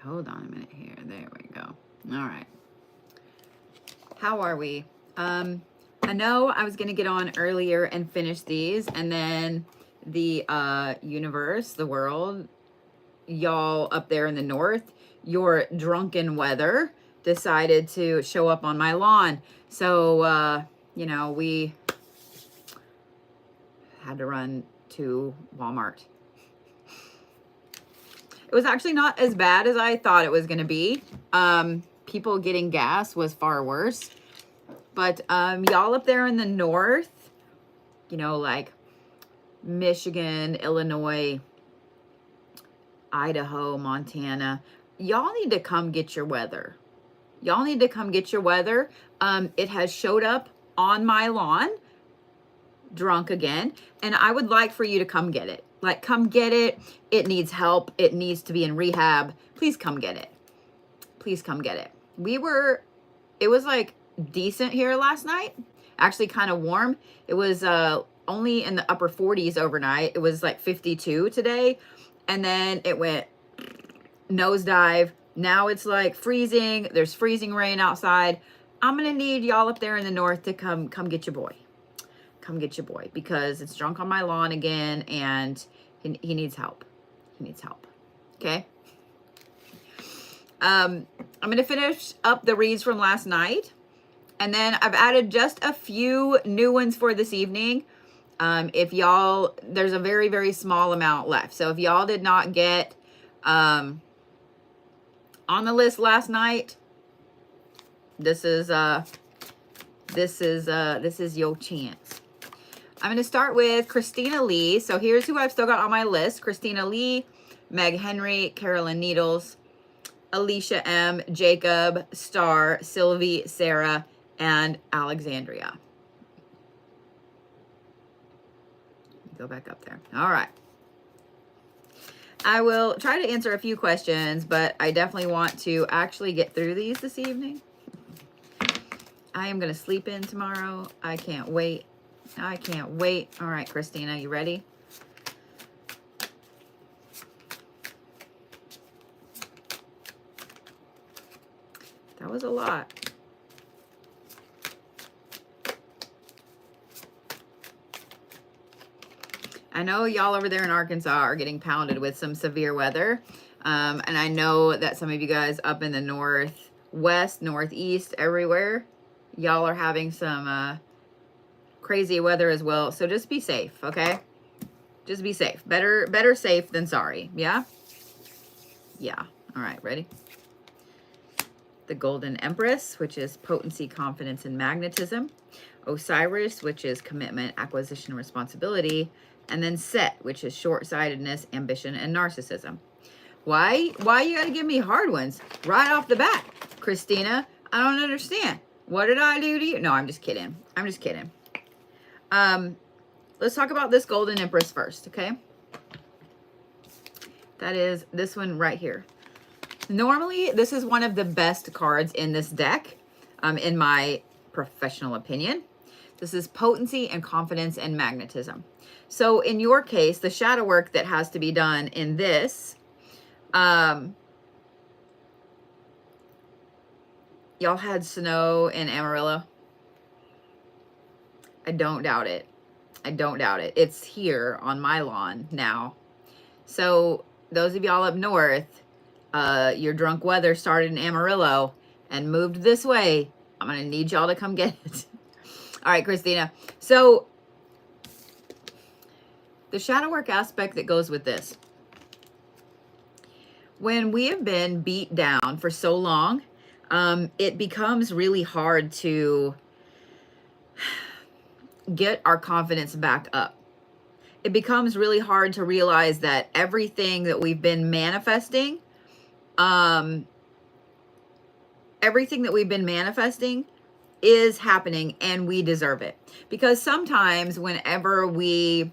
hold on a minute here. There we go. All right. How are we? I know I was going to get on earlier and finish these, and then the universe, the world, y'all up there in the north, your drunken weather decided to show up on my lawn. So, you know, we had to run to Walmart. It was actually not as bad as I thought it was going to be. People getting gas was far worse. But y'all up there in the north, you know, like Michigan, Illinois, Idaho, Montana, y'all need to come get your weather. Y'all need to come get your weather. It has showed up on my lawn, drunk again, and I would like for you to come get it. Like, come get it. It needs help. It needs to be in rehab. Please come get it. Please come get it. It was like decent here last night. Actually kind of warm. It was only in the upper 40s overnight. It was like 52 today. And then it went nosedive. Now it's like freezing. There's freezing rain outside. I'm going to need y'all up there in the north to come get your boy. Come get your boy, because it's drunk on my lawn again, and he needs help. He needs help. Okay. I'm going to finish up the reads from last night, and then I've added just a few new ones for this evening. If y'all, there's a very, very small amount left. So if y'all did not get on the list last night, this is your chance. I'm going to start with Christina Lee. So here's who I've still got on my list. Christina Lee, Meg Henry, Carolyn Needles, Alicia M, Jacob, Starr, Sylvie, Sarah, and Alexandria. Go back up there. All right. I will try to answer a few questions, but I definitely want to actually get through these this evening. I am going to sleep in tomorrow. I can't wait. I can't wait. All right, Christina, you ready? That was a lot. I know y'all over there in Arkansas are getting pounded with some severe weather. And I know that some of you guys up in the northwest, northeast, everywhere, y'all are having some crazy weather as well. So just be safe, okay? Just be safe. Better safe than sorry. Yeah? Yeah. All right, ready? The Golden Empress, which is potency, confidence, and magnetism. Osiris, which is commitment, acquisition, responsibility. And then Set, which is short-sightedness, ambition, and narcissism. Why you gotta give me hard ones right off the bat, Christina? I don't understand. What did I do to you? No, I'm just kidding. I'm just kidding. Let's talk about this Golden Empress first, okay? That is this one right here. Normally, this is one of the best cards in this deck, in my professional opinion. This is potency and confidence and magnetism. So in your case, the shadow work that has to be done in this, y'all had snow in Amarillo. I don't doubt it. I don't doubt it. It's here on my lawn now. So those of y'all up north, your drunk weather started in Amarillo and moved this way. I'm going to need y'all to come get it. All right, Christina. So the shadow work aspect that goes with this. When we have been beat down for so long, it becomes really hard to get our confidence back up. It becomes really hard to realize that everything that we've been manifesting, is happening, and we deserve it. Because sometimes whenever we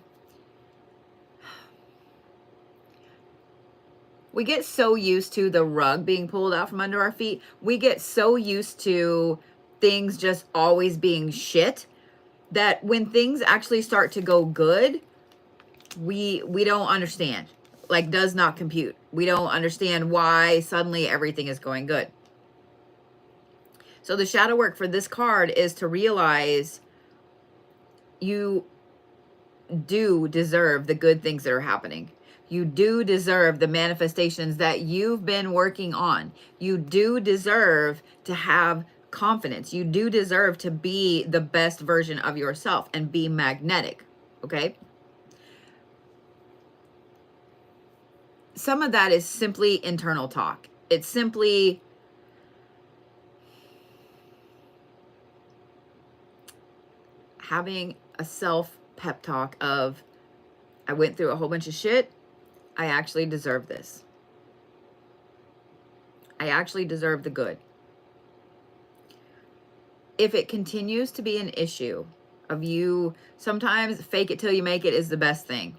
get so used to the rug being pulled out from under our feet, we get so used to things just always being shit, that when things actually start to go good, we don't understand. like does not compute. We don't understand why suddenly everything is going good. So the shadow work for this card is to realize you do deserve the good things that are happening. You do deserve the manifestations that you've been working on. You do deserve to have confidence. You do deserve to be the best version of yourself and be magnetic. Okay? Some of that is simply internal talk. It's simply having a self pep talk of, I went through a whole bunch of shit. I actually deserve this. I actually deserve the good. If it continues to be an issue of you, sometimes fake it till you make it is the best thing.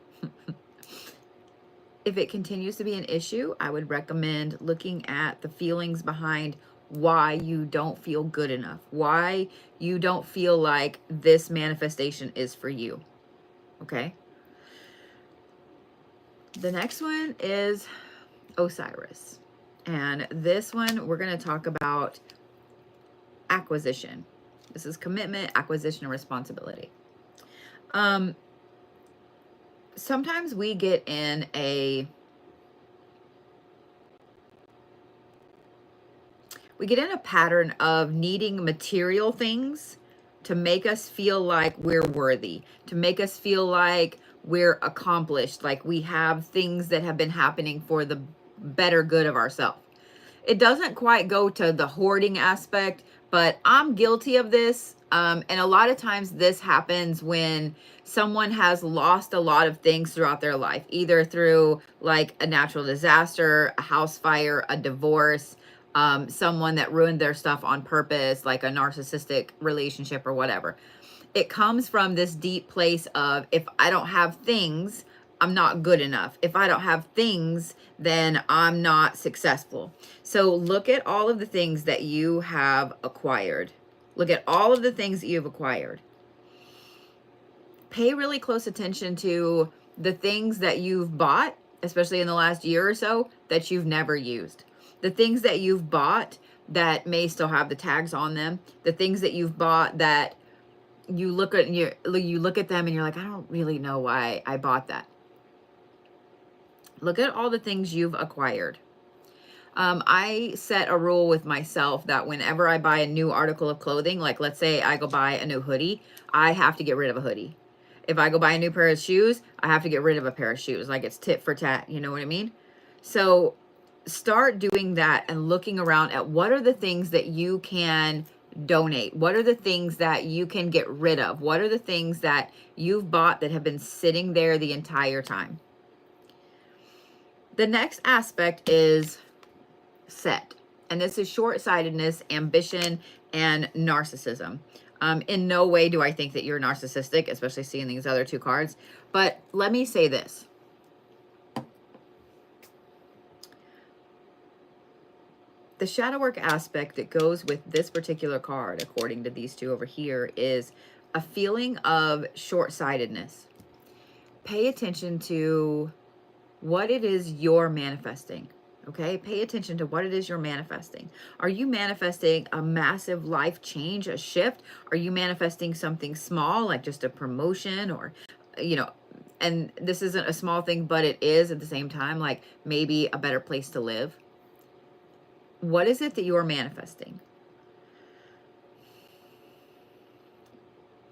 If it continues to be an issue, I would recommend looking at the feelings behind why you don't feel good enough, why you don't feel like this manifestation is for you. Okay? The next one is Osiris. And this one, we're going to talk about acquisition. This is commitment, acquisition, and responsibility. Sometimes we get in a pattern of needing material things to make us feel like we're worthy, to make us feel like we're accomplished, like we have things that have been happening for the better good of ourselves. It doesn't quite go to the hoarding aspect, but I'm guilty of this. And a lot of times this happens when someone has lost a lot of things throughout their life, either through like a natural disaster, a house fire, a divorce, someone that ruined their stuff on purpose, like a narcissistic relationship or whatever. It comes from this deep place of, if I don't have things, I'm not good enough. If I don't have things, then I'm not successful. So look at all of the things that you have acquired. Look at all of the things that you've acquired. Pay really close attention to the things that you've bought, especially in the last year or so, that you've never used. The things that you've bought that may still have the tags on them. The things that you've bought that you look at, you look at them and you're like, I don't really know why I bought that. Look at all the things you've acquired. I set a rule with myself that whenever I buy a new article of clothing, like let's say I go buy a new hoodie, I have to get rid of a hoodie. If I go buy a new pair of shoes, I have to get rid of a pair of shoes. Like it's tit for tat, you know what I mean? So start doing that and looking around at what are the things that you can donate? What are the things that you can get rid of? What are the things that you've bought that have been sitting there the entire time? The next aspect is set. And this is short-sightedness, ambition, and narcissism. In no way do I think that you're narcissistic, especially seeing these other two cards. But let me say this. The shadow work aspect that goes with this particular card, according to these two over here, is a feeling of short-sightedness. Pay attention to what it is you're manifesting. Okay, pay attention to what it is you're manifesting. Are you manifesting a massive life change, a shift? Are you manifesting something small, like just a promotion, or, you know, and this isn't a small thing, but it is at the same time, like maybe a better place to live? What is it that you are manifesting?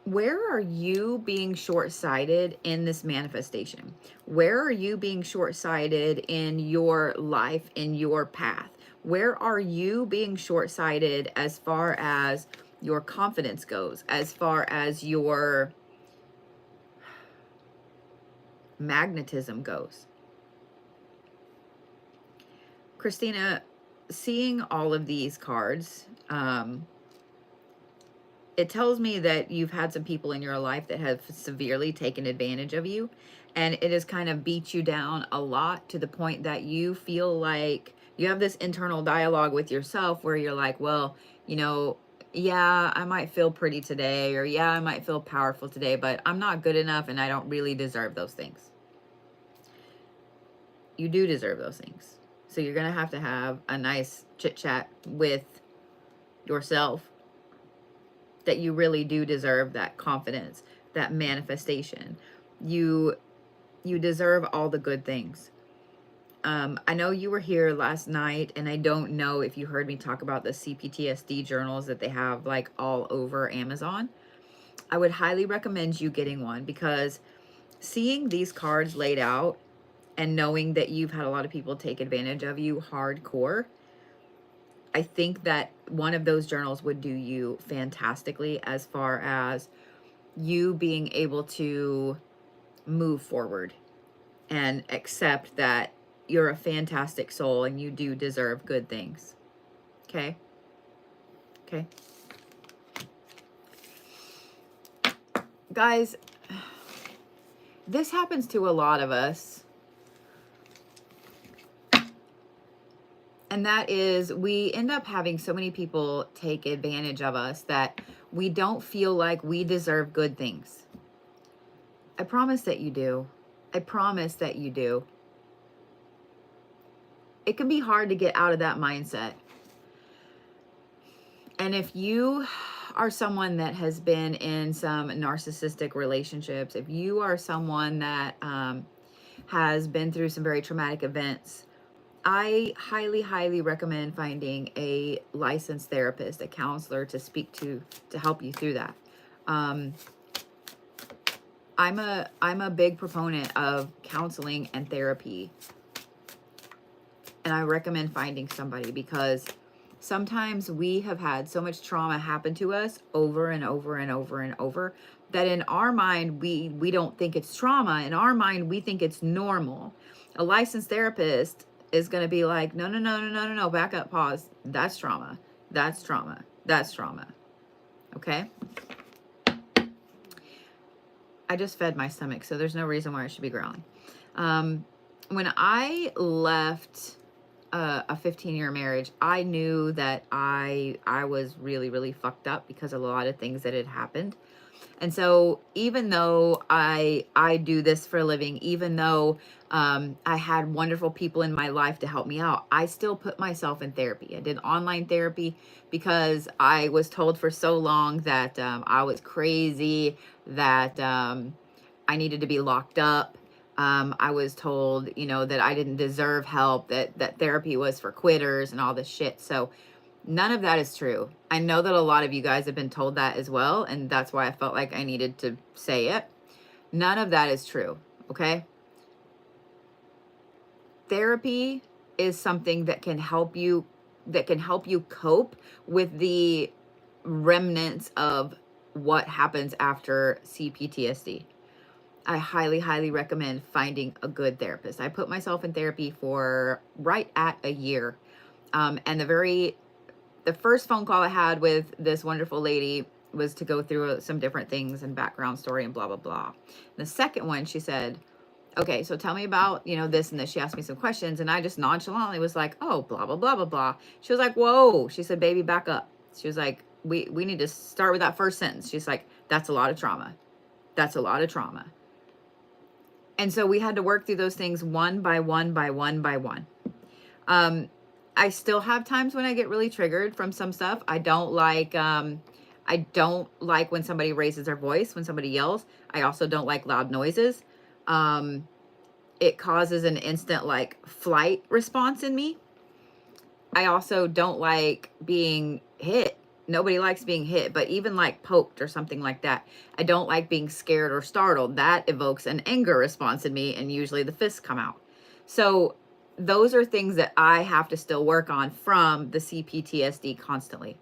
Where are you being short-sighted in this manifestation? Where are you being short-sighted in your life, in your path? Where are you being short-sighted as far as your confidence goes, as far as your magnetism goes? Christina, seeing all of these cards, it tells me that you've had some people in your life that have severely taken advantage of you, and it has kind of beat you down a lot to the point that you feel like you have this internal dialogue with yourself where you're like, well, you know, yeah, I might feel pretty today, or yeah, I might feel powerful today, but I'm not good enough and I don't really deserve those things. you do deserve those things. So you're going to have a nice chit chat with yourself that you really do deserve that confidence, that manifestation. You deserve all the good things. I know you were here last night, and I don't know if you heard me talk about the CPTSD journals that they have like all over Amazon. I would highly recommend you getting one, because seeing these cards laid out and knowing that you've had a lot of people take advantage of you hardcore, I think that one of those journals would do you fantastically as far as you being able to move forward and accept that you're a fantastic soul and you do deserve good things. Okay? Okay. Guys, this happens to a lot of us. And that is, we end up having so many people take advantage of us that we don't feel like we deserve good things. I promise that you do. I promise that you do. It can be hard to get out of that mindset. And if you are someone that has been in some narcissistic relationships, if you are someone that has been through some very traumatic events, I highly, highly recommend finding a licensed therapist, a counselor to speak to help you through that. I'm a big proponent of counseling and therapy. And I recommend finding somebody, because sometimes we have had so much trauma happen to us over and over and over and over that in our mind, we don't think it's trauma. In our mind, we think it's normal. A licensed therapist is going to be like, no, back up, pause. That's trauma. That's trauma. That's trauma. Okay? I just fed my stomach, so there's no reason why I should be growling. When I left a 15-year marriage, I knew that I was really, really fucked up because of a lot of things that had happened. And so even though I do this for a living, even though I had wonderful people in my life to help me out, I still put myself in therapy. I did online therapy because I was told for so long that I was crazy, that I needed to be locked up. I was told, that I didn't deserve help, that therapy was for quitters and all this shit. So none of that is true. I know that a lot of you guys have been told that as well, and that's why I felt like I needed to say it. None of that is true, okay? Therapy is something that can help you cope with the remnants of what happens after CPTSD. I highly, highly recommend finding a good therapist. I put myself in therapy for right at a year. And the first phone call I had with this wonderful lady was to go through some different things and background story and blah, blah, blah. The second one, she said, okay, so tell me about, this and this. She asked me some questions, and I just nonchalantly was like, oh, blah, blah, blah, blah, blah. She was like, whoa. She said, baby, back up. She was like, we need to start with that first sentence. She's like, that's a lot of trauma. That's a lot of trauma. And so we had to work through those things one by one by one by one. I still have times when I get really triggered from some stuff. I don't like when somebody raises their voice, when somebody yells. I also don't like loud noises. It causes an instant flight response in me. I also don't like being hit. Nobody likes being hit, but even poked or something like that. I don't like being scared or startled. That evokes an anger response in me, and usually the fists come out. So those are things that I have to still work on from the CPTSD constantly.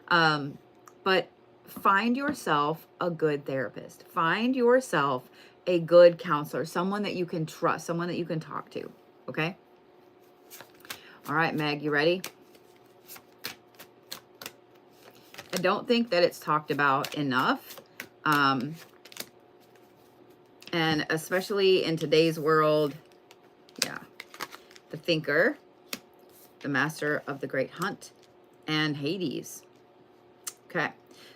But find yourself a good therapist. Find yourself a good counselor, someone that you can trust, someone that you can talk to. Okay? All right, Meg, you ready? I don't think that it's talked about enough. And especially in today's world, yeah. The Thinker, the Master of the Great Hunt, and Hades. Okay.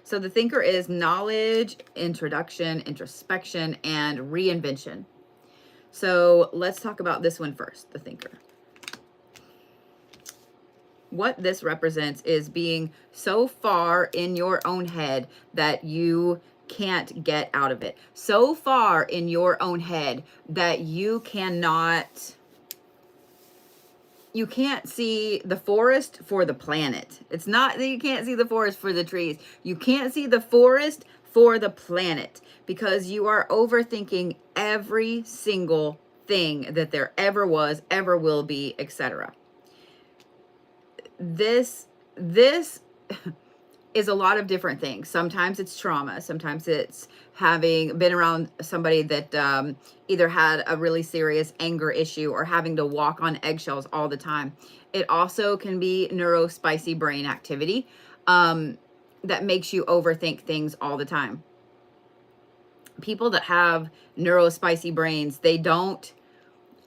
So the Thinker is knowledge, introduction, introspection, and reinvention. So let's talk about this one first, the thinker. What this represents is being so far in your own head that you can't get out of it. So far in your own head that you can't see the forest for the planet. It's not that you can't see the forest for the trees. You can't see the forest for the planet because you are overthinking every single thing that there ever was, ever will be, etc. This is a lot of different things. Sometimes it's trauma. Sometimes it's having been around somebody that either had a really serious anger issue or having to walk on eggshells all the time. It also can be neurospicy brain activity that makes you overthink things all the time. People that have neurospicy brains, they don't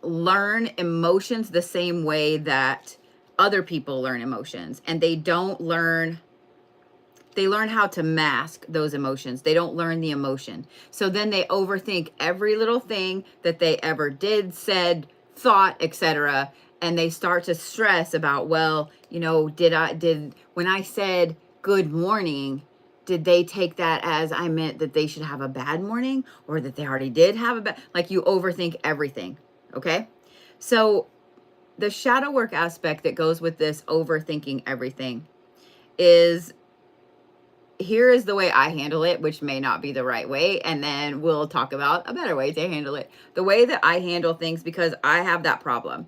learn emotions the same way that other people learn emotions, and they learn how to mask those emotions. They don't learn the emotion. So then they overthink every little thing that they ever did, said, thought, etc. And they start to stress about, well, you know, when I said good morning, did they take that as I meant that they should have a bad morning, or that they already did have a bad, like you overthink everything. Okay. So the shadow work aspect that goes with this overthinking everything is, here is the way I handle it, which may not be the right way. And then we'll talk about a better way to handle it. The way that I handle things, because I have that problem.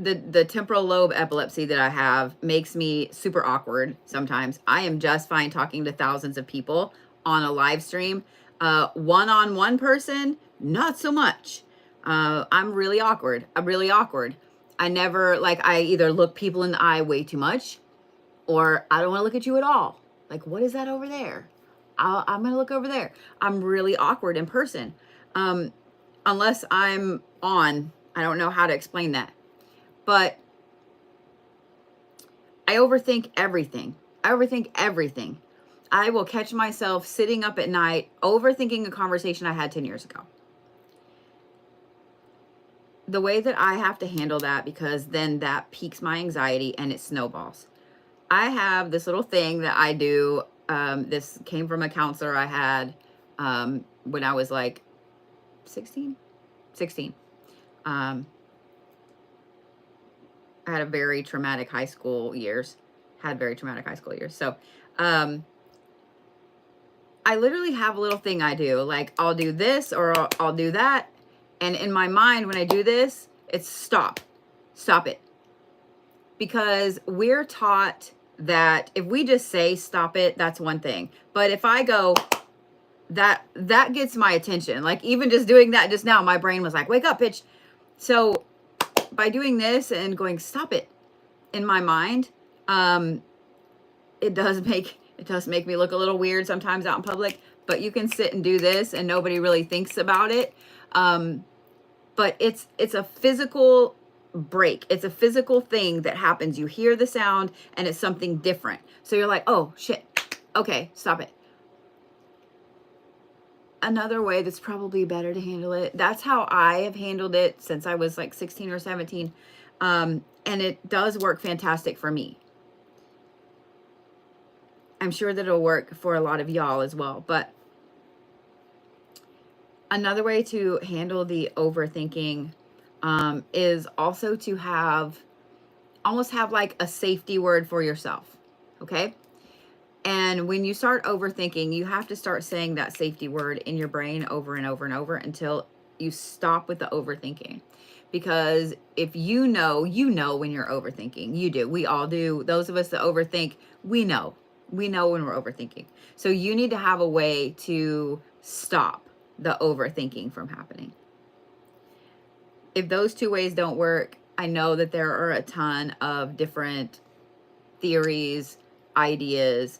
The temporal lobe epilepsy that I have makes me super awkward sometimes. I am just fine talking to thousands of people on a live stream. One-on-one person, not so much. I'm really awkward. I never, like, I either look people in the eye way too much, or I don't want to look at you at all. Like, what is that over there? I'm going to look over there. I'm really awkward in person. Unless I'm on, I don't know how to explain that. But I overthink everything. I will catch myself sitting up at night overthinking a conversation I had 10 years ago. The way that I have to handle that, because then that piques my anxiety and it snowballs. I have this little thing that I do. This came from a counselor I had when I was like 16. I had very traumatic high school years. So I literally have a little thing I do. Like, I'll do this or I'll do that. And in my mind, when I do this, it's stop it. Because we're taught that if we just say stop it, that's one thing. But if I go, that gets my attention. Like, even just doing that just now, my brain was like, wake up, bitch. So by doing this and going stop it in my mind, it does make me look a little weird sometimes out in public, but you can sit and do this and nobody really thinks about it. But it's a physical break. It's a physical thing that happens. You hear the sound and it's something different. So you're like, oh shit. Okay, stop it. Another way that's probably better to handle it. That's how I have handled it since I was like 16 or 17. And it does work fantastic for me. I'm sure that it'll work for a lot of y'all as well. But another way to handle the overthinking is also to almost have like a safety word for yourself. Okay. And when you start overthinking, you have to start saying that safety word in your brain over and over and over until you stop with the overthinking. Because if you know when you're overthinking. You do. We all do. Those of us that overthink, we know when we're overthinking. So you need to have a way to stop the overthinking from happening. If those two ways don't work, I know that there are a ton of different theories, ideas,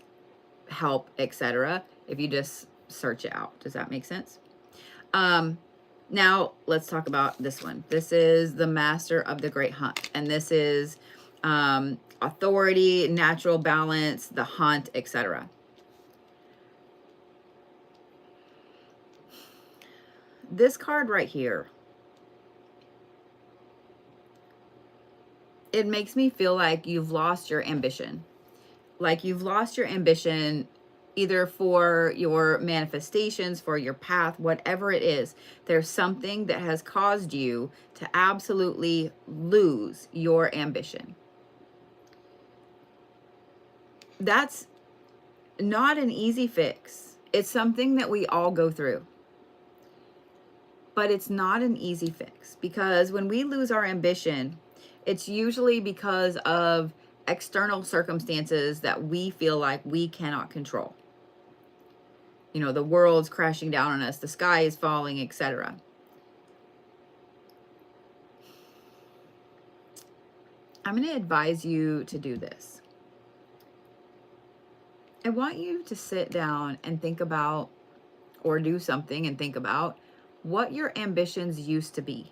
help, etc. if you just search it out. Does that make sense? Now let's talk about this one. This is the Master of the Great Hunt, and this is authority, natural balance, the hunt, etc. this card right here, it makes me feel like you've lost your ambition. Like you've lost your ambition either for your manifestations, for your path, whatever it is. There's something that has caused you to absolutely lose your ambition. That's not an easy fix. It's something that we all go through. But it's not an easy fix, because when we lose our ambition, it's usually because of external circumstances that we feel like we cannot control. You know, the world's crashing down on us, the sky is falling, etc. I'm going to advise you to do this. I want you to sit down and think about, or do something and think about, what your ambitions used to be.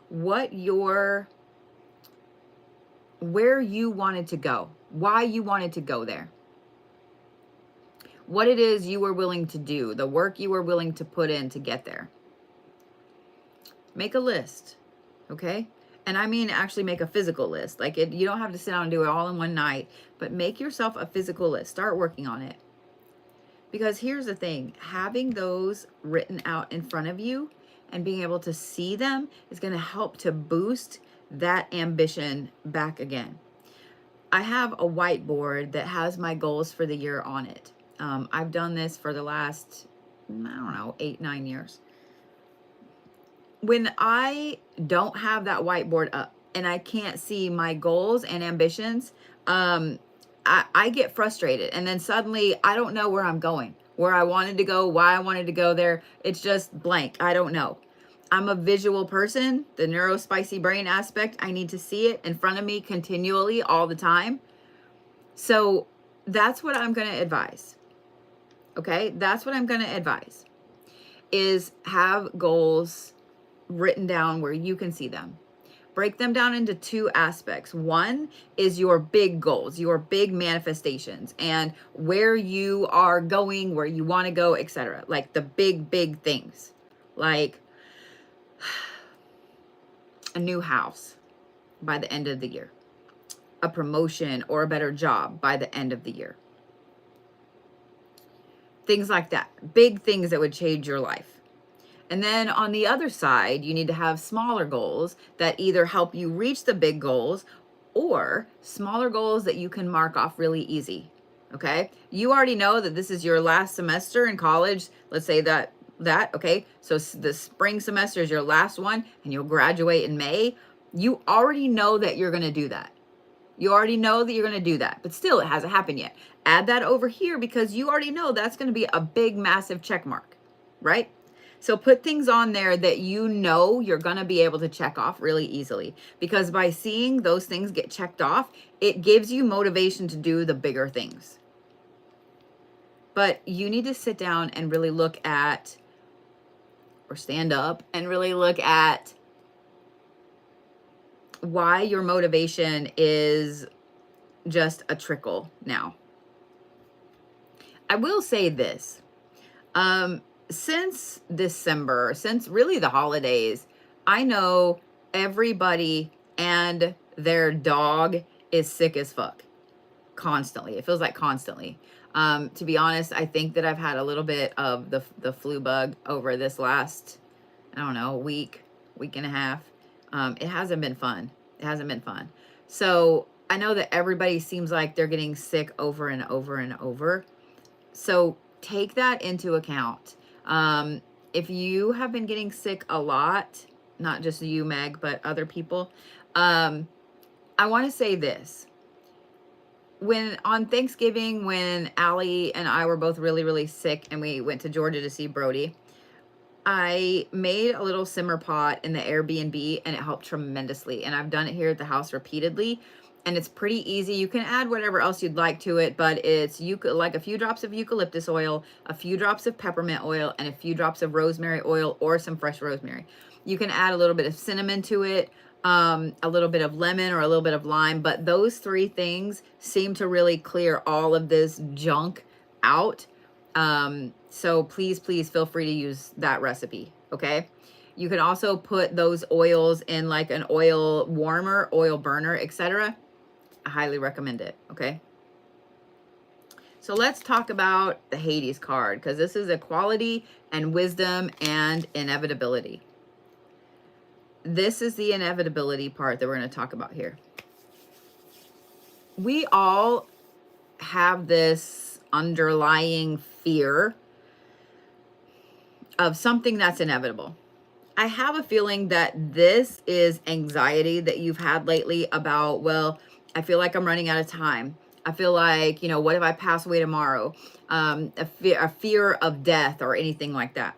Where you wanted to go. Why you wanted to go there. What it is you were willing to do. The work you were willing to put in to get there. Make a list. Okay? And I mean actually make a physical list. Like you don't have to sit down and do it all in one night. But make yourself a physical list. Start working on it. Because here's the thing. Having those written out in front of you and being able to see them is going to help to boost that ambition back again. I have a whiteboard that has my goals for the year on it. I've done this for the last, 8-9 years. When I don't have that whiteboard up and I can't see my goals and ambitions, I get frustrated. And then suddenly I don't know where I'm going, where I wanted to go, why I wanted to go there. It's just blank. I don't know. I'm a visual person. The neurospicy brain aspect, I need to see it in front of me continually all the time. So that's what I'm going to advise. Okay? That's what I'm going to advise, is have goals written down where you can see them. Break them down into two aspects. One is your big goals, your big manifestations, and where you are going, where you want to go, etc. Like the big things. Like a new house by the end of the year. A promotion or a better job by the end of the year. Things like that. Big things that would change your life. And then on the other side, you need to have smaller goals that either help you reach the big goals or smaller goals that you can mark off really easy. Okay? You already know that this is your last semester in college. Let's say that, okay? So the spring semester is your last one and you'll graduate in May. You already know that you're going to do that. You already know that you're going to do that, but still it hasn't happened yet. Add that over here because you already know that's going to be a big, massive check mark, right? So put things on there that you know you're going to be able to check off really easily, because by seeing those things get checked off, it gives you motivation to do the bigger things. But you need to sit down and really look at, or stand up and really look at, why your motivation is just a trickle now. I will say this. Since December, since really the holidays, I know everybody and their dog is sick as fuck. Constantly. It feels like constantly. To be honest, I think that I've had a little bit of the flu bug over this last, week and a half. It hasn't been fun. It hasn't been fun. So I know that everybody seems like they're getting sick over and over and over. So take that into account. If you have been getting sick a lot, not just you, Meg, but other people, I want to say this. When on Thanksgiving, when Allie and I were both really, really sick and we went to Georgia to see Brody, I made a little simmer pot in the Airbnb and it helped tremendously. And I've done it here at the house repeatedly. And it's pretty easy. You can add whatever else you'd like to it, but it's like a few drops of eucalyptus oil, a few drops of peppermint oil, and a few drops of rosemary oil or some fresh rosemary. You can add a little bit of cinnamon to it, a little bit of lemon or a little bit of lime, but those three things seem to really clear all of this junk out. So please, please feel free to use that recipe, okay? You can also put those oils in like an oil warmer, oil burner, etc. I highly recommend it, okay? So let's talk about the Hades card, because this is equality and wisdom and inevitability. This is the inevitability part that we're going to talk about here. We all have this underlying fear of something that's inevitable. I have a feeling that this is anxiety that you've had lately about, well, I feel like I'm running out of time. I feel like, you know, what if I pass away tomorrow? A fear of death or anything like that.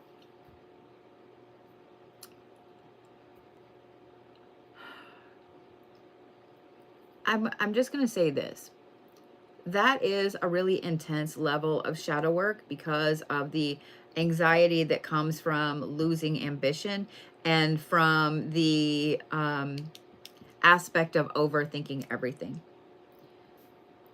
I'm just going to say this. That is a really intense level of shadow work because of the anxiety that comes from losing ambition and from the aspect of overthinking everything.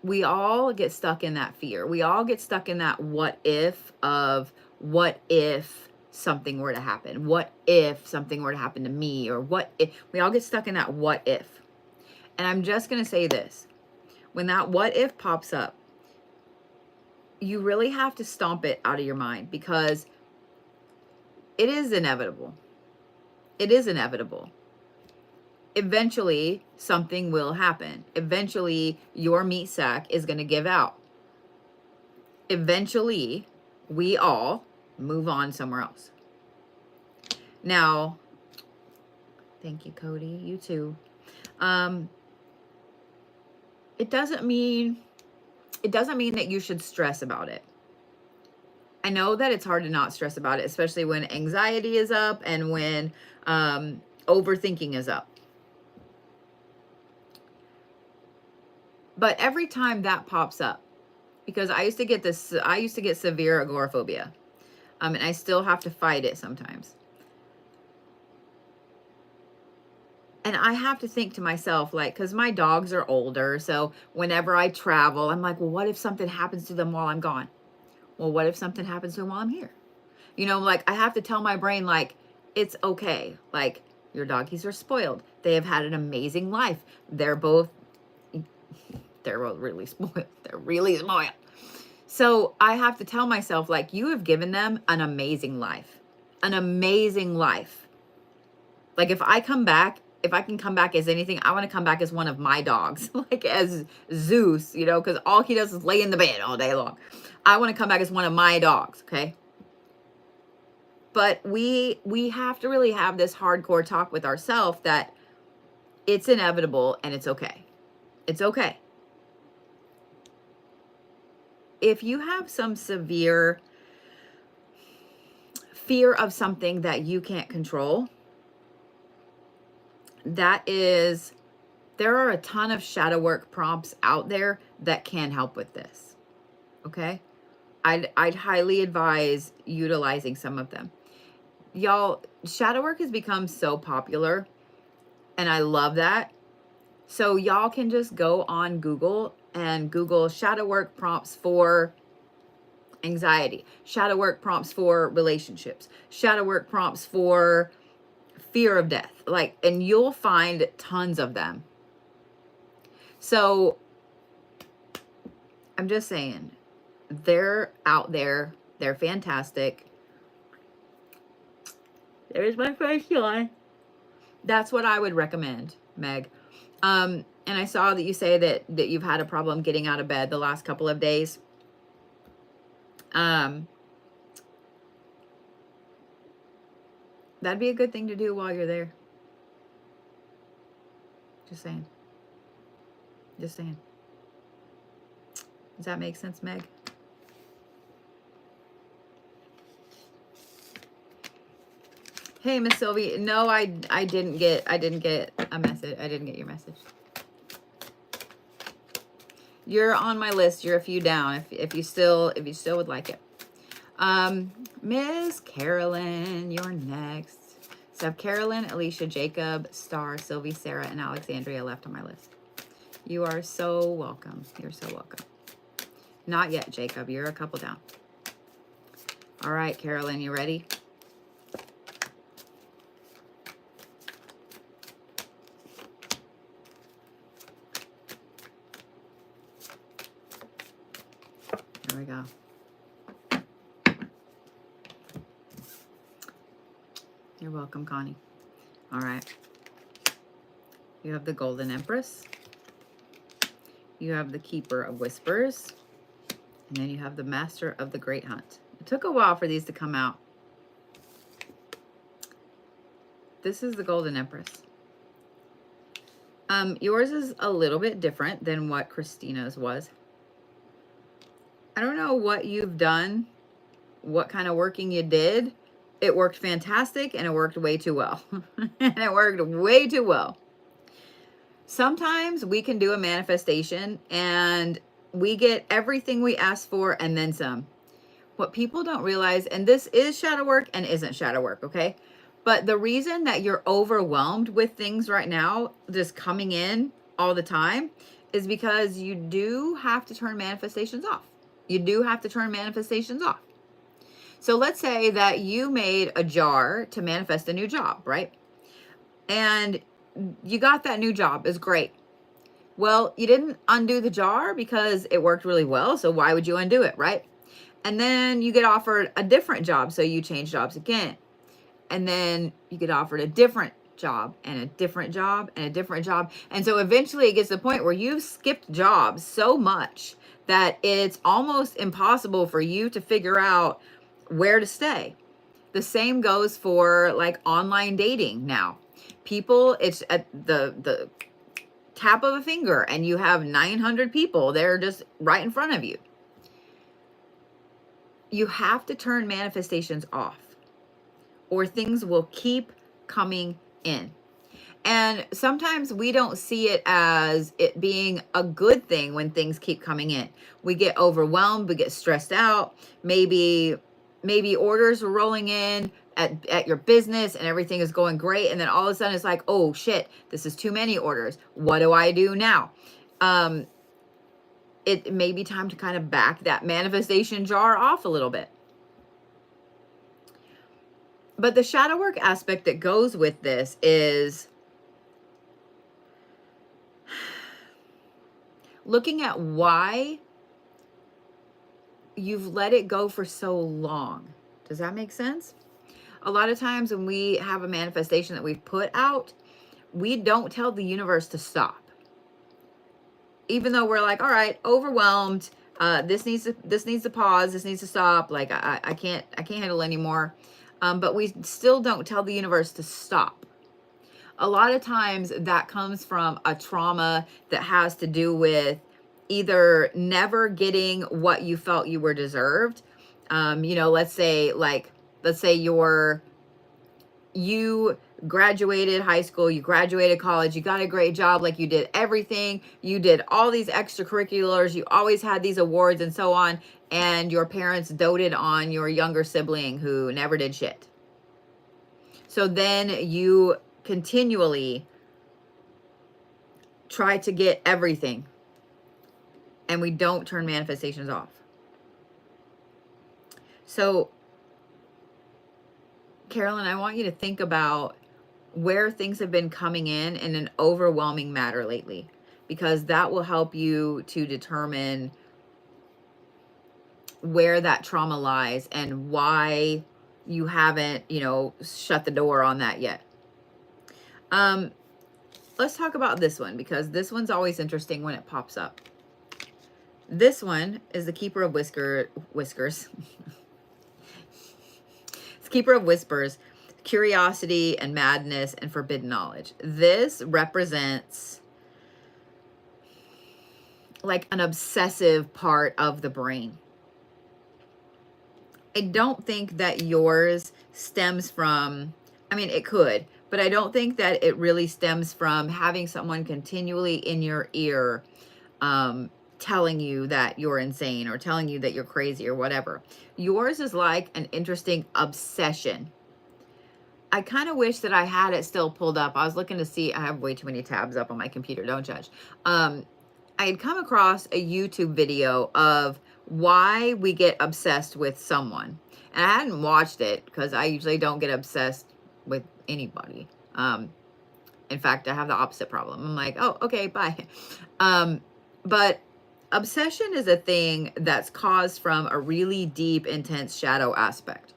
We all get stuck in that fear. We all get stuck in that what if of what if something were to happen? What if something were to happen to me? Or what if? We all get stuck in that what if. And I'm just going to say this. When that what if pops up, you really have to stomp it out of your mind because it is inevitable. It is inevitable. Eventually, something will happen. Eventually, your meat sack is going to give out. Eventually, we all move on somewhere else. Now, thank you, Cody. You too. It doesn't mean that you should stress about it. I know that it's hard to not stress about it, especially when anxiety is up and when overthinking is up. But every time that pops up, because I used to get severe agoraphobia, and I still have to fight it sometimes. And I have to think to myself, like, because my dogs are older, so whenever I travel, I'm like, well, what if something happens to them while I'm gone? Well, what if something happens to them while I'm here? You know, like, I have to tell my brain, like, it's okay. Like, your doggies are spoiled. They have had an amazing life. They're both really spoiled. They're really spoiled. So I have to tell myself, like, you have given them an amazing life. An amazing life. Like, if I can come back as anything, I want to come back as one of my dogs. Like as Zeus, you know, because all he does is lay in the bed all day long. I want to come back as one of my dogs, okay? But we have to really have this hardcore talk with ourselves that it's inevitable and it's okay. It's okay. If you have some severe fear of something that you can't control, there are a ton of shadow work prompts out there that can help with this. Okay? I'd highly advise utilizing some of them. Y'all, shadow work has become so popular, and I love that. So y'all can just go on Google and Google shadow work prompts for anxiety, shadow work prompts for relationships, shadow work prompts for fear of death, like, and you'll find tons of them. So I'm just saying, they're out there. They're fantastic. There's my first yawn. That's what I would recommend, Meg. And I saw that you say that you've had a problem getting out of bed the last couple of days. That'd be a good thing to do while you're there. Just saying. Just saying. Does that make sense, Meg? Hey, Miss Sylvie. No, I didn't get a message. I didn't get your message. You're on my list. You're a few down. If you still would like it. Miss Carolyn, you're next. So I have Carolyn, Alicia, Jacob, Starr, Sylvie, Sarah, and Alexandria left on my list. You are so welcome. You're so welcome. Not yet, Jacob. You're a couple down. All right, Carolyn, you ready? There we go. You're welcome, Connie. All right. You have the Golden Empress. You have the Keeper of Whispers. And then you have the Master of the Great Hunt. It took a while for these to come out. This is the Golden Empress. Yours is a little bit different than what Christina's was. I don't know what you've done, what kind of working you did. It worked fantastic and it worked way too well. And it worked way too well. Sometimes we can do a manifestation and we get everything we asked for and then some. What people don't realize, and this is shadow work and isn't shadow work, okay? But the reason that you're overwhelmed with things right now, just coming in all the time, is because you do have to turn manifestations off. You do have to turn manifestations off. So let's say that you made a jar to manifest a new job, right? And you got that new job. It's great. Well, you didn't undo the jar because it worked really well. So why would you undo it, right? And then you get offered a different job. So you change jobs again. And then you get offered a different job and a different job and a different job. And so eventually it gets to the point where you've skipped jobs so much that it's almost impossible for you to figure out where to stay. The same goes for like online dating now. People, it's at the tap of a finger and you have 900 people. They're just right in front of you. You have to turn manifestations off or things will keep coming in. And sometimes we don't see it as it being a good thing when things keep coming in. We get overwhelmed, we get stressed out. Maybe orders are rolling in at your business and everything is going great. And then all of a sudden it's like, oh shit, this is too many orders. What do I do now? It may be time to kind of back that manifestation jar off a little bit. But the shadow work aspect that goes with this is looking at why you've let it go for so long. Does that make sense? A lot of times when we have a manifestation that we've put out, we don't tell the universe to stop. Even though we're like, all right, overwhelmed, this needs to pause, this needs to stop, like I can't handle anymore. But we still don't tell the universe to stop. A lot of times that comes from a trauma that has to do with either never getting what you felt you were deserved. Let's say you graduated high school, you graduated college, you got a great job, like you did everything, you did all these extracurriculars, you always had these awards and so on, and your parents doted on your younger sibling who never did shit. So then you continually try to get everything, and we don't turn manifestations off. So Carolyn, I want you to think about where things have been coming in an overwhelming manner lately, because that will help you to determine where that trauma lies and why you haven't, shut the door on that yet. Let's talk about this one, because this one's always interesting when it pops up. This one is the Keeper of Whiskers. It's Keeper of Whispers, curiosity and madness and forbidden knowledge. This represents like an obsessive part of the brain. I don't think that yours stems from, it could, but I don't think that it really stems from having someone continually in your ear telling you that you're insane or telling you that you're crazy or whatever. Yours is like an interesting obsession. I kind of wish that I had it still pulled up. I was looking to see, I have way too many tabs up on my computer, don't judge. I had come across a YouTube video of why we get obsessed with someone. And I hadn't watched it because I usually don't get obsessed with anybody. In fact, I have the opposite problem. I'm like, oh, okay, bye. But obsession is a thing that's caused from a really deep, intense shadow aspect.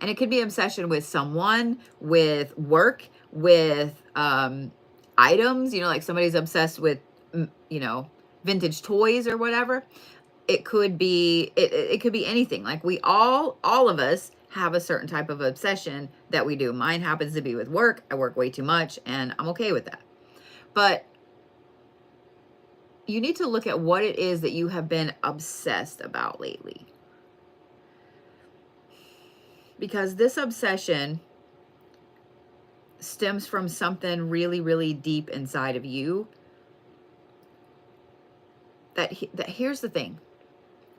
And it could be obsession with someone, with work, with items, you know, like somebody's obsessed with, you know, vintage toys or whatever. It could be, it could be anything. Like we all of us have a certain type of obsession that we do. Mine happens to be with work. I work way too much and I'm okay with that. But you need to look at what it is that you have been obsessed about lately. Because this obsession stems from something really, really deep inside of you. That here's the thing.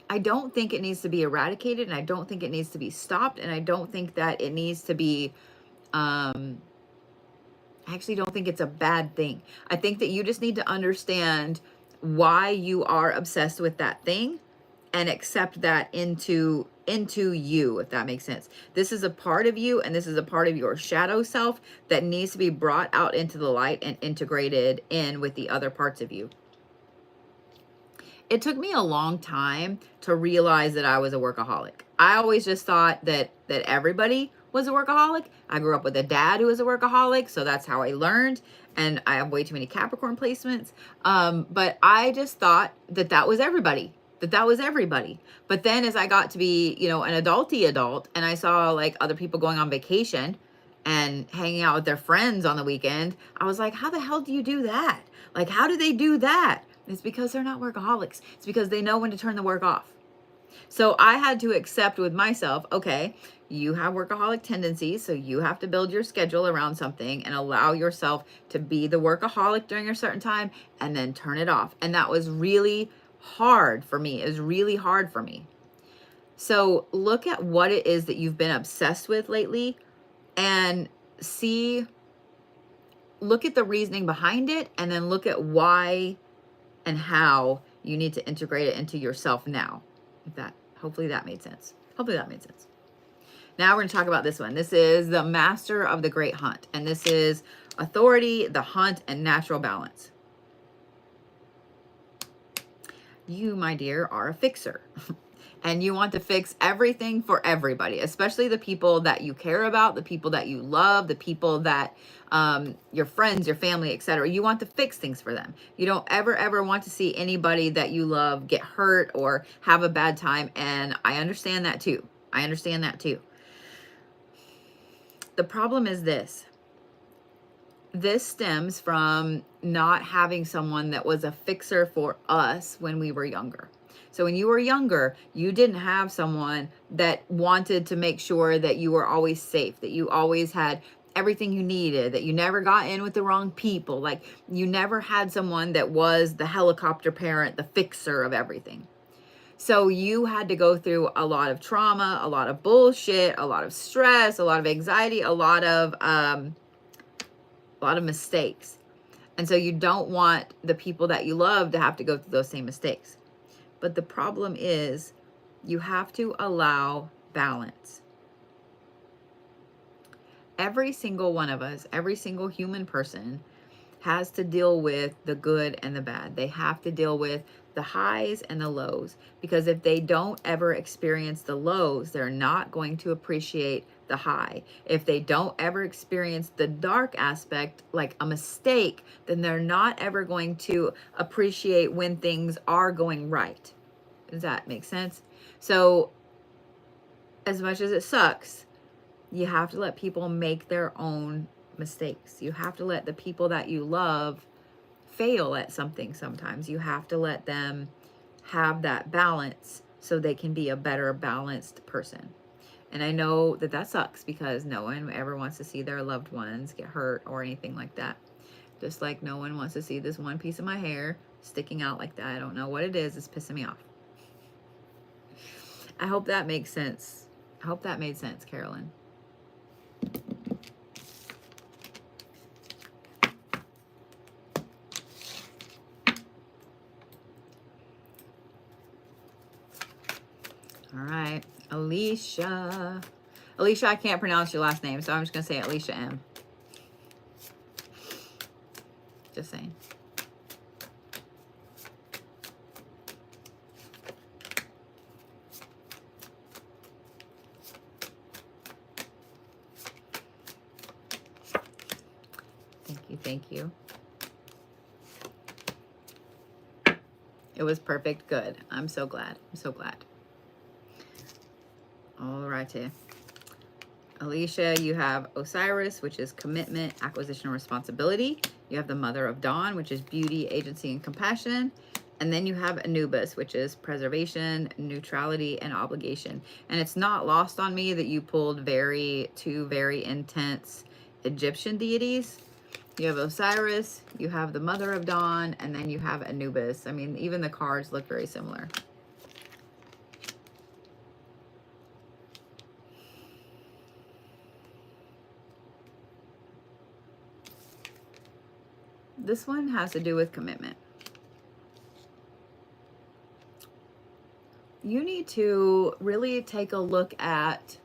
I don't think it needs to be eradicated, and I don't think it needs to be stopped, and I don't think that it needs to be, I actually don't think it's a bad thing. I think that you just need to understand why you are obsessed with that thing and accept that into you, if that makes sense. This is a part of you, and this is a part of your shadow self that needs to be brought out into the light and integrated in with the other parts of you. It took me a long time to realize that I was a workaholic. I always just thought that everybody was a workaholic. I grew up with a dad who was a workaholic, so that's how I learned. And I have way too many Capricorn placements. But I just thought that was everybody. That was everybody. But then as I got to be, you know, an adulty adult, and I saw like other people going on vacation and hanging out with their friends on the weekend, I was like, how the hell do you do that? Like, how do they do that? It's because they're not workaholics. It's because they know when to turn the work off. So I had to accept with myself, okay, you have workaholic tendencies, so you have to build your schedule around something and allow yourself to be the workaholic during a certain time and then turn it off. And that was really hard for me. It was really hard for me. So look at what it is that you've been obsessed with lately and look at the reasoning behind it, and then look at why and how you need to integrate it into yourself now. Hopefully that made sense. Hopefully that made sense. Now we're going to talk about this one. This is the Master of the Great Hunt. And this is authority, the hunt, and natural balance. You, my dear, are a fixer. And you want to fix everything for everybody, especially the people that you care about, the people that you love, the people that your friends, your family, etc. You want to fix things for them. You don't ever want to see anybody that you love get hurt or have a bad time. And I understand that too. I understand that too. The problem is this. This stems from not having someone that was a fixer for us when we were younger. So when you were younger, you didn't have someone that wanted to make sure that you were always safe, that you always had everything you needed, that you never got in with the wrong people. Like you never had someone that was the helicopter parent, the fixer of everything. So you had to go through a lot of trauma, a lot of bullshit, a lot of stress, a lot of anxiety, a lot of mistakes. And so you don't want the people that you love to have to go through those same mistakes. But the problem is you have to allow balance. Every single one of us, every single human person has to deal with the good and the bad. They have to deal with the highs and the lows, because if they don't ever experience the lows, they're not going to appreciate the high. If they don't ever experience the dark aspect, like a mistake, then they're not ever going to appreciate when things are going right. Does that make sense? So as much as it sucks, you have to let people make their own mistakes. You have to let the people that you love fail at something sometimes. You have to let them have that balance so they can be a better balanced person. And I know that sucks because no one ever wants to see their loved ones get hurt or anything like that. Just like no one wants to see this one piece of my hair sticking out like that. I don't know what it is. It's pissing me off. I hope that makes sense. I hope that made sense, Carolyn. All right, Alicia. Alicia, I can't pronounce your last name, so I'm just going to say Alicia M. Just saying. Thank you, thank you. It was perfect. Good. I'm so glad. I'm so glad. All righty. Alicia, you have Osiris, which is commitment, acquisition, and responsibility. You have the Mother of Dawn, which is beauty, agency, and compassion. And then you have Anubis, which is preservation, neutrality, and obligation. And it's not lost on me that you pulled two very intense Egyptian deities. You have Osiris, you have the Mother of Dawn, and then you have Anubis. I mean, even the cards look very similar. This one has to do with commitment. You need to really take a look at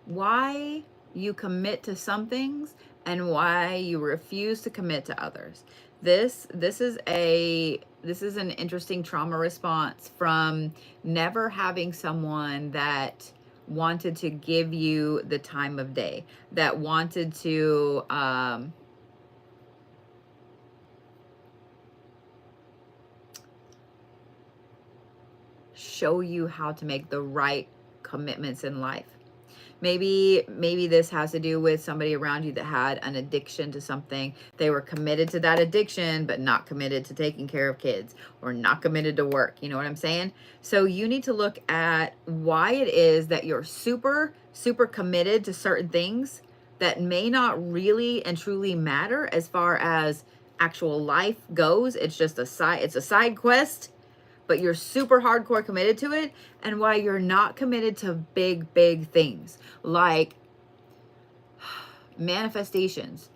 why you commit to some things and why you refuse to commit to others. This is an interesting trauma response from never having someone that wanted to give you the time of day, that wanted to show you how to make the right commitments in life. Maybe this has to do with somebody around you that had an addiction to something. They were committed to that addiction, but not committed to taking care of kids or not committed to work. You know what I'm saying? So you need to look at why it is that you're super, super committed to certain things that may not really and truly matter as far as actual life goes. It's just a side quest, but you're super hardcore committed to it, and why you're not committed to big, big things like manifestations,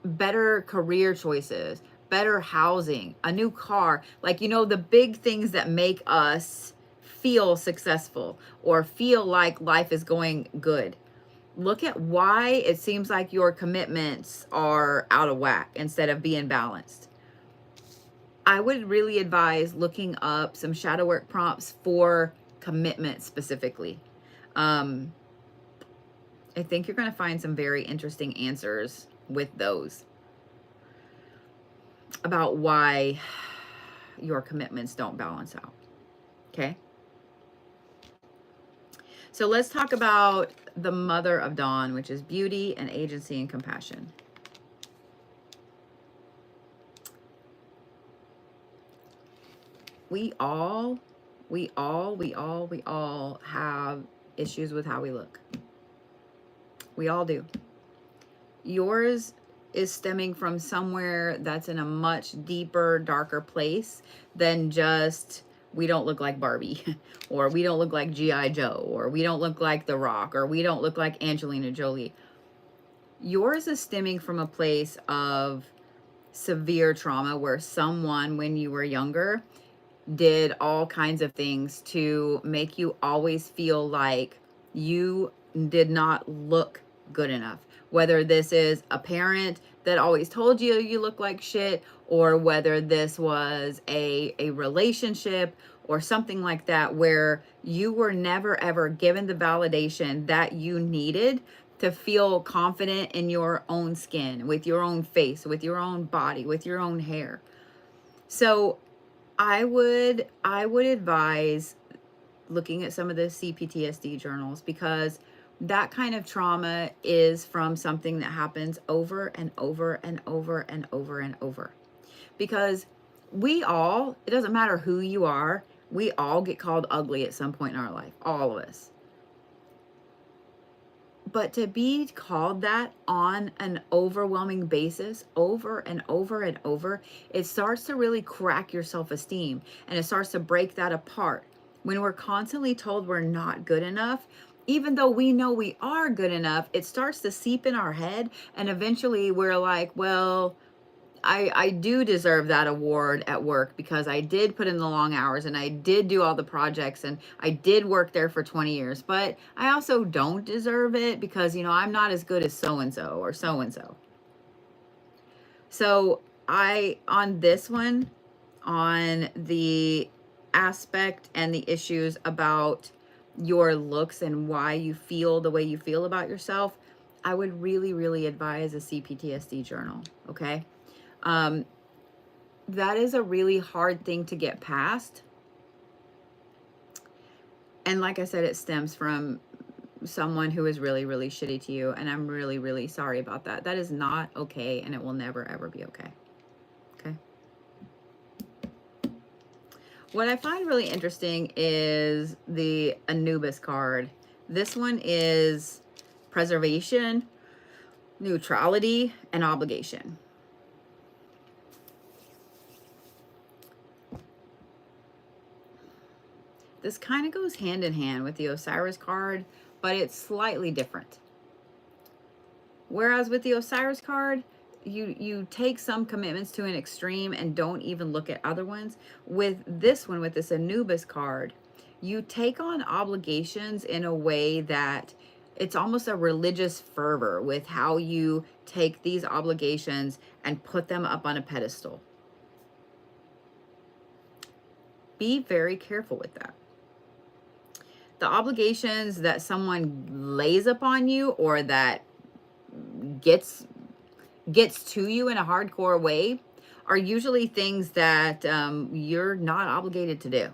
better career choices, better housing, a new car, like, you know, the big things that make us feel successful or feel like life is going good. Look at why it seems like your commitments are out of whack instead of being balanced. I would really advise looking up some shadow work prompts for commitment specifically. I think you're going to find some very interesting answers with those about why your commitments don't balance out. Okay. So let's talk about the Mother of Dawn, which is beauty and agency and compassion. We all have issues with how we look. We all do. Yours is stemming from somewhere that's in a much deeper, darker place than just, we don't look like Barbie, or we don't look like G.I. Joe, or we don't look like The Rock, or we don't look like Angelina Jolie. Yours is stemming from a place of severe trauma where someone, when you were younger, did all kinds of things to make you always feel like you did not look good enough. Whether this is a parent that always told you you look like shit, or whether this was a relationship or something like that, where you were never ever given the validation that you needed to feel confident in your own skin, with your own face, with your own body, with your own hair. So I would advise looking at some of the CPTSD journals, because that kind of trauma is from something that happens over and over and over and over and over. Because we all, it doesn't matter who you are, we all get called ugly at some point in our life, all of us. But to be called that on an overwhelming basis, over and over and over, it starts to really crack your self-esteem, and it starts to break that apart. When we're constantly told we're not good enough, even though we know we are good enough, it starts to seep in our head, and eventually we're like, well, I do deserve that award at work because I did put in the long hours and I did do all the projects and I did work there for 20 years. But I also don't deserve it because, you know, I'm not as good as so-and-so or so-and-so. So on this one, on the aspect and the issues about your looks and why you feel the way you feel about yourself, I would really, really advise a CPTSD journal, okay? That is a really hard thing to get past. And like I said, it stems from someone who is really, really shitty to you. And I'm really, really sorry about that. That is not okay. And it will never, ever be okay. Okay. What I find really interesting is the Anubis card. This one is preservation, neutrality, and obligation. This kind of goes hand in hand with the Osiris card, but it's slightly different. Whereas with the Osiris card, you take some commitments to an extreme and don't even look at other ones. With this one, with this Anubis card, you take on obligations in a way that it's almost a religious fervor with how you take these obligations and put them up on a pedestal. Be very careful with that. The obligations that someone lays upon you or that gets to you in a hardcore way are usually things that you're not obligated to do.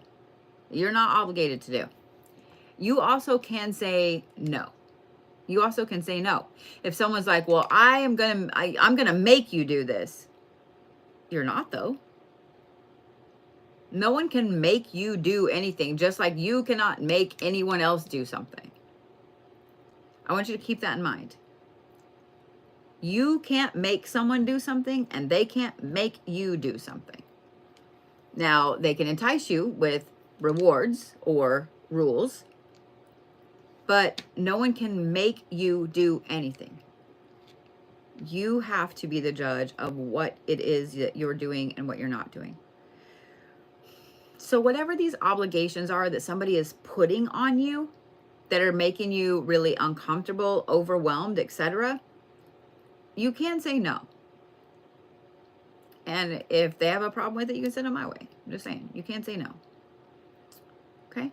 You're not obligated to do. You also can say no. You also can say no. If someone's like, well, I'm gonna make you do this. You're not, though. No one can make you do anything, just like you cannot make anyone else do something. I want you to keep that in mind. You can't make someone do something, and they can't make you do something. Now, they can entice you with rewards or rules, but no one can make you do anything. You have to be the judge of what it is that you're doing and what you're not doing. So whatever these obligations are that somebody is putting on you that are making you really uncomfortable, overwhelmed, etc., you can say no. And if they have a problem with it, you can send them my way. I'm just saying, you can't say no. Okay?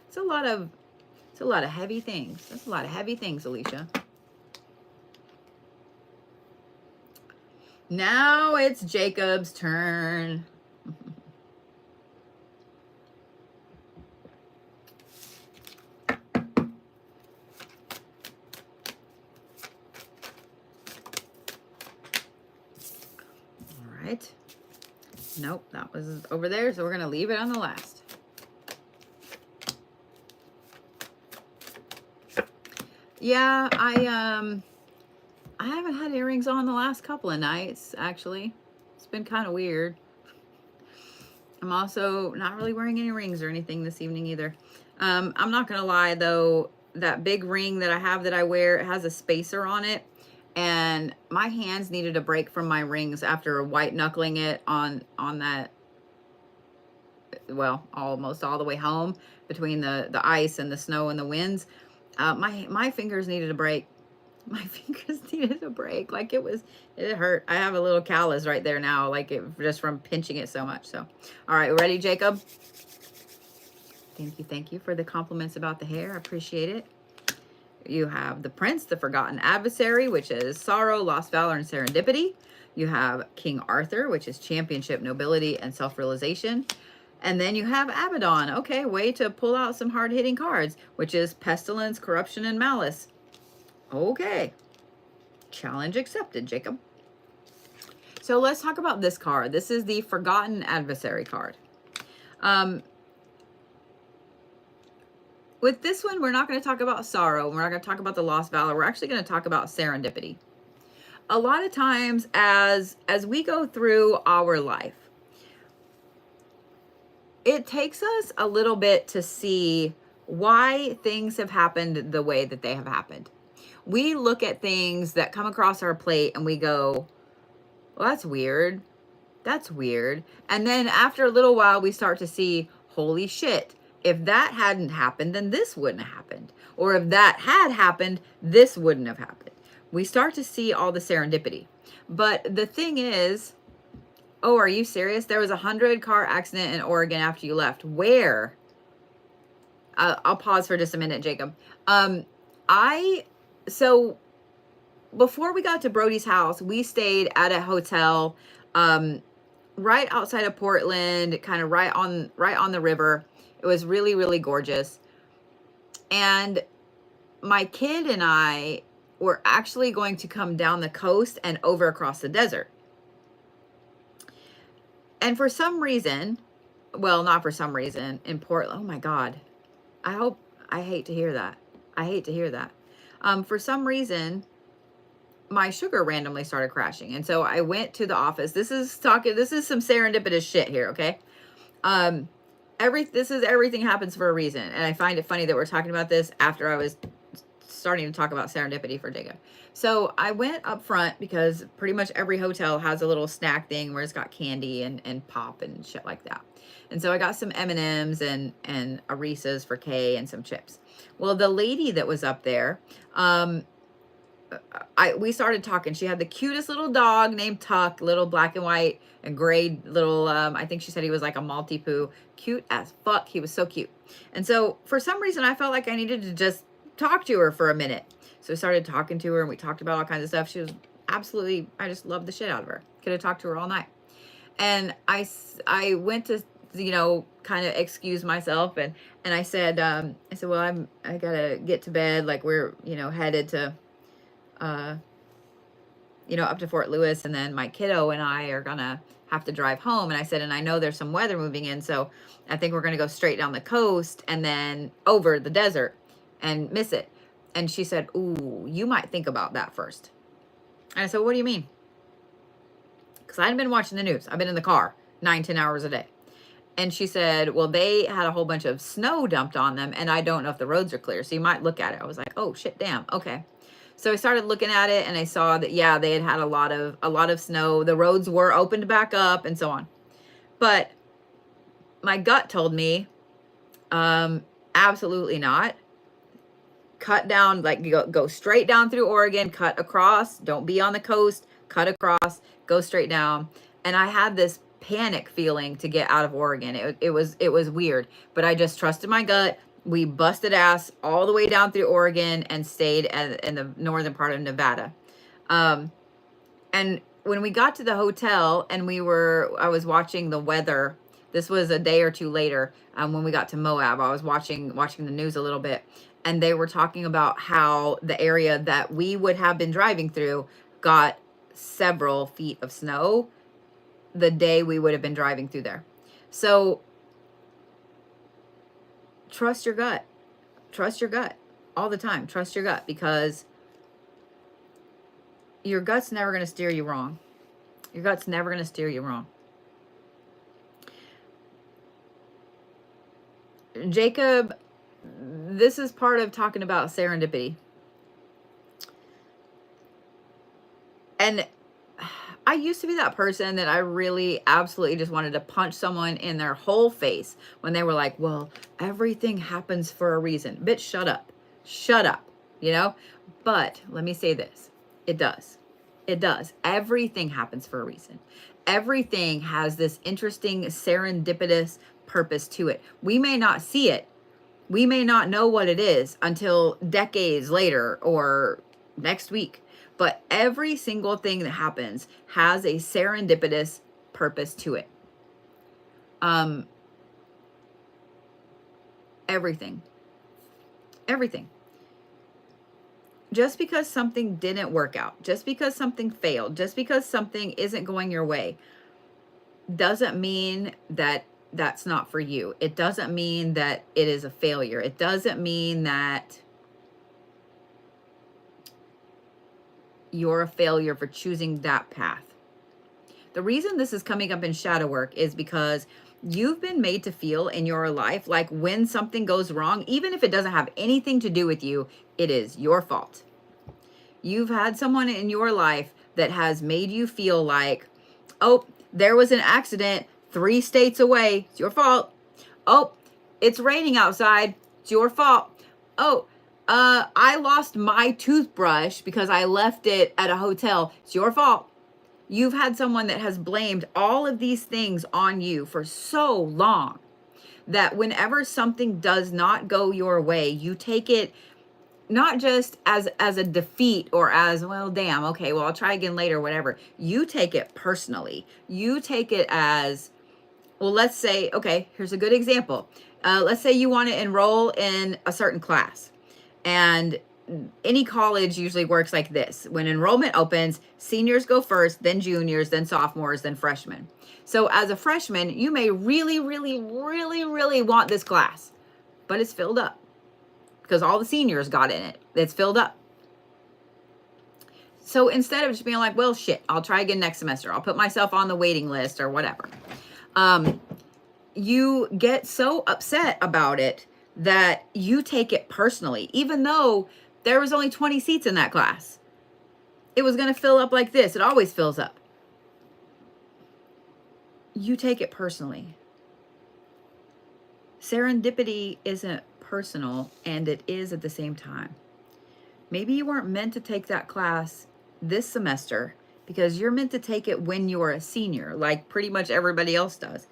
It's a lot of heavy things. That's a lot of heavy things, Alicia. Now it's Jacob's turn. Right. Nope, that was over there, so we're gonna leave it on the last. Yeah, I haven't had earrings on the last couple of nights, actually. It's been kind of weird. I'm also not really wearing any rings or anything this evening either. I'm not gonna lie though, that big ring that I have that I wear, it has a spacer on it. And my hands needed a break from my rings after white knuckling it on that, well, almost all the way home between the ice and the snow and the winds. My fingers needed a break. My fingers needed a break. Like it hurt. I have a little callus right there now, like it just from pinching it so much. So, all right, ready, Jacob? Thank you for the compliments about the hair. I appreciate it. You have the Prince, the Forgotten Adversary, which is sorrow, lost valor, and serendipity. You have King Arthur, which is championship, nobility, and self-realization. And then you have Abaddon. Okay, way to pull out some hard-hitting cards, which is pestilence, corruption, and malice. Okay. Challenge accepted, Jacob. So let's talk about this card. This is the Forgotten Adversary card. With this one, we're not going to talk about sorrow. We're not going to talk about the lost valor. We're actually going to talk about serendipity. A lot of times as we go through our life, it takes us a little bit to see why things have happened the way that they have happened. We look at things that come across our plate and we go, Well, that's weird. That's weird. And then after a little while, we start to see, holy shit, if that hadn't happened, then this wouldn't have happened. Or if that had happened, this wouldn't have happened. We start to see all the serendipity. But the thing is, oh, are you serious? There was a 100-car accident in Oregon after you left. Where? I'll pause for just a minute, Jacob. So before we got to Brody's house, we stayed at a hotel right outside of Portland, kind of right on the river. It was really, really gorgeous. And my kid and I were actually going to come down the coast and over across the desert. And for some reason, well, not for some reason, in Portland, oh my God, I hate to hear that. I hate to hear that. For some reason, my sugar randomly started crashing. And so I went to the office. This is some serendipitous shit here, okay? Everything happens for a reason. And I find it funny that we're talking about this after I was starting to talk about serendipity for Jacob. So I went up front because pretty much every hotel has a little snack thing where it's got candy and pop and shit like that. And so I got some M&Ms and a Reese's for Kay and some chips. Well, the lady that was up there, we started talking. She had the cutest little dog named Tuck, little black and white and gray little, I think she said he was like a Maltipoo. Cute as fuck. He was so cute. And so for some reason, I felt like I needed to just talk to her for a minute. So I started talking to her and we talked about all kinds of stuff. She was absolutely, I just loved the shit out of her. Could have talked to her all night. And I went to, kind of excuse myself. And I said, well, I gotta get to bed. Like we're, headed to, up to Fort Lewis, and then my kiddo and I are gonna have to drive home. And I said, and I know there's some weather moving in, so I think we're gonna go straight down the coast and then over the desert and miss it. And she said, ooh, you might think about that first. And I said, what do you mean? Because I hadn't been watching the news. I've been in the car 9-10 hours a day. And she said, well, they had a whole bunch of snow dumped on them, and I don't know if the roads are clear, so you might look at it. I was like, oh shit, damn, okay. So I started looking at it, and I saw that, yeah, they had a lot of snow. The roads were opened back up and so on. But my gut told me, absolutely not. Cut down, like go straight down through Oregon, cut across, don't be on the coast, cut across, go straight down. And I had this panic feeling to get out of Oregon. It was weird, but I just trusted my gut. We busted ass all the way down through Oregon and stayed in the northern part of Nevada. And when we got to the hotel and I was watching the weather. This was a day or two later. When we got to Moab, I was watching the news a little bit, and they were talking about how the area that we would have been driving through got several feet of snow the day we would have been driving through there. So trust your gut all the time. Trust your gut, because your gut's never going to steer you wrong. Your gut's never going to steer you wrong. Jacob, this is part of talking about serendipity. And I used to be that person that I really absolutely just wanted to punch someone in their whole face when they were like, well, everything happens for a reason. Bitch, shut up. Shut up. But let me say this. It does. It does. Everything happens for a reason. Everything has this interesting serendipitous purpose to it. We may not see it. We may not know what it is until decades later or next week. But every single thing that happens has a serendipitous purpose to it. Everything. Just because something didn't work out, just because something failed, just because something isn't going your way, doesn't mean that that's not for you. It doesn't mean that it is a failure. It doesn't mean that you're a failure for choosing that path. The reason this is coming up in shadow work is because you've been made to feel in your life like when something goes wrong, even if it doesn't have anything to do with you, it is your fault. You've had someone in your life that has made you feel like, oh, there was an accident 3 states away. It's your fault. Oh, it's raining outside. It's your fault. Oh, I lost my toothbrush because I left it at a hotel. It's your fault. You've had someone that has blamed all of these things on you for so long that whenever something does not go your way, you take it not just as a defeat or as, well, damn, okay, well, I'll try again later, whatever. You take it personally. You take it as, well, let's say, okay, here's a good example. Let's say you want to enroll in a certain class, and any college usually works like this. When enrollment opens, seniors go first, then juniors, then sophomores, then freshmen. So as a freshman, you may really, really, really, really want this class, but it's filled up because all the seniors got in it. It's filled up. So instead of just being like, well, shit, I'll try again next semester. I'll put myself on the waiting list or whatever. You get so upset about it that you take it personally, even though there was only 20 seats in that class. It was going to fill up like this. It always fills up. You take it personally. Serendipity isn't personal, and it is at the same time. Maybe you weren't meant to take that class this semester because you're meant to take it when you're a senior, like pretty much everybody else does.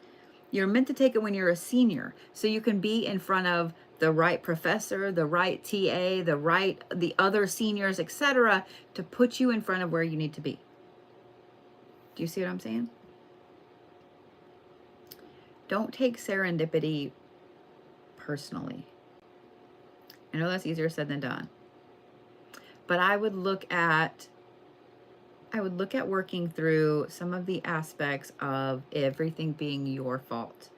You're meant to take it when you're a senior so you can be in front of the right professor, the right TA, the other seniors, etc., to put you in front of where you need to be. Do you see what I'm saying? Don't take serendipity personally. I know that's easier said than done. But I would look at working through some of the aspects of everything being your fault.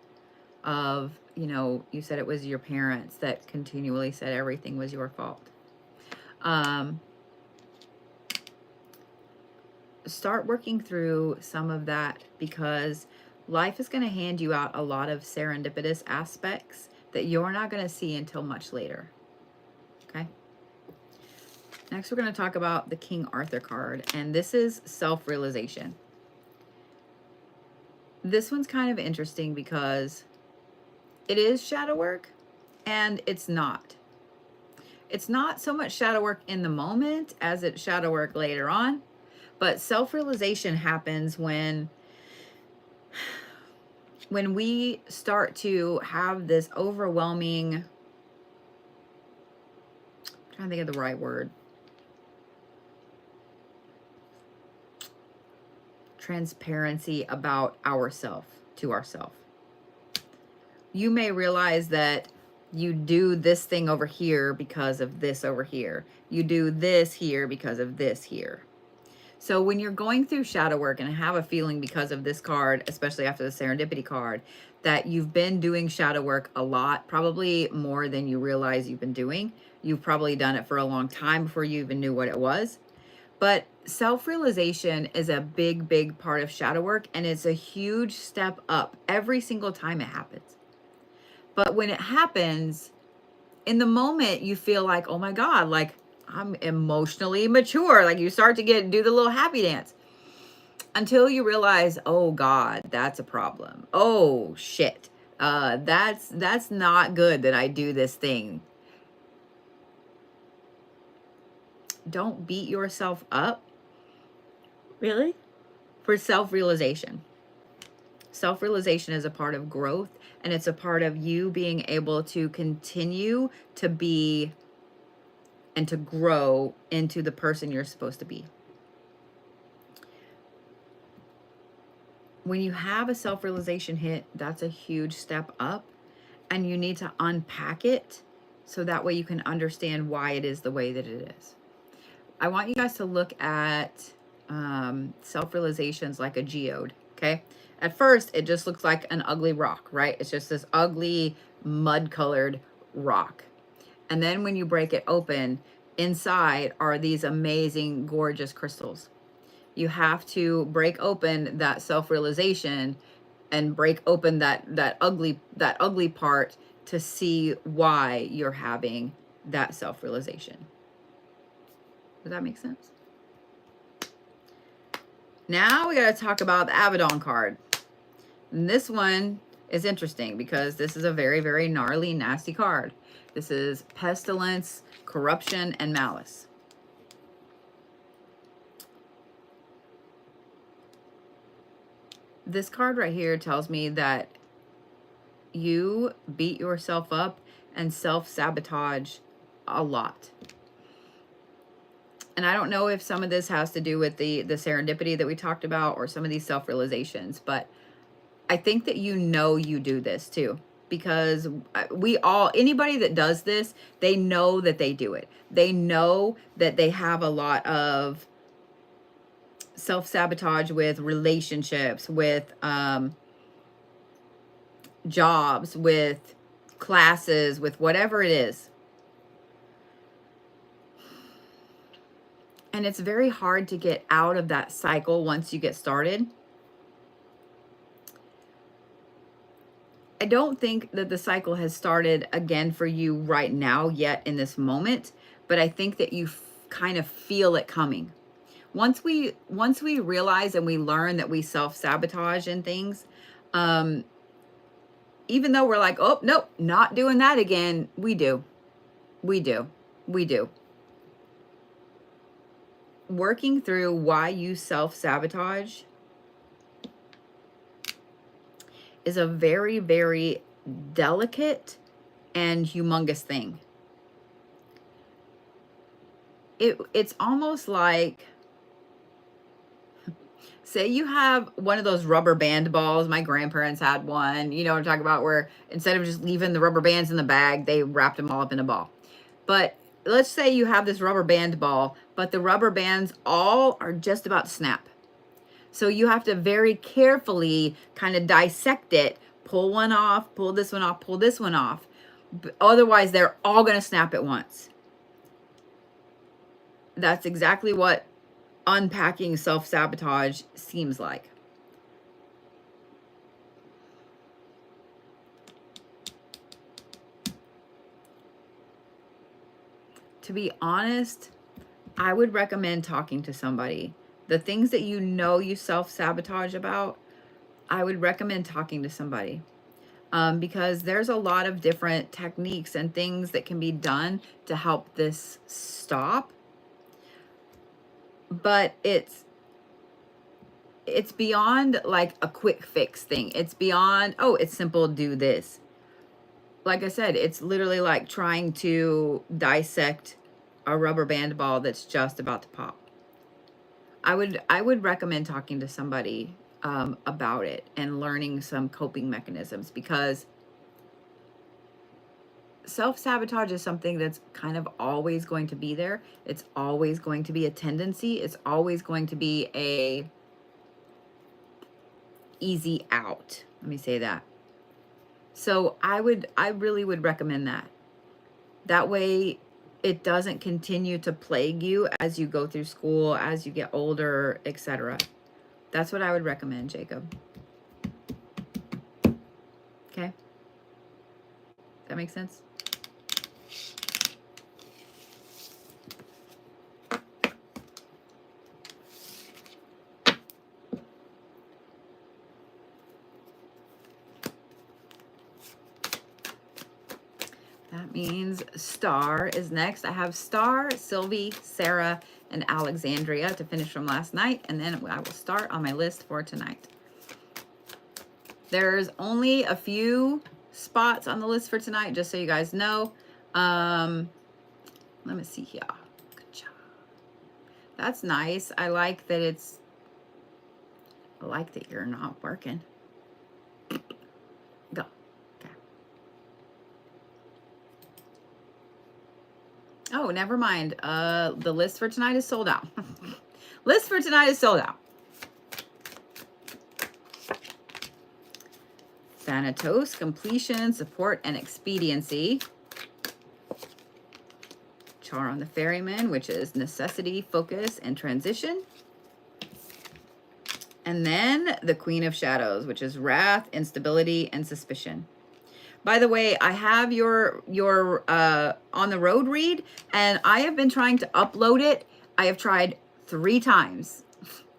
Of, you said it was your parents that continually said everything was your fault. Start working through some of that, because life is going to hand you out a lot of serendipitous aspects that you're not going to see until much later. Okay? Next, we're going to talk about the King Arthur card, and this is self-realization. This one's kind of interesting because it is shadow work and it's not. It's not so much shadow work in the moment as it's shadow work later on, but self-realization happens when we start to have this overwhelming, I'm trying to think of the right word, transparency about ourselves to ourselves. You may realize that you do this thing over here because of this over here. You do this here because of this here. So when you're going through shadow work, and I have a feeling because of this card, especially after the serendipity card, that you've been doing shadow work a lot, probably more than you realize you've been doing. You've probably done it for a long time before you even knew what it was. But self-realization is a big, big part of shadow work, and it's a huge step up every single time it happens. But when it happens, in the moment, you feel like, oh my God, like I'm emotionally mature. Like you start to do the little happy dance until you realize, oh God, that's a problem. Oh shit. That's not good that I do this thing. Don't beat yourself up, really, for self-realization. Self-realization is a part of growth, and it's a part of you being able to continue to be and to grow into the person you're supposed to be. When you have a self-realization hit, that's a huge step up, and you need to unpack it so that way you can understand why it is the way that it is. I want you guys to look at self-realizations like a geode, okay? At first, it just looks like an ugly rock, right? It's just this ugly mud-colored rock. And then when you break it open, inside are these amazing, gorgeous crystals. You have to break open that self-realization and break open that ugly part to see why you're having that self-realization. Does that make sense? Now we got to talk about the Abaddon card. And this one is interesting because this is a very, very gnarly, nasty card. This is pestilence, corruption, and malice. This card right here tells me that you beat yourself up and self-sabotage a lot. And I don't know if some of this has to do with the serendipity that we talked about or some of these self-realizations, but I think that you do this too, because we all, anybody that does this, they know that they do it. They know that they have a lot of self-sabotage with relationships, with jobs, with classes, with whatever it is. And it's very hard to get out of that cycle once you get started. I don't think that the cycle has started again for you right now yet in this moment, but I think that you kind of feel it coming. Once we realize and we learn that we self-sabotage in things, even though we're like, oh, nope, not doing that again, we do. Working through why you self-sabotage is a very, very delicate and humongous thing. It's almost like, say you have one of those rubber band balls. My grandparents had one, you know what I'm talking about, where instead of just leaving the rubber bands in the bag, they wrapped them all up in a ball. But let's say you have this rubber band ball, but the rubber bands all are just about to snap. So you have to very carefully kind of dissect it, pull one off, pull this one off, pull this one off. Otherwise, they're all going to snap at once. That's exactly what unpacking self-sabotage seems like. To be honest, I would recommend talking to somebody. The things that you know you self-sabotage about, I would recommend talking to somebody. Because there's a lot of different techniques and things that can be done to help this stop. But it's beyond like a quick fix thing. It's beyond, oh, it's simple, do this. Like I said, it's literally like trying to dissect a rubber band ball that's just about to pop. I would recommend talking to somebody about it and learning some coping mechanisms, because self-sabotage is something that's kind of always going to be there. It's always going to be a tendency. It's always going to be a easy out. Let me say that. So I really would recommend that. That way it doesn't continue to plague you as you go through school, as you get older, etc. That's what I would recommend, Jacob. Okay? That makes sense? That means Starr is next. I have Starr, Sylvie, Sarah, and Alexandria to finish from last night, and then I will start on my list for tonight. There's only a few spots on the list for tonight, just so you guys know. Let me see here. Good job. That's nice. I like that you're not working. Go. Okay. Oh, never mind. The list for tonight is sold out. List for tonight is sold out. Thanatos, completion, support, and expediency. Char on the Ferryman, which is necessity, focus, and transition. And then the Queen of Shadows, which is wrath, instability, and suspicion. By the way, I have your on the road read, and I have been trying to upload it. I have tried 3 times.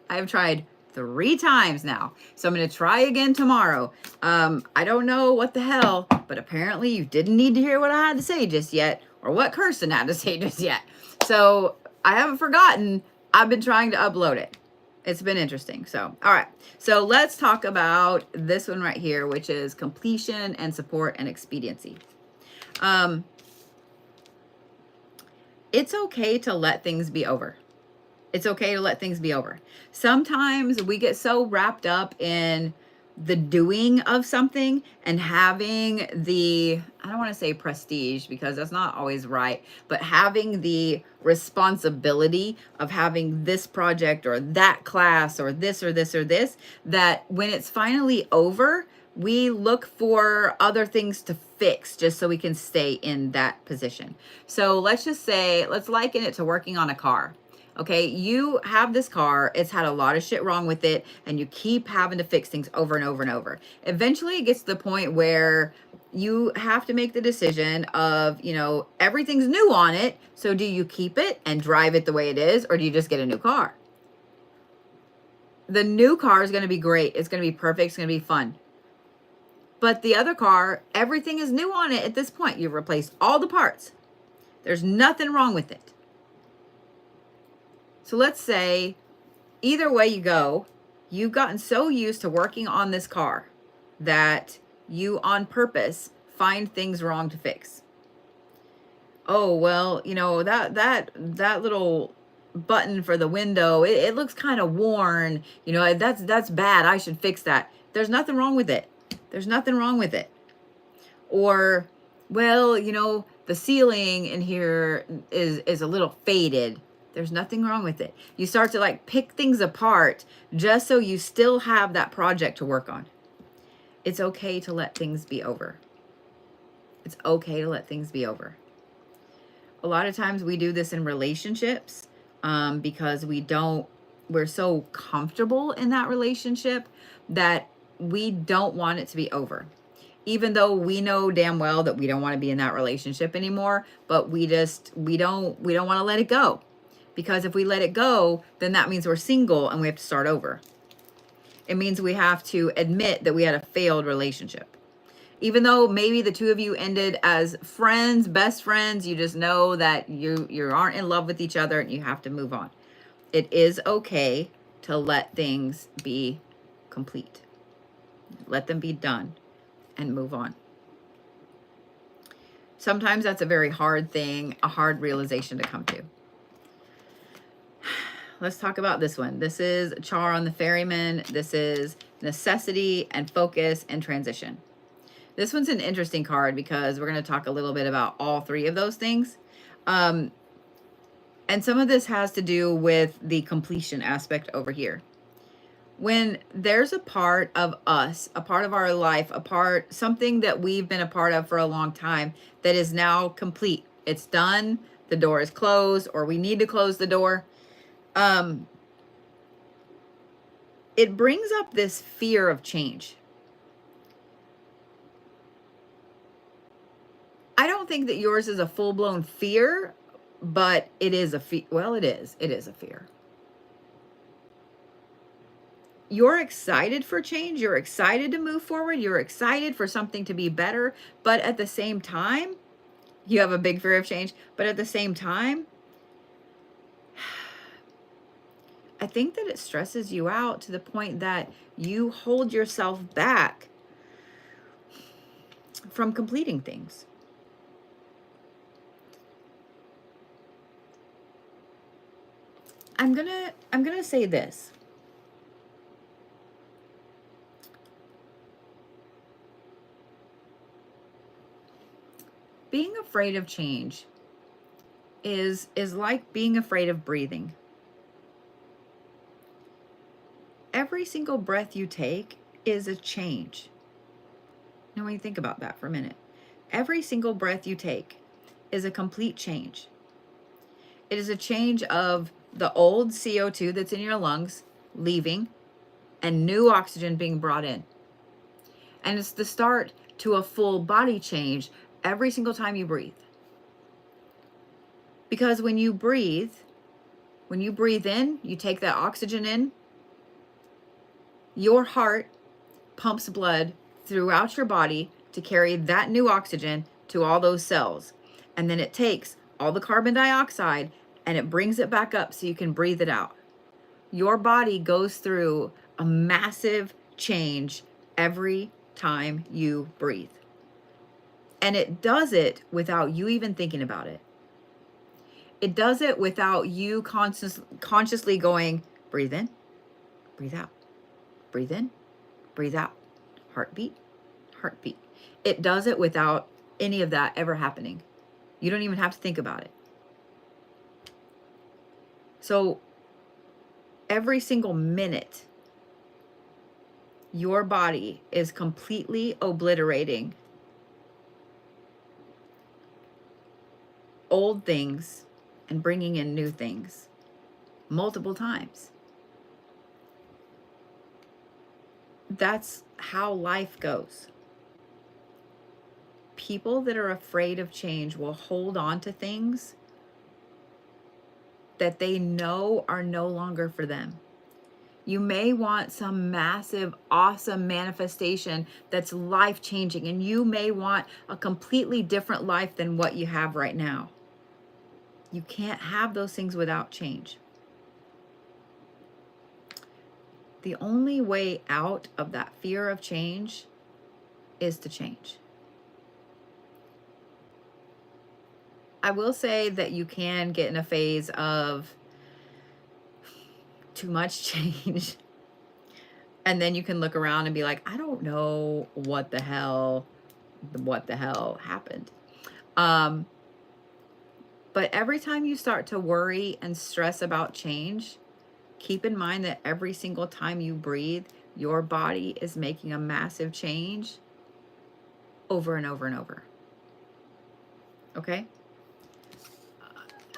I have tried 3 times now. So I'm going to try again tomorrow. I don't know what the hell, but apparently you didn't need to hear what I had to say just yet, or what Kirsten had to say just yet. So I haven't forgotten. I've been trying to upload it. It's been interesting. So, all right. So let's talk about this one right here, which is completion and support and expediency. It's okay to let things be over. It's okay to let things be over. Sometimes we get so wrapped up in the doing of something and having the, I don't want to say prestige because that's not always right, but having the responsibility of having this project or that class or this or this or this, that when it's finally over, we look for other things to fix just so we can stay in that position. So let's just say, let's liken it to working on a car. Okay, you have this car, it's had a lot of shit wrong with it, and you keep having to fix things over and over and over. Eventually it gets to the point where you have to make the decision of, you know, everything's new on it. So do you keep it and drive it the way it is, or do you just get a new car? The new car is going to be great. It's going to be perfect. It's going to be fun. But the other car, everything is new on it at this point. You've replaced all the parts. There's nothing wrong with it. So let's say either way you go, you've gotten so used to working on this car that you on purpose find things wrong to fix. Oh, well, you know, that little button for the window, it looks kind of worn. You know, that's bad. I should fix that. There's nothing wrong with it. There's nothing wrong with it. Or, well, you know, the ceiling in here is a little faded. There's nothing wrong with it. You start to like pick things apart just so you still have that project to work on. It's okay to let things be over. It's okay to let things be over. A lot of times we do this in relationships because we're so comfortable in that relationship that we don't want it to be over. Even though we know damn well that we don't want to be in that relationship anymore, but we don't want to let it go. Because if we let it go, then that means we're single and we have to start over. It means we have to admit that we had a failed relationship. Even though maybe the two of you ended as friends, best friends, you just know that you aren't in love with each other and you have to move on. It is okay to let things be complete. Let them be done and move on. Sometimes that's a very hard thing, a hard realization to come to. Let's talk about this one. This is Char on the Ferryman. This is necessity and focus and transition. This one's an interesting card because we're going to talk a little bit about all three of those things. And some of this has to do with the completion aspect over here. When there's a part of us, a part of our life, something that we've been a part of for a long time that is now complete. It's done. The door is closed, or we need to close the door. It brings up this fear of change. I don't think that yours is a full-blown fear, but it is a fear. Well, it is a fear. You're excited for change. You're excited to move forward. You're excited for something to be better. But at the same time, you have a big fear of change. But at the same time, I think that it stresses you out to the point that you hold yourself back from completing things. I'm gonna say this. Being afraid of change is like being afraid of breathing. Every single breath you take is a change. Now, when you think about that for a minute, every single breath you take is a complete change. It is a change of the old CO2 that's in your lungs leaving and new oxygen being brought in. And it's the start to a full body change every single time you breathe. Because when you breathe in, you take that oxygen in, Your heart pumps blood throughout your body to carry that new oxygen to all those cells. And then it takes all the carbon dioxide and it brings it back up so you can breathe it out. Your body goes through a massive change every time you breathe. And it does it without you even thinking about it. It does it without you consciously going, breathe in, breathe out, breathe in, breathe out, heartbeat, heartbeat. It does it without any of that ever happening. You don't even have to think about it. So every single minute, your body is completely obliterating old things and bringing in new things multiple times. That's how life goes. People that are afraid of change will hold on to things that they know are no longer for them. You may want some massive, awesome manifestation that's life-changing, and you may want a completely different life than what you have right now. You can't have those things without change. The only way out of that fear of change is to change. I will say that you can get in a phase of too much change. And then you can look around and be like, I don't know what the hell happened. But every time you start to worry and stress about change, keep in mind that every single time you breathe, your body is making a massive change over and over and over. Okay?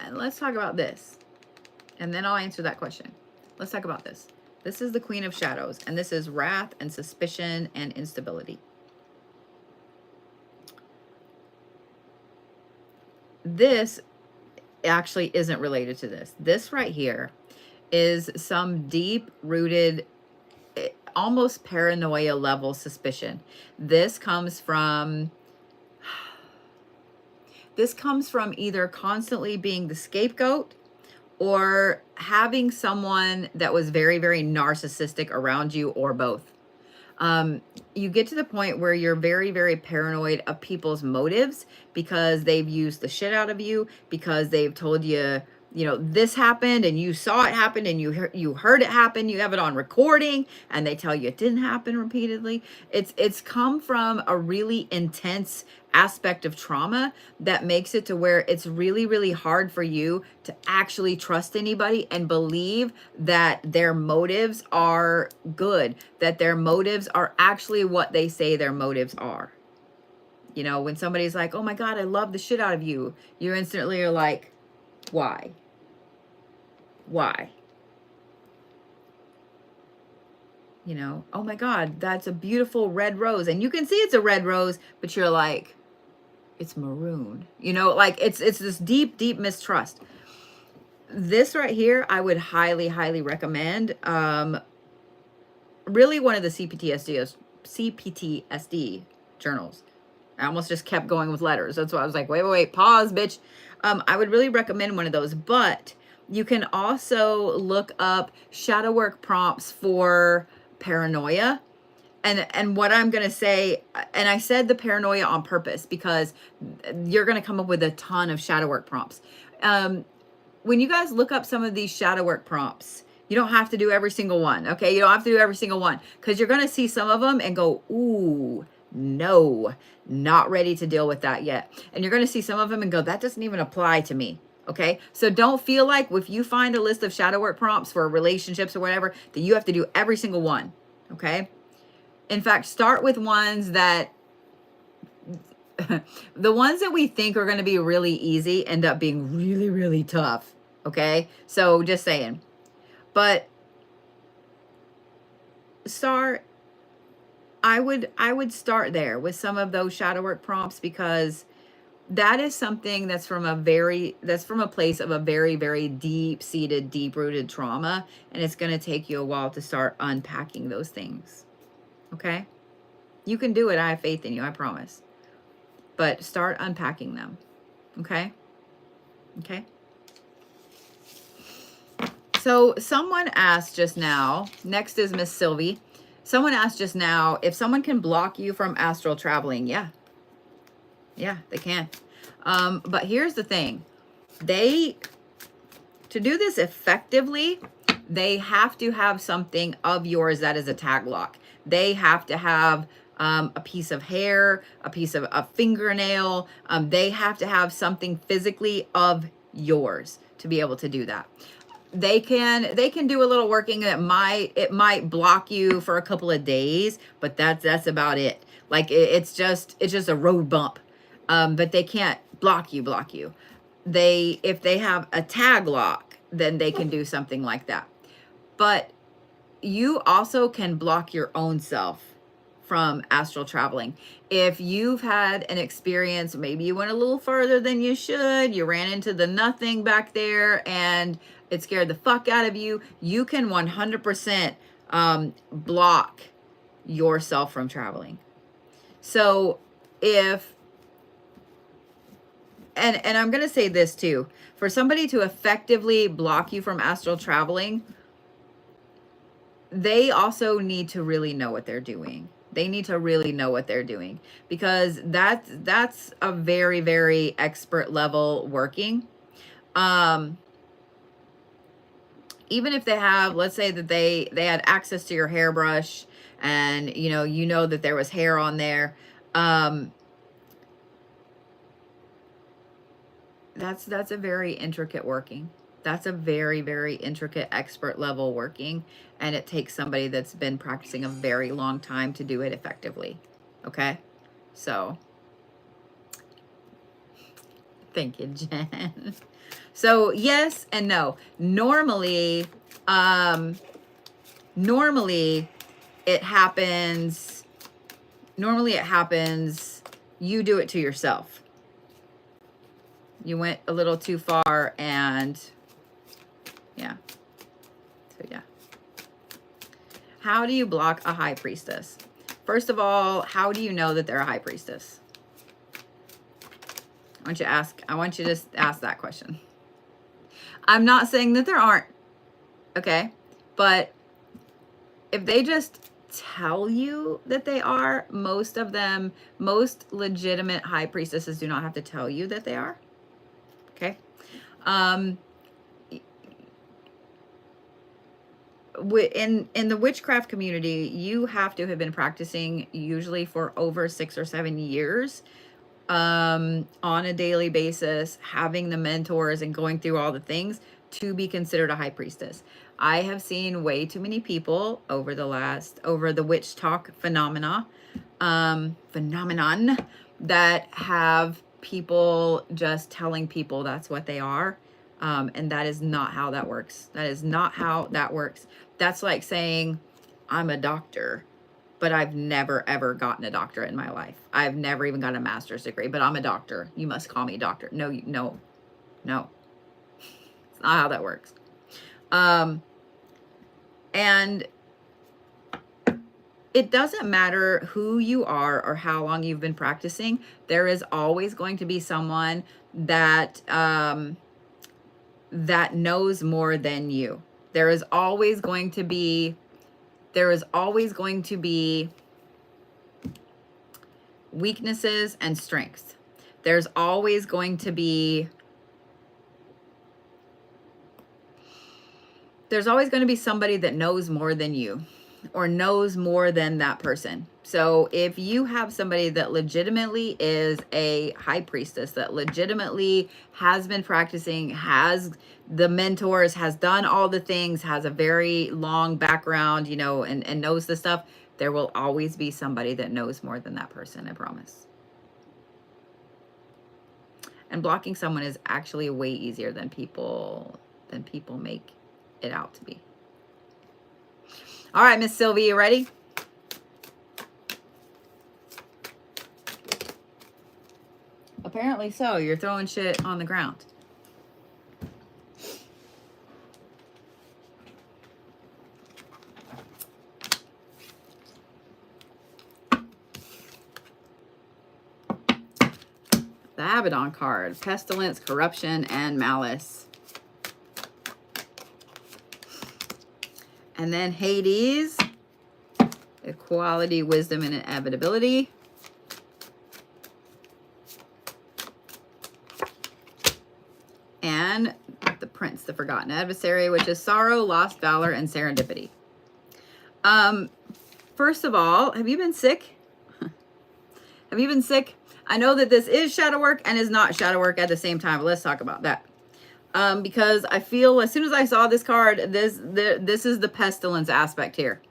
And let's talk about this. And then I'll answer that question. Let's talk about this. This is the Queen of Shadows, and this is wrath and suspicion and instability. This actually isn't related to this. This right here is some deep-rooted, almost paranoia level suspicion. This comes from either constantly being the scapegoat or having someone that was very, very narcissistic around you, or both. You get to the point where you're very, very paranoid of people's motives because they've used the shit out of you, because they've told you, you know, this happened and you saw it happen and you heard it happen. You have it on recording and they tell you it didn't happen repeatedly. It's come from a really intense aspect of trauma that makes it to where it's really, really hard for you to actually trust anybody and believe that their motives are good, that their motives are actually what they say their motives are. You know, when somebody's like, oh my God, I love the shit out of you, you instantly are like, why? Why? You know, oh my God, that's a beautiful red rose. And you can see it's a red rose, but you're like, it's maroon. You know, like it's this deep, deep mistrust. This right here, I would highly, highly recommend. Really one of the CPTSD journals. I almost just kept going with letters. That's why I was like, wait, pause, bitch. I would really recommend one of those, but you can also look up shadow work prompts for paranoia. And what I'm going to say, and I said the paranoia on purpose because you're going to come up with a ton of shadow work prompts. When you guys look up some of these shadow work prompts, you don't have to do every single one, okay? You don't have to do every single one because you're going to see some of them and go, ooh, no, not ready to deal with that yet. And you're going to see some of them and go, that doesn't even apply to me. Okay, so don't feel like if you find a list of shadow work prompts for relationships or whatever, that you have to do every single one. Okay, in fact, start with ones that the ones that we think are going to be really easy end up being really, really tough. Okay, so just saying. But Starr, I would start there with some of those shadow work prompts because that is something that's from a place of a very, very deep-seated, deep-rooted trauma, and it's going to take you a while to start unpacking those things. Okay? You can do it. I have faith in you, I promise. But start unpacking them. Okay? Okay? So someone asked just now, next is Miss Sylvie. Someone asked just now if someone can block you from astral traveling. Yeah. Yeah, they can. But here's the thing. To do this effectively, they have to have something of yours that is a tag lock. They have to have a piece of hair, a piece of a fingernail. They have to have something physically of yours to be able to do that. They can do a little working that it might block you for a couple of days, but that's about it. Like it's just a road bump. But they can't block you. If they have a tag lock, then they can do something like that. But you also can block your own self from astral traveling. If you've had an experience, maybe you went a little further than you should, you ran into the nothing back there and it scared the fuck out of you, you can 100% block yourself from traveling. So if, and I'm going to say this too, for somebody to effectively block you from astral traveling, they also need to really know what they're doing. They need to really know what they're doing, because that's a very, very expert level working. Even if they have, let's say that they had access to your hairbrush and you know that there was hair on there. That's a very intricate working. That's a very, very intricate expert level working. And it takes somebody that's been practicing a very long time to do it effectively. Okay? So, thank you, Jen. So, yes and no. Normally it happens, you do it to yourself. You went a little too far and yeah. So yeah. How do you block a high priestess? First of all, how do you know that they're a high priestess? I want you to ask that question. I'm not saying that there aren't, okay? But if they just tell you that they are, most legitimate high priestesses do not have to tell you that they are. Okay? In the witchcraft community, you have to have been practicing usually for over 6 or 7 years on a daily basis, having the mentors and going through all the things to be considered a high priestess. I have seen way too many people over the witch talk phenomenon that have people just telling people that's what they are. And that is not how that works. That is not how that works. That's like saying, I'm a doctor, but I've never, ever gotten a doctorate in my life. I've never even got a master's degree, but I'm a doctor. You must call me doctor. No. It's not how that works. And it doesn't matter who you are or how long you've been practicing. There is always going to be someone that knows more than you. There is always going to be weaknesses and strengths. There's always going to be somebody that knows more than you or knows more than that person. So if you have somebody that legitimately is a high priestess, that legitimately has been practicing, has the mentors, has done all the things, has a very long background, and knows the stuff, there will always be somebody that knows more than that person, I promise. And blocking someone is actually way easier than people make it out to be. All right, Miss Sylvie, you ready? Apparently so. You're throwing shit on the ground. The Abaddon card. Pestilence, corruption, and malice. And then Hades. Equality, wisdom, and inevitability. And the Prince, the Forgotten Adversary, which is sorrow, lost valor, and serendipity. First of all, have you been sick? Have you been sick? I know that this is shadow work and is not shadow work at the same time, but let's talk about that. Because I feel as soon as I saw this card, this is the pestilence aspect here.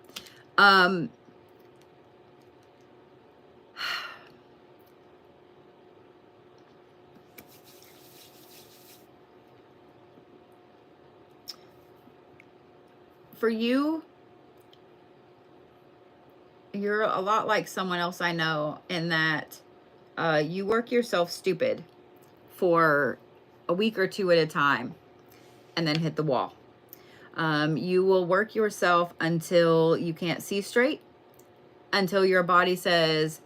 For you, you're a lot like someone else I know in that you work yourself stupid for a week or two at a time and then hit the wall. You will work yourself until you can't see straight, until your body says,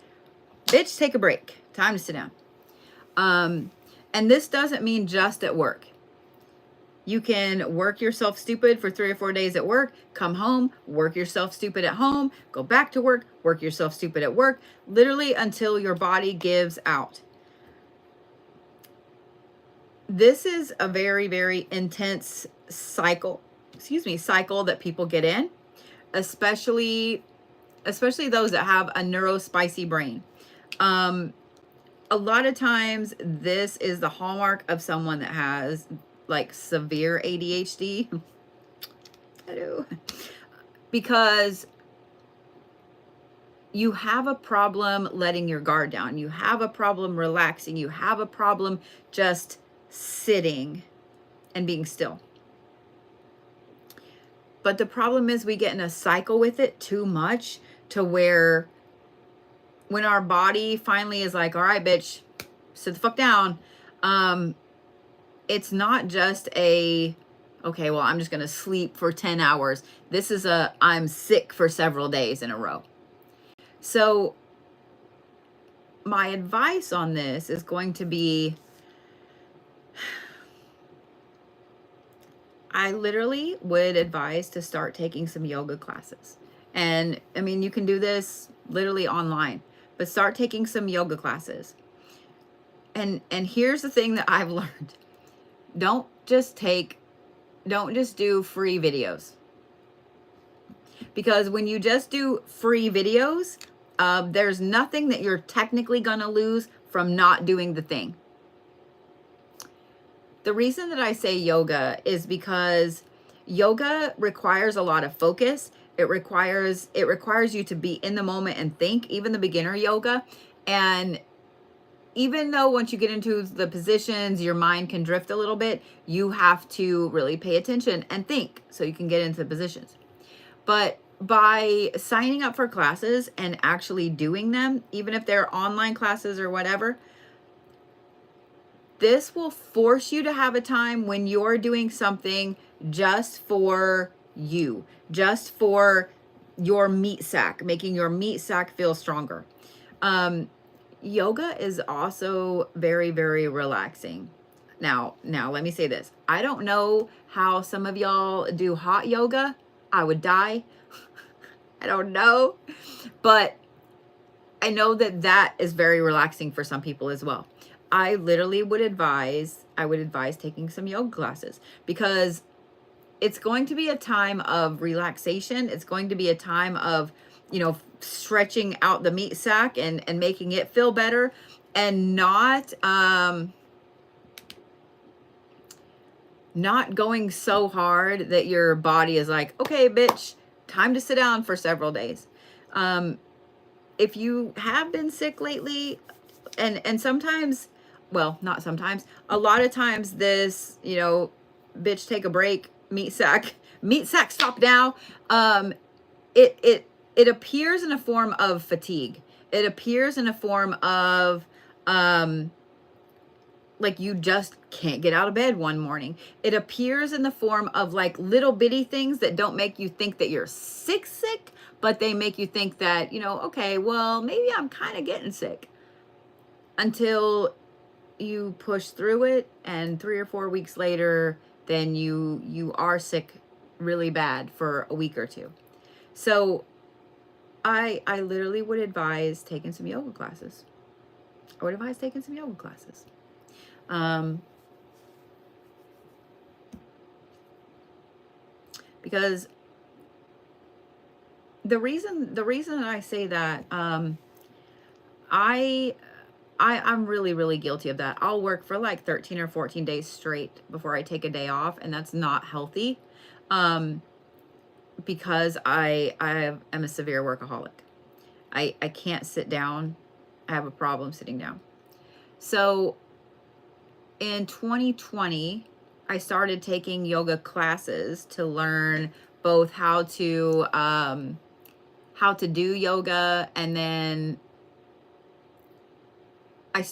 bitch, take a break. Time to sit down. And this doesn't mean just at work. You can work yourself stupid for 3 or 4 days at work, come home, work yourself stupid at home, go back to work yourself stupid at work, literally until your body gives out. This is a very, very intense cycle that people get in, especially those that have a neurospicy brain. A lot of times this is the hallmark of someone that has like severe ADHD. Hello. Because you have a problem letting your guard down. You have a problem relaxing. You have a problem just sitting and being still. But the problem is we get in a cycle with it too much to where when our body finally is like, all right, bitch, sit the fuck down. It's not just a, okay, well, I'm just going to sleep for 10 hours. This is a, I'm sick for several days in a row. So my advice on this is going to be, I literally would advise to start taking some yoga classes. And I mean, you can do this literally online, but start taking some yoga classes. And here's the thing that I've learned. Don't just do free videos. Because when you just do free videos, there's nothing that you're technically gonna lose from not doing the thing. The reason that I say yoga is because yoga requires a lot of focus. It requires you to be in the moment and think, even the beginner yoga. And even though once you get into the positions, your mind can drift a little bit, you have to really pay attention and think so you can get into the positions. But by signing up for classes and actually doing them, even if they're online classes or whatever, this will force you to have a time when you're doing something just for you, just for your meat sack, making your meat sack feel stronger. Yoga is also very, very relaxing. Now let me say this. I don't know how some of y'all do hot yoga. I would die. I don't know. But I know that is very relaxing for some people as well. I literally would advise taking some yoga classes because it's going to be a time of relaxation. It's going to be a time of, stretching out the meat sack and making it feel better, and not going so hard that your body is like, okay, bitch, time to sit down for several days. If you have been sick lately, and sometimes, well, not sometimes, a lot of times this, bitch, take a break, meat sack, stop now. It appears in a form of fatigue. It appears in a form of like you just can't get out of bed one morning. It appears in the form of like little bitty things that don't make you think that you're sick, but they make you think that, you know, okay, well, maybe I'm kind of getting sick, until you push through it, and 3 or 4 weeks later, then you are sick really bad for a week or two. So I literally would advise taking some yoga classes. I would advise taking some yoga classes. Because the reason that I say that, I'm really, really guilty of that. I'll work for like 13 or 14 days straight before I take a day off, and that's not healthy. Because I am a severe workaholic. I can't sit down. I have a problem sitting down. So in 2020, I started taking yoga classes to learn both how to do yoga, and then I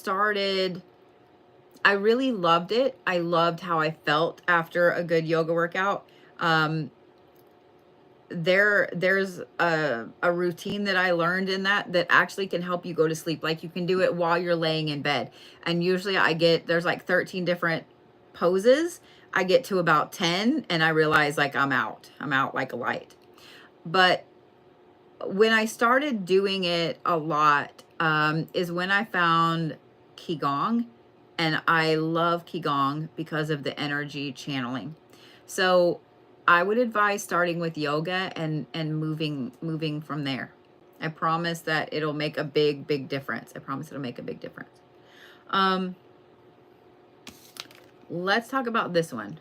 really loved it. I loved how I felt after a good yoga workout. There's a routine that I learned in that actually can help you go to sleep. Like, you can do it while you're laying in bed. And usually there's like 13 different poses. I get to about 10 and I realize like I'm out like a light. But when I started doing it a lot, is when I found Qigong, and I love Qigong because of the energy channeling. So I would advise starting with yoga and moving from there. I promise that it'll make a big difference. I promise it'll make a big difference. Let's talk about this one.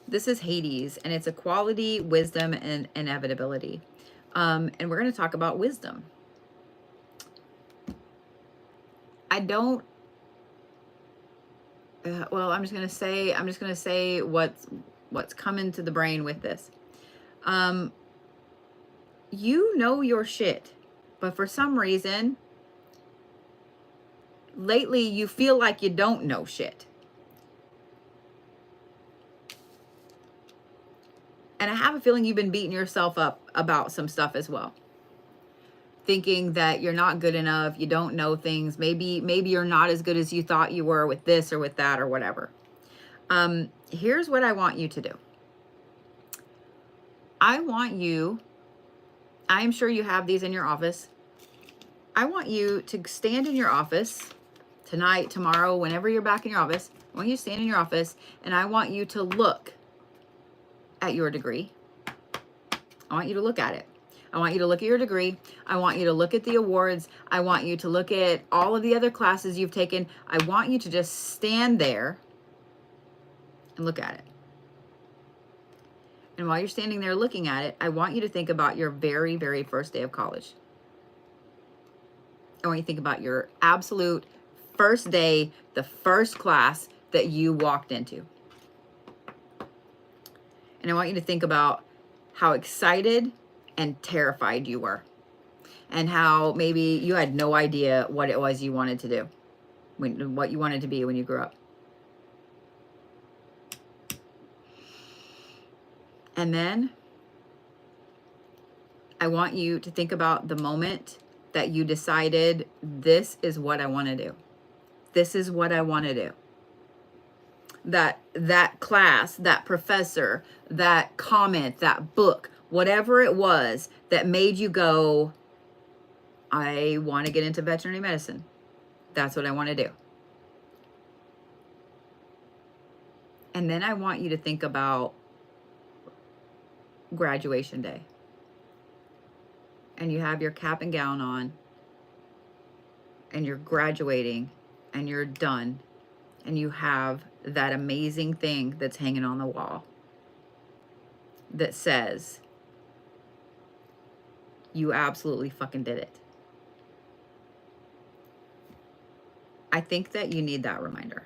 This is Hades, and it's equality, wisdom, and inevitability. And we're going to talk about wisdom. I'm just going to say what's coming to the brain with this. You know your shit, but for some reason, lately you feel like you don't know shit. And I have a feeling you've been beating yourself up about some stuff as well. Thinking that you're not good enough, you don't know things. Maybe you're not as good as you thought you were with this or with that or whatever. Here's what I want you to do. I'm sure you have these in your office. I want you to stand in your office tonight, tomorrow, whenever you're back in your office. I want you to stand in your office, and I want you to look at your degree. I want you to look at it. I want you to look at your degree. I want you to look at the awards. I want you to look at all of the other classes you've taken. I want you to just stand there and look at it. And while you're standing there looking at it, I want you to think about your very, very first day of college. I want you to think about your absolute first day, the first class that you walked into. And I want you to think about how excited and terrified you were, and how maybe you had no idea what it was you wanted to do, what you wanted to be when you grew up. And then I want you to think about the moment that you decided, this is what I want to do. This is what I want to do. That class, that professor, that comment, that book, whatever it was that made you go, I want to get into veterinary medicine. That's what I want to do. And then I want you to think about graduation day. And you have your cap and gown on, and you're graduating, and you're done, and you have that amazing thing that's hanging on the wall that says, you absolutely fucking did it. I think that you need that reminder.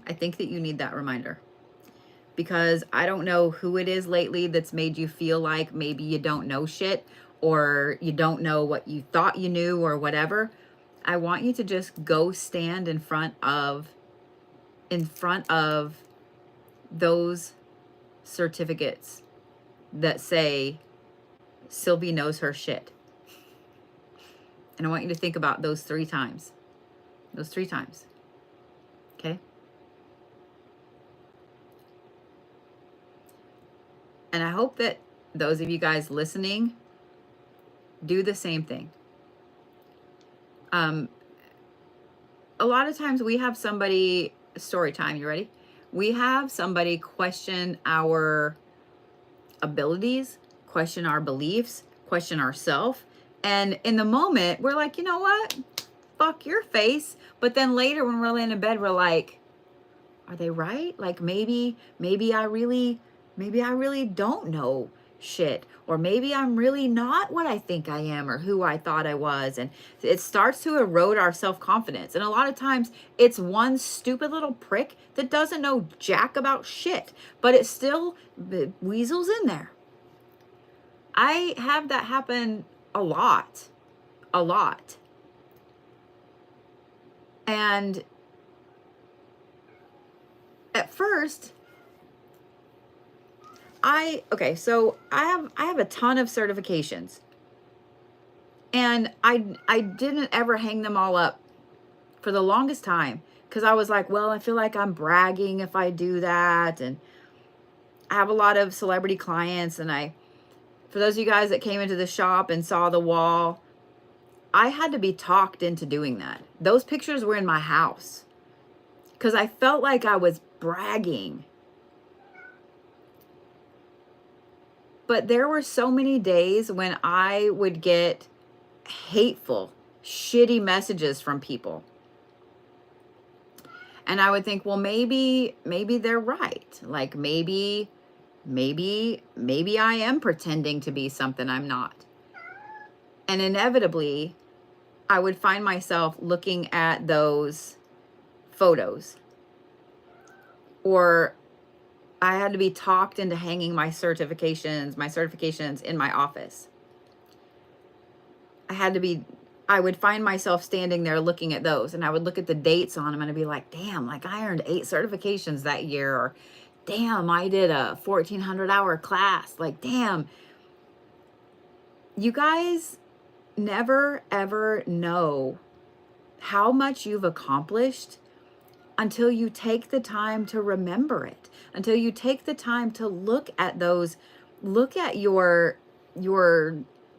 I think that you need that reminder. Because I don't know who it is lately that's made you feel like maybe you don't know shit, or you don't know what you thought you knew, or whatever. I want you to just go stand in front of those certificates that say Sylvie knows her shit. And I want you to think about those 3 times. Those 3 times. Okay? And I hope that those of you guys listening do the same thing. A lot of times we have somebody, story time, you ready? We have somebody question our abilities, question our beliefs, question ourselves. And in the moment, we're like, you know what? Fuck your face. But then later when we're laying in bed, we're like, are they right? Like maybe I really don't know shit. Or maybe I'm really not what I think I am or who I thought I was. And it starts to erode our self-confidence. And a lot of times it's one stupid little prick that doesn't know jack about shit, but it still weasels in there. I have that happen a lot. And at first, I have a ton of certifications. And I didn't ever hang them all up for the longest time because I was like, well, I feel like I'm bragging if I do that. And I have a lot of celebrity clients, and for those of you guys that came into the shop and saw the wall, I had to be talked into doing that. Those pictures were in my house because I felt like I was bragging. But there were so many days when I would get hateful, shitty messages from people. And I would think, well, maybe they're right. Like maybe I am pretending to be something I'm not. And inevitably, I would find myself looking at those photos, or I had to be talked into hanging my certifications in my office. I would find myself standing there looking at those, and I would look at the dates on them and I'd be like, damn, like I earned 8 certifications that year, or damn, I did a 1,400-hour class. Like, damn, you guys never ever know how much you've accomplished until you take the time to remember it, until you take the time to look at your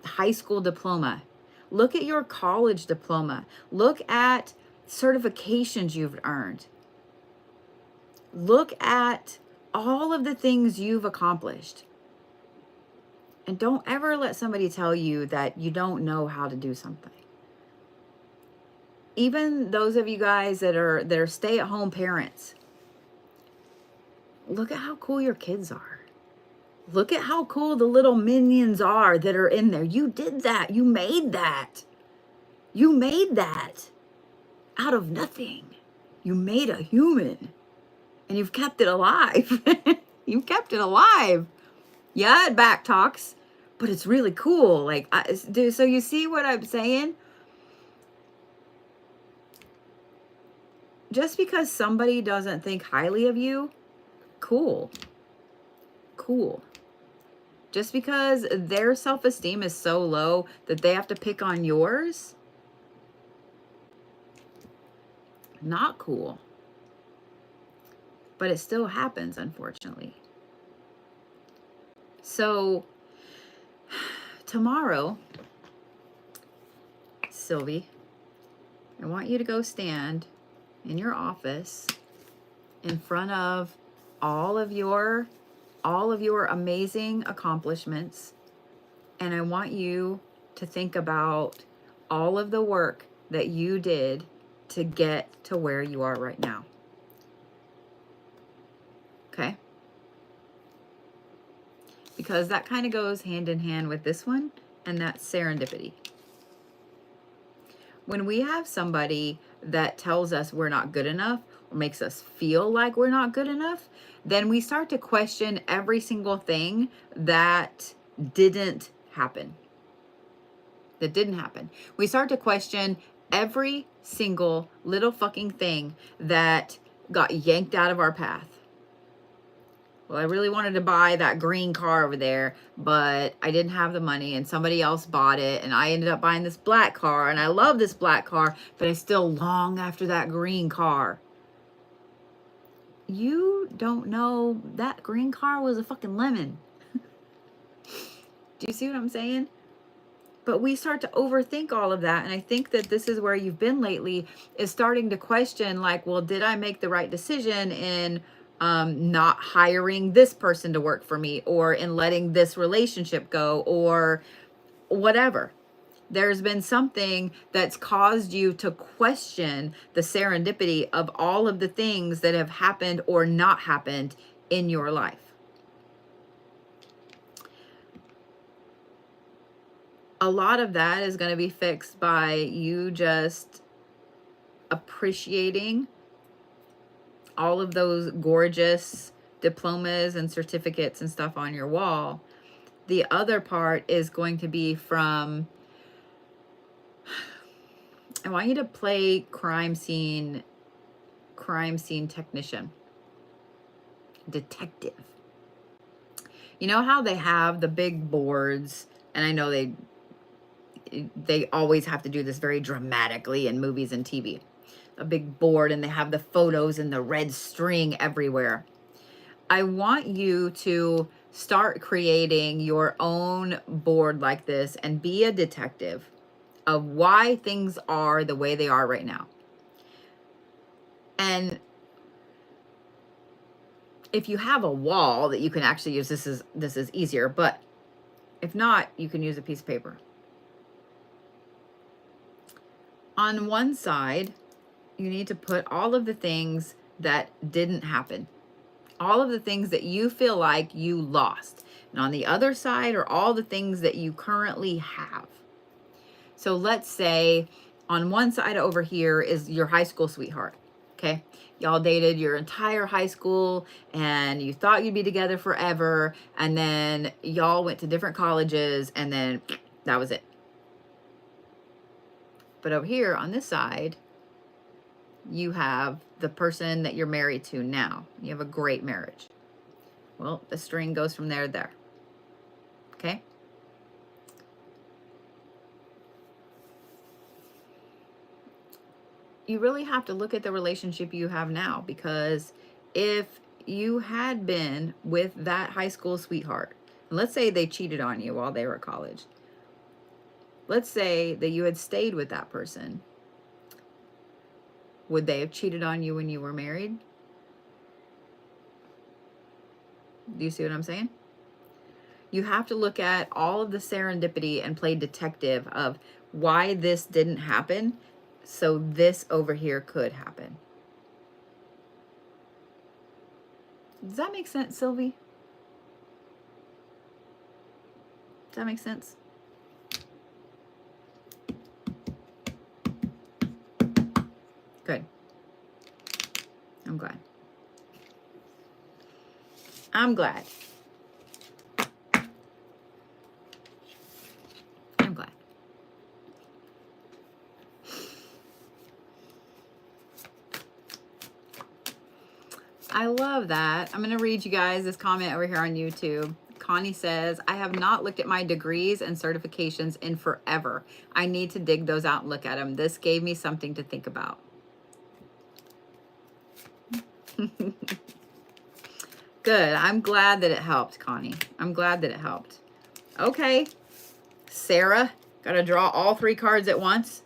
high school diploma, look at your college diploma, look at certifications you've earned, look at all of the things you've accomplished. And don't ever let somebody tell you that you don't know how to do something. Even those of you guys that are stay-at-home parents, look at how cool your kids are. Look at how cool the little minions are that are in there. You did that. You made that. You made that out of nothing. You made a human, and you've kept it alive. You've kept it alive. Yeah, it back talks, but it's really cool. Like, so you see what I'm saying? Just because somebody doesn't think highly of you, cool. Just because their self-esteem is so low that they have to pick on yours, not cool. But it still happens, unfortunately. So tomorrow, Sylvie, I want you to go stand in your office in front of all of your amazing accomplishments, and I want you to think about all of the work that you did to get to where you are right now. Okay? Because that kind of goes hand in hand with this one, and that's serendipity. When we have somebody that tells us we're not good enough, or makes us feel like we're not good enough, then we start to question every single thing that didn't happen. We start to question Every single little fucking thing that got yanked out of our path. Well, I really wanted to buy that green car over there, but I didn't have the money and somebody else bought it. And I ended up buying this black car, and I love this black car, but I still long after that green car. You don't know that green car was a fucking lemon. Do you see what I'm saying? But we start to overthink all of that. And I think that this is where you've been lately, is starting to question, like, well, did I make the right decision in not hiring this person to work for me, or in letting this relationship go, or whatever? There's been something that's caused you to question the serendipity of all of the things that have happened or not happened in your life. A lot of that is going to be fixed by you just appreciating all of those gorgeous diplomas and certificates and stuff on your wall. The other part is going to be from, I want you to play crime scene technician, detective. You know how they have the big boards, and I know they always have to do this very dramatically in movies and TV. A big board, and they have the photos and the red string everywhere. I want you to start creating your own board like this and be a detective of why things are the way they are right now. And if you have a wall that you can actually use, this is easier, but if not, you can use a piece of paper. On one side, you need to put all of the things that didn't happen, all of the things that you feel like you lost. And on the other side are all the things that you currently have. So let's say on one side over here is your high school sweetheart. Okay. Y'all dated your entire high school and you thought you'd be together forever. And then y'all went to different colleges, and then that was it. But over here on this side, you have the person that you're married to now. You have a great marriage. Well, the string goes from there to there. Okay? You really have to look at the relationship you have now, because if you had been with that high school sweetheart, and let's say they cheated on you while they were at college. Let's say that you had stayed with that person. Would they have cheated on you when you were married? Do you see what I'm saying? You have to look at all of the serendipity and play detective of why this didn't happen, so this over here could happen. Does that make sense, Sylvie? Does that make sense? Good. I'm glad. I'm glad. I'm glad. I love that. I'm going to read you guys this comment over here on YouTube. Connie says, I have not looked at my degrees and certifications in forever. I need to dig those out and look at them. This gave me something to think about. Good. I'm glad that it helped, Connie. I'm glad that it helped. Okay. Sarah, got to draw all 3 cards at once.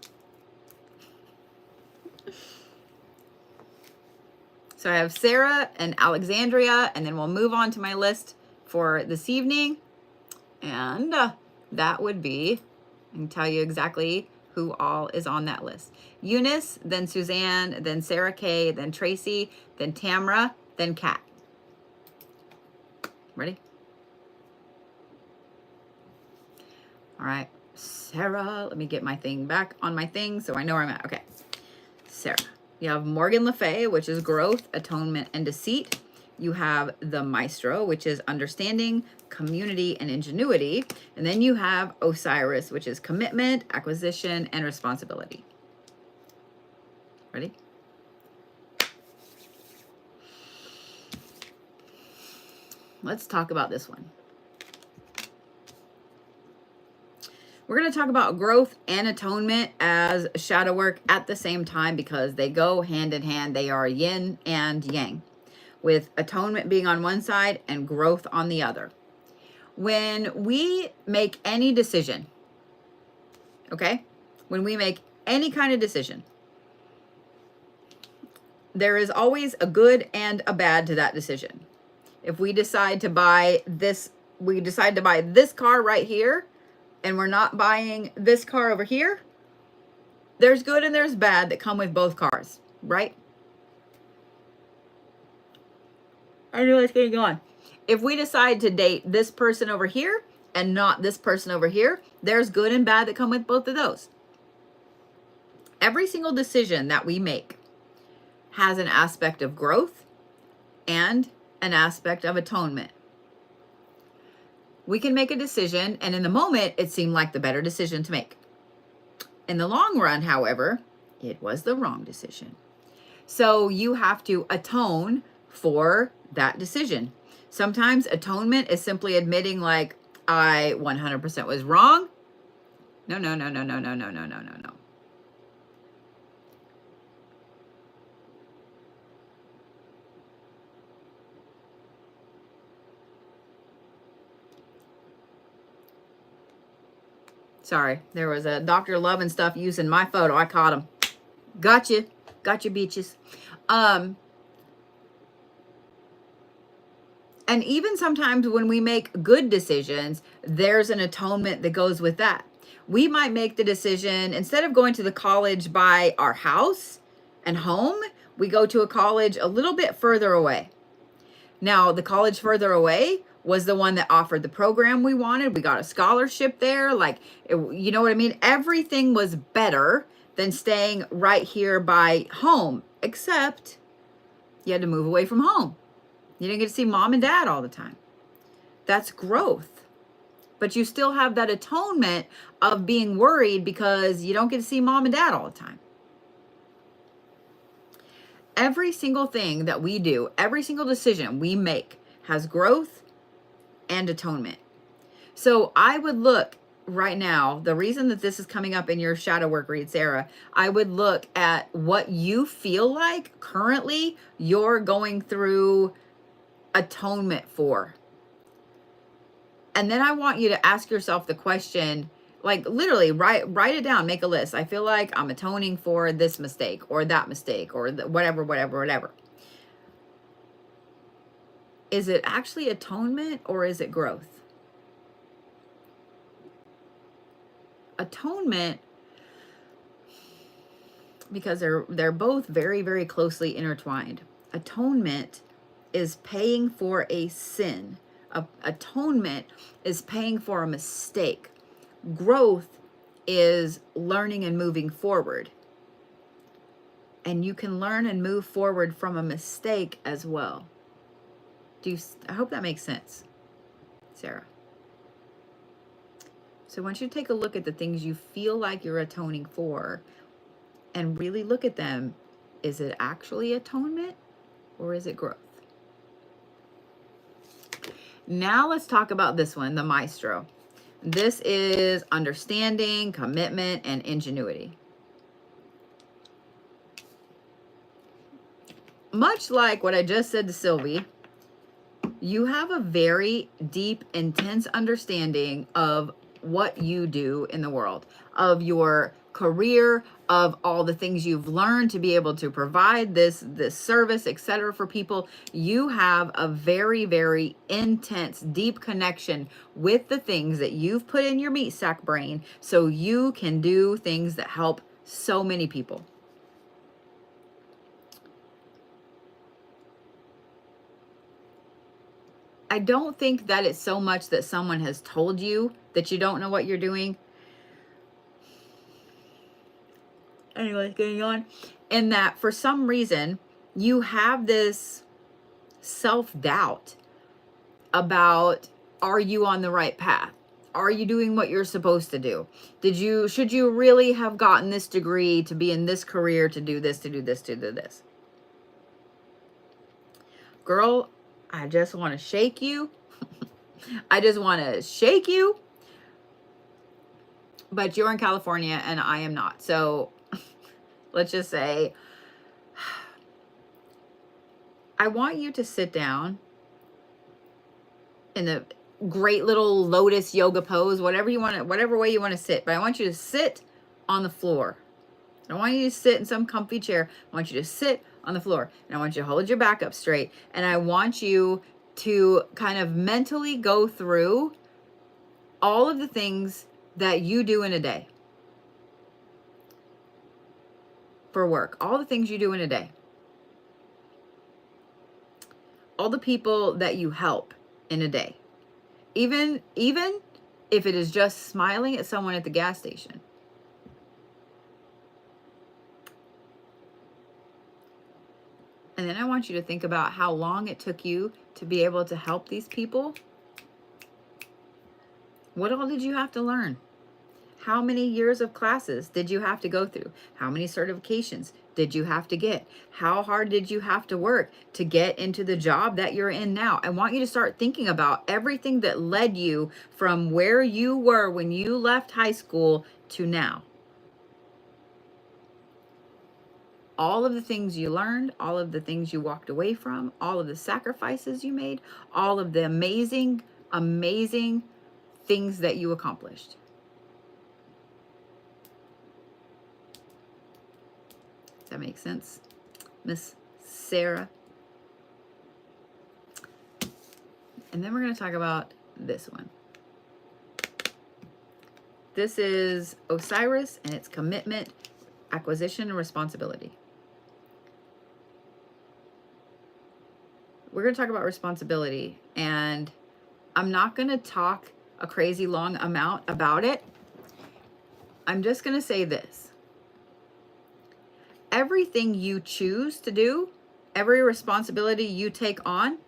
So I have Sarah and Alexandria, and then we'll move on to my list for this evening. And that would be, I can tell you exactly who all is on that list. Eunice, then Suzanne, then Sarah K, then Tracy, then Tamra, then Kat. Ready? All right, Sarah, let me get my thing back on my thing so I know where I'm at. Okay, Sarah. You have Morgan Le Fay, which is growth, atonement, and deceit. You have the Maestro, which is understanding, community, and ingenuity. And then you have Osiris, which is commitment, acquisition, and responsibility. Ready? Let's talk about this one. We're going to talk about growth and atonement as shadow work at the same time because they go hand in hand. They are yin and yang, with atonement being on one side and growth on the other. When we make any decision, okay? When we make any kind of decision, there is always a good and a bad to that decision. If we decide to buy this, car right here, and we're not buying this car over here, there's good and there's bad that come with both cars, right? I know what's going on. If we decide to date this person over here and not this person over here, there's good and bad that come with both of those. Every single decision that we make has an aspect of growth and an aspect of atonement. We can make a decision, and in the moment, it seemed like the better decision to make. In the long run, however, it was the wrong decision. So you have to atone for that decision. Sometimes atonement is simply admitting, like, I 100% was wrong. No. Sorry, there was a Dr. Love and stuff using my photo. I caught him. Gotcha, beaches. And even sometimes when we make good decisions, there's an atonement that goes with that. We might make the decision, instead of going to the college by our house and home, we go to a college a little bit further away. Now, the college further away was the one that offered the program we wanted. We got a scholarship there. Like, you know what I mean? Everything was better than staying right here by home, except you had to move away from home. You didn't get to see mom and dad all the time. That's growth. But you still have that atonement of being worried because you don't get to see mom and dad all the time. Every single thing that we do, every single decision we make has growth and atonement. So I would look right now, the reason that this is coming up in your shadow work read, Sarah, I would look at what you feel like currently you're going through atonement for. And then I want you to ask yourself the question, like literally write it down, make a list. I feel like I'm atoning for this mistake or that mistake or whatever. Is it actually atonement or is it growth? Atonement, because they're both very, very closely intertwined. Atonement is paying for a sin. Atonement is paying for a mistake. Growth is learning and moving forward. And you can learn and move forward from a mistake as well. I hope that makes sense, Sarah. So I want you to take a look at the things you feel like you're atoning for and really look at them. Is it actually atonement or is it growth? Now let's talk about this one, the maestro. This is understanding, commitment, and ingenuity. Much like what I just said to Sylvie, you have a very deep, intense understanding of what you do in the world, of your career, of all the things you've learned to be able to provide this service, etc. for people. You have a very, very intense, deep connection with the things that you've put in your meat sack brain so you can do things that help so many people. I don't think that it's so much that someone has told you that you don't know what you're doing. Anyways, going on. And that for some reason, you have this self-doubt about, are you on the right path? Are you doing what you're supposed to do? Should you really have gotten this degree to be in this career, to do this, to do this, to do this? Girl, I just want to shake you. I just want to shake you. But you're in California and I am not. So let's just say, I want you to sit down in the great little lotus yoga pose, whatever you want to, whatever way you want to sit. But I want you to sit on the floor. I don't want you to sit in some comfy chair. I want you to sit on the floor. And I want you to hold your back up straight. And I want you to kind of mentally go through all of the things that you do in a day for work. All the things you do in a day. All the people that you help in a day. Even if it is just smiling at someone at the gas station. And then I want you to think about how long it took you to be able to help these people. What all did you have to learn? How many years of classes did you have to go through? How many certifications did you have to get? How hard did you have to work to get into the job that you're in now? I want you to start thinking about everything that led you from where you were when you left high school to now. All of the things you learned, all of the things you walked away from, all of the sacrifices you made, all of the amazing, amazing things that you accomplished. Does that make sense, Miss Sarah? And then we're going to talk about this one. This is Osiris and its commitment, acquisition, and responsibility. We're going to talk about responsibility, and I'm not going to talk a crazy long amount about it. I'm just going to say this. Everything you choose to do, every responsibility you take on,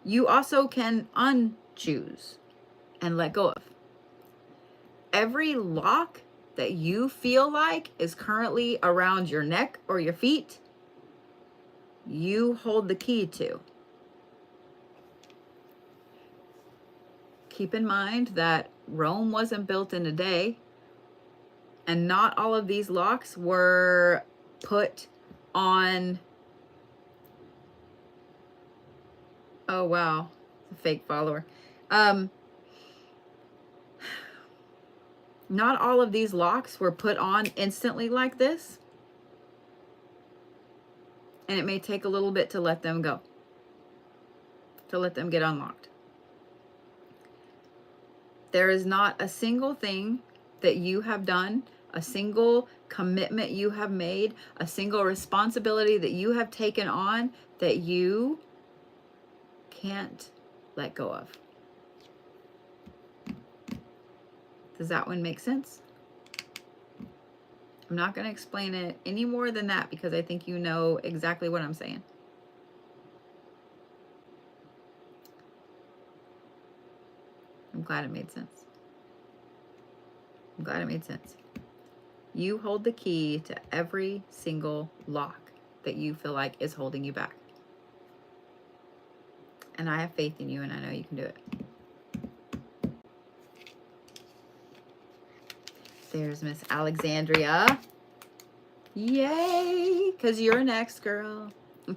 you also can unchoose and let go of. Every lock that you feel like is currently around your neck or your feet, you hold the key to. Keep in mind that Rome wasn't built in a day, and not all of these locks were put on. Oh wow, it's a fake follower. Not all of these locks were put on instantly like this. And it may take a little bit to let them go, to let them get unlocked. There is not a single thing that you have done, a single commitment you have made, a single responsibility that you have taken on that you can't let go of. Does that one make sense? I'm not going to explain it any more than that because I think you know exactly what I'm saying. I'm glad it made sense. I'm glad it made sense. You hold the key to every single lock that you feel like is holding you back. And I have faith in you, and I know you can do it. There's Miss Alexandria. Yay, because you're next, girl. I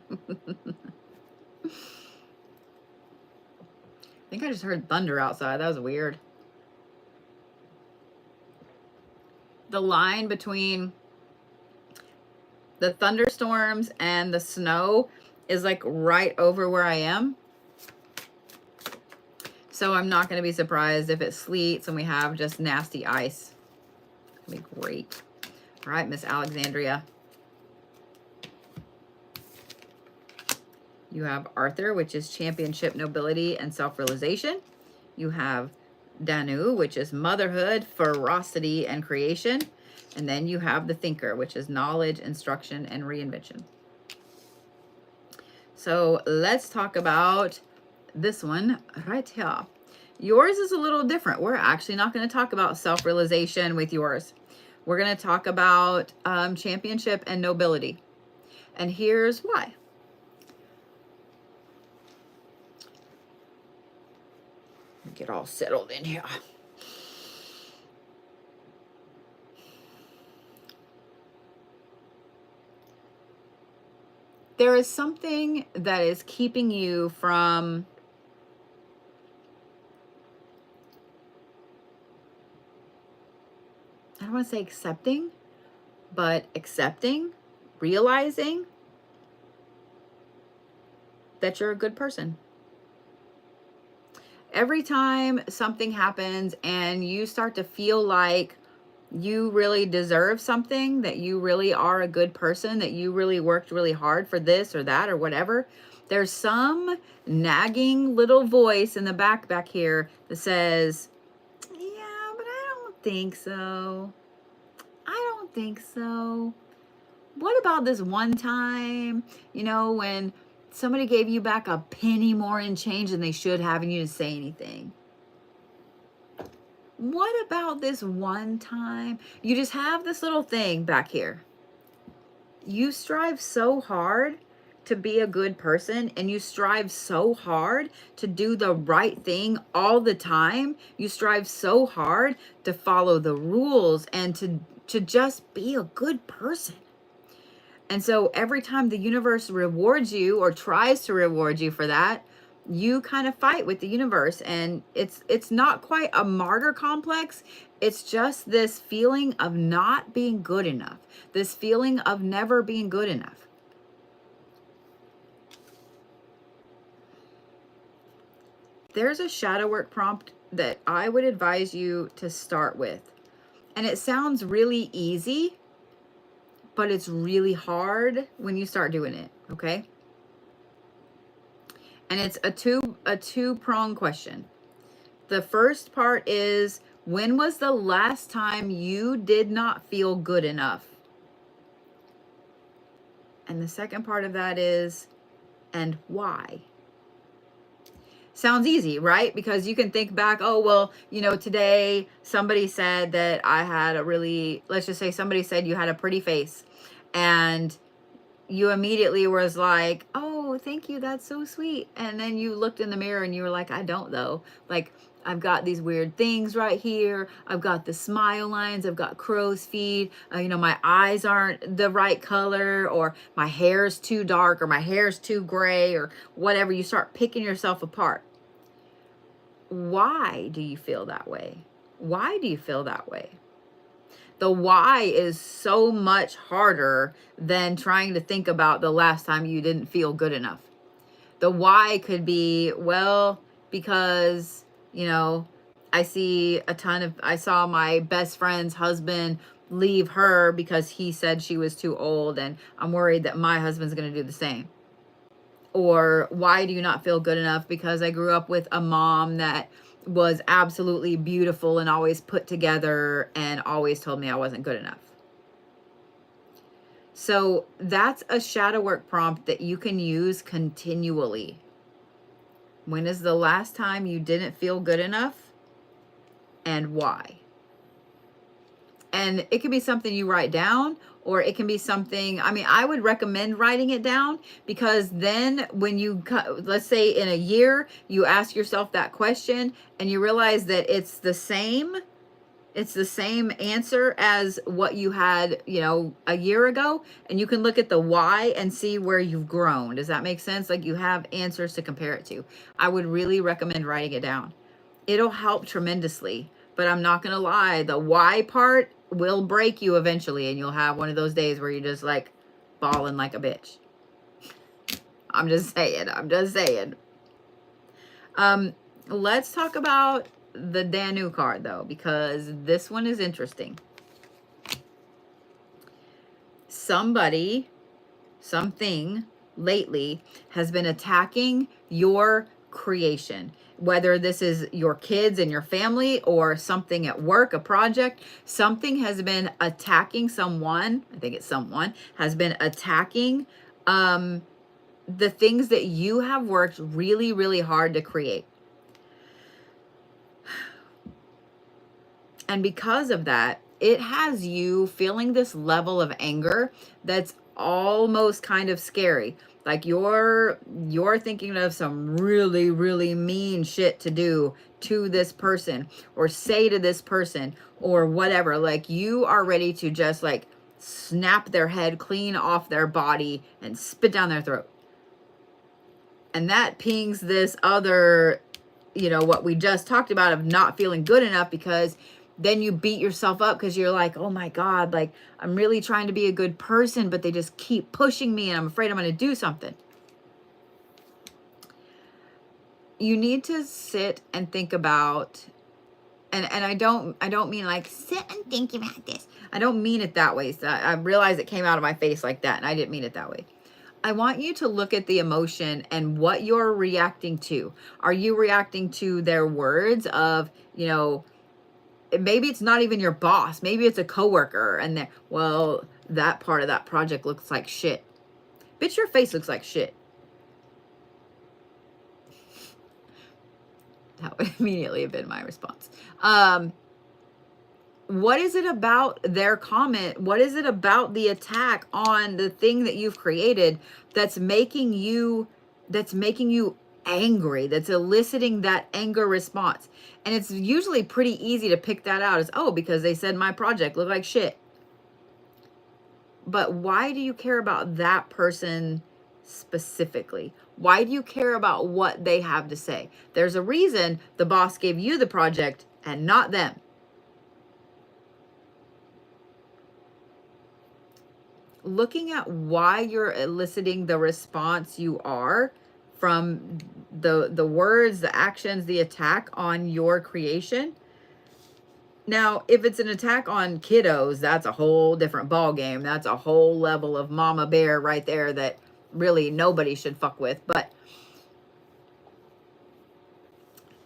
think I just heard thunder outside. That was weird. The line between the thunderstorms and the snow is like right over where I am. So I'm not going to be surprised if it sleets and we have just nasty ice. It'll be great. All right, Miss Alexandria. You have Arthur, which is championship, nobility, and self-realization. You have Danu, which is motherhood, ferocity, and creation. And then you have the Thinker, which is knowledge, instruction, and reinvention. So let's talk about this one right here. Yours is a little different. We're actually not going to talk about self-realization with yours. We're going to talk about championship and nobility. And here's why. Get all settled in here. There is something that is keeping you from I don't want to say accepting, but accepting, realizing that you're a good person. Every time something happens and you start to feel like you really deserve something, that you really are a good person, that you really worked really hard for this or that or whatever, there's some nagging little voice in the back here that says, yeah, but I don't think so. I don't think so. What about this one time, you know, when somebody gave you back a penny more in change than they should have and you didn't say anything? What about this one time? You just have this little thing back here. You strive so hard to be a good person, and you strive so hard to do the right thing all the time. You strive so hard to follow the rules and to just be a good person. And so every time the universe rewards you or tries to reward you for that, you kind of fight with the universe. And it's not quite a martyr complex. It's just this feeling of not being good enough, this feeling of never being good enough. There's a shadow work prompt that I would advise you to start with. And it sounds really easy, but it's really hard when you start doing it, okay? And it's a two-prong question. The first part is, when was the last time you did not feel good enough? And the second part of that is, and why? Sounds easy, right? Because you can think back, oh, well, you know, today somebody said that I had a really, let's just say somebody said you had a pretty face. And you immediately was like, oh, thank you, that's so sweet. And then you looked in the mirror and you were like, I don't though. Like, I've got these weird things right here. I've got the smile lines. I've got crow's feet. You know, my eyes aren't the right color, or my hair's too dark, or my hair's too gray, or whatever. You start picking yourself apart. Why do you feel that way? Why do you feel that way? The why is so much harder than trying to think about the last time you didn't feel good enough. The why could be, well, because, you know, I saw my best friend's husband leave her because he said she was too old, and I'm worried that my husband's going to do the same. Or why do you not feel good enough? Because I grew up with a mom that was absolutely beautiful and always put together and always told me I wasn't good enough. So that's a shadow work prompt that you can use continually. When is the last time you didn't feel good enough, and why? And it can be something you write down, or it can be something, I mean, I would recommend writing it down, because then when you, let's say in a year, you ask yourself that question and you realize that it's the same answer as what you had, you know, a year ago, and you can look at the why and see where you've grown. Does that make sense? Like, you have answers to compare it to. I would really recommend writing it down. It'll help tremendously, but I'm not going to lie. The why part will break you eventually, and you'll have one of those days where you're just like bawling like a bitch. I'm just saying. Let's talk about the Danu card though, because this one is interesting. Somebody, something lately has been attacking your creation. Whether this is your kids and your family, or something at work, a project, something has been attacking someone. I think it's someone has been attacking the things that you have worked really, really hard to create. And because of that, it has you feeling this level of anger that's almost kind of scary. Like you're thinking of some really, really mean shit to do to this person or say to this person or whatever. Like you are ready to just like snap their head clean off their body and spit down their throat. And that pings this other, you know, what we just talked about of not feeling good enough, because then you beat yourself up because you're like, oh my God, like I'm really trying to be a good person, but they just keep pushing me and I'm afraid I'm going to do something. You need to sit and think about, and I don't mean like sit and think about this. I don't mean it that way. So I realize it came out of my face like that and I didn't mean it that way. I want you to look at the emotion and what you're reacting to. Are you reacting to their words of, you know, maybe it's not even your boss. Maybe it's a coworker and they're, well, that part of that project looks like shit. Bitch, your face looks like shit. That would immediately have been my response. What is it about their comment? What is it about the attack on the thing that you've created that's making you angry, that's eliciting that anger response? And it's usually pretty easy to pick that out as, oh, because they said my project looked like shit. But why do you care about that person specifically? Why do you care about what they have to say? There's a reason the boss gave you the project and not them. Looking at why you're eliciting the response you are from the words, the actions, the attack on your creation. Now, if it's an attack on kiddos, that's a whole different ball game. That's a whole level of mama bear right there that really nobody should fuck with. But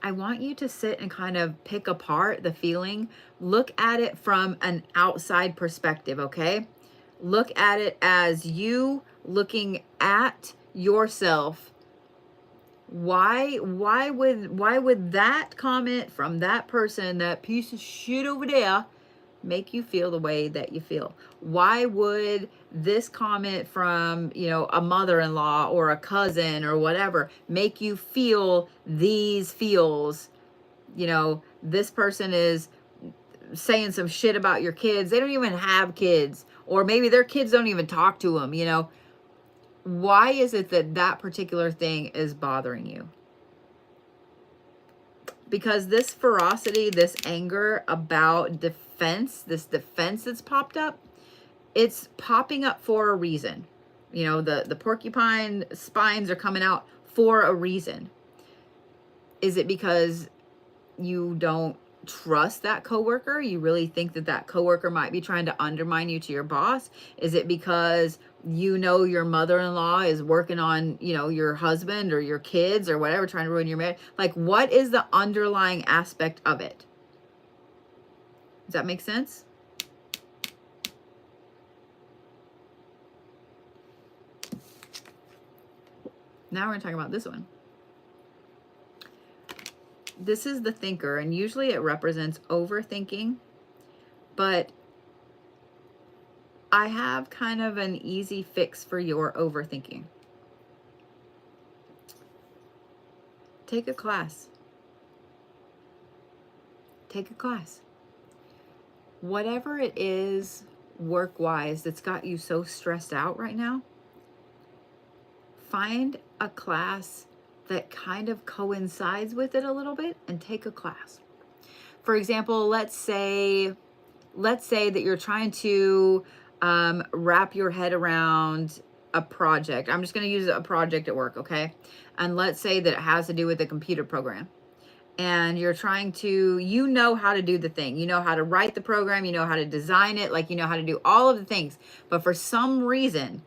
I want you to sit and kind of pick apart the feeling. Look at it from an outside perspective, okay? Look at it as you looking at yourself. Why would that comment from that person, that piece of shit over there, make you feel the way that you feel? Why would this comment from, you know, a mother-in-law or a cousin or whatever make you feel these feels? You know, this person is saying some shit about your kids. They don't even have kids, or maybe their kids don't even talk to them, you know. Why is it that that particular thing is bothering you? Because this ferocity, this anger about defense, this defense that's popped up, it's popping up for a reason. You know, the porcupine spines are coming out for a reason. Is it because you don't trust that coworker? You really think that that coworker might be trying to undermine you to your boss? Is it because you know your mother-in-law is working on, you know, your husband or your kids or whatever, trying to ruin your marriage? Like, what is the underlying aspect of it? Does that make sense? Now we're going to talk about this one. This is the thinker, and usually it represents overthinking, but I have kind of an easy fix for your overthinking. Take a class. Take a class. Whatever it is work-wise that's got you so stressed out right now, find a class that kind of coincides with it a little bit and take a class. For example, let's say that you're trying to wrap your head around a project. I'm just going to use a project at work, okay? And let's say that it has to do with a computer program. And you're trying to, you know how to do the thing. You know how to write the program. You know how to design it. Like, you know how to do all of the things. But for some reason,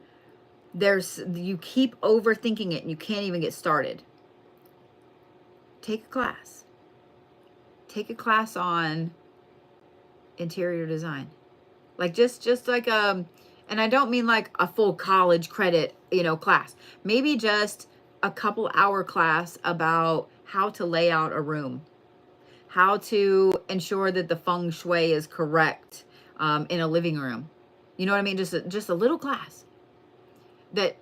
you keep overthinking it and you can't even get started. Take a class. Take a class on interior design. Like just like and I don't mean like a full college credit, you know, class. Maybe just a couple hour class about how to lay out a room, how to ensure that the feng shui is correct in a living room. You know what I mean? Just a little class that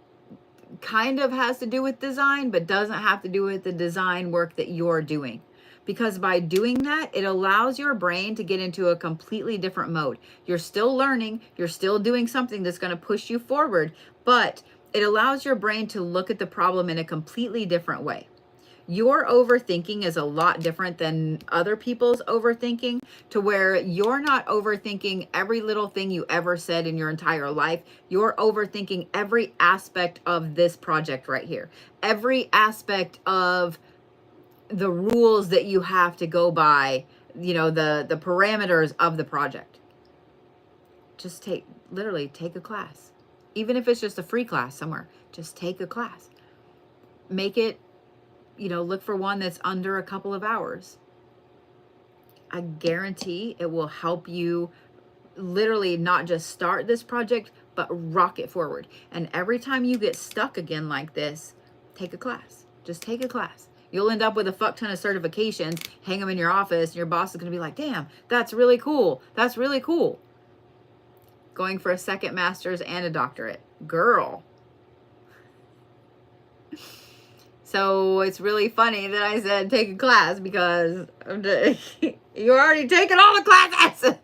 kind of has to do with design, but doesn't have to do with the design work that you're doing. Because by doing that, it allows your brain to get into a completely different mode. You're still learning, you're still doing something that's going to push you forward, but it allows your brain to look at the problem in a completely different way. Your overthinking is a lot different than other people's overthinking, to where you're not overthinking every little thing you ever said in your entire life. You're overthinking every aspect of this project right here. Every aspect of the rules that you have to go by, you know, the parameters of the project. Just literally take a class. Even if it's just a free class somewhere, just take a class. Make it, you know, look for one that's under a couple of hours. I guarantee it will help you literally not just start this project, but rock it forward. And every time you get stuck again like this, take a class. Just take a class. You'll end up with a fuck ton of certifications, hang them in your office, and your boss is going to be like, damn, that's really cool. That's really cool. Going for a second master's and a doctorate. Girl. So it's really funny that I said take a class, because you're already taking all the classes.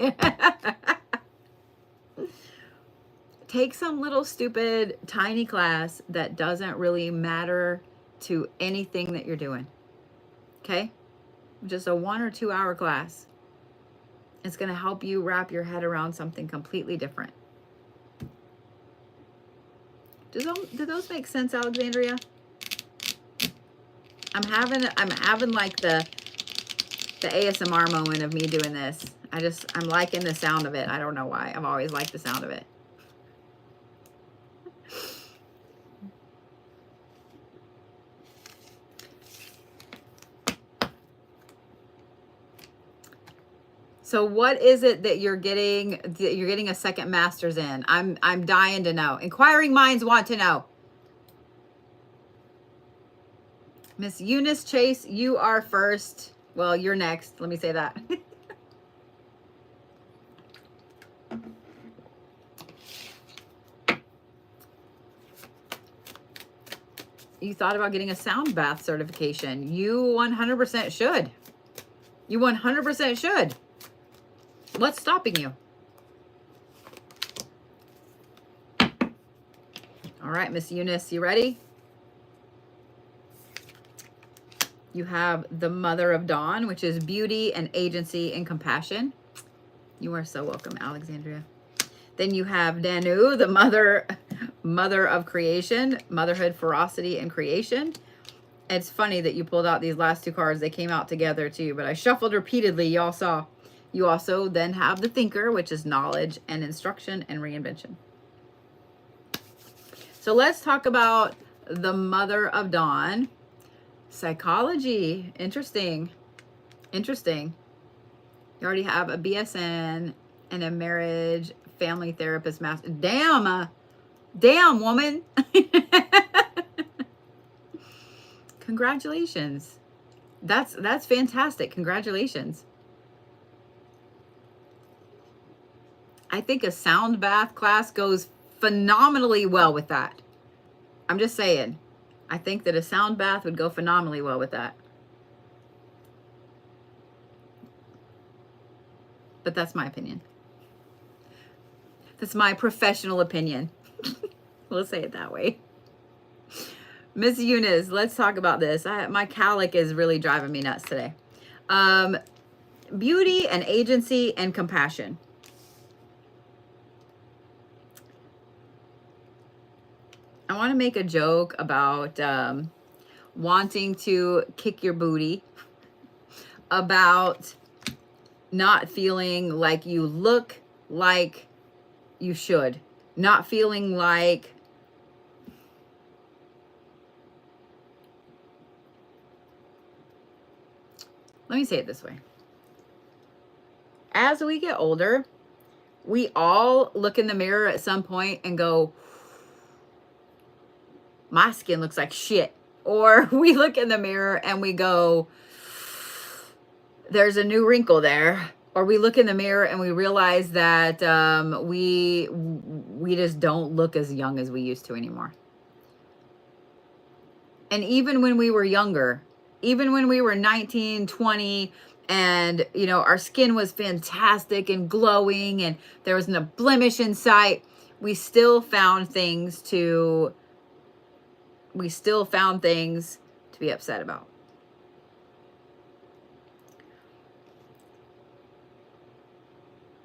Take some little stupid tiny class that doesn't really matter to anything that you're doing. Okay? Just a 1 or 2 hour class. It's going to help you wrap your head around something completely different. Do those make sense, Alexandria? I'm having like the ASMR moment of me doing this. I'm liking the sound of it. I don't know why. I've always liked the sound of it. So what is it that you're getting a second master's in? I'm dying to know. Inquiring minds want to know. Miss Eunice Chase, you are first. Well, you're next. Let me say that. You thought about getting a sound bath certification. You 100% should. You 100% should. What's stopping you? All right, Miss Eunice, you ready? You have the Mother of Dawn, which is beauty and agency and compassion. You are so welcome, Alexandria. Then you have Danu, the mother of creation, motherhood, ferocity, and creation. It's funny that you pulled out these last two cards. They came out together too, but I shuffled repeatedly. Y'all saw. You also then have the Thinker, which is knowledge and instruction and reinvention. So let's talk about the Mother of Dawn. Psychology. Interesting. Interesting. You already have a BSN and a marriage family therapist master. Damn. Damn, woman. Congratulations. That's fantastic. Congratulations. I think a sound bath class goes phenomenally well with that. I'm just saying. I think that a sound bath would go phenomenally well with that. But that's my opinion. That's my professional opinion. We'll say it that way. Miss Eunice, let's talk about this. My calic is really driving me nuts today. Beauty and agency and compassion. I want to make a joke about wanting to kick your booty, about not feeling like you look like you should, not feeling like let me say it this way. As we get older, we all look in the mirror at some point and go, my skin looks like shit. Or we look in the mirror and we go, there's a new wrinkle there. Or we look in the mirror and we realize that we just don't look as young as we used to anymore. And even when we were younger, even when we were 19, 20, and, you know, our skin was fantastic and glowing and there wasn't a blemish in sight, we still found things to be upset about.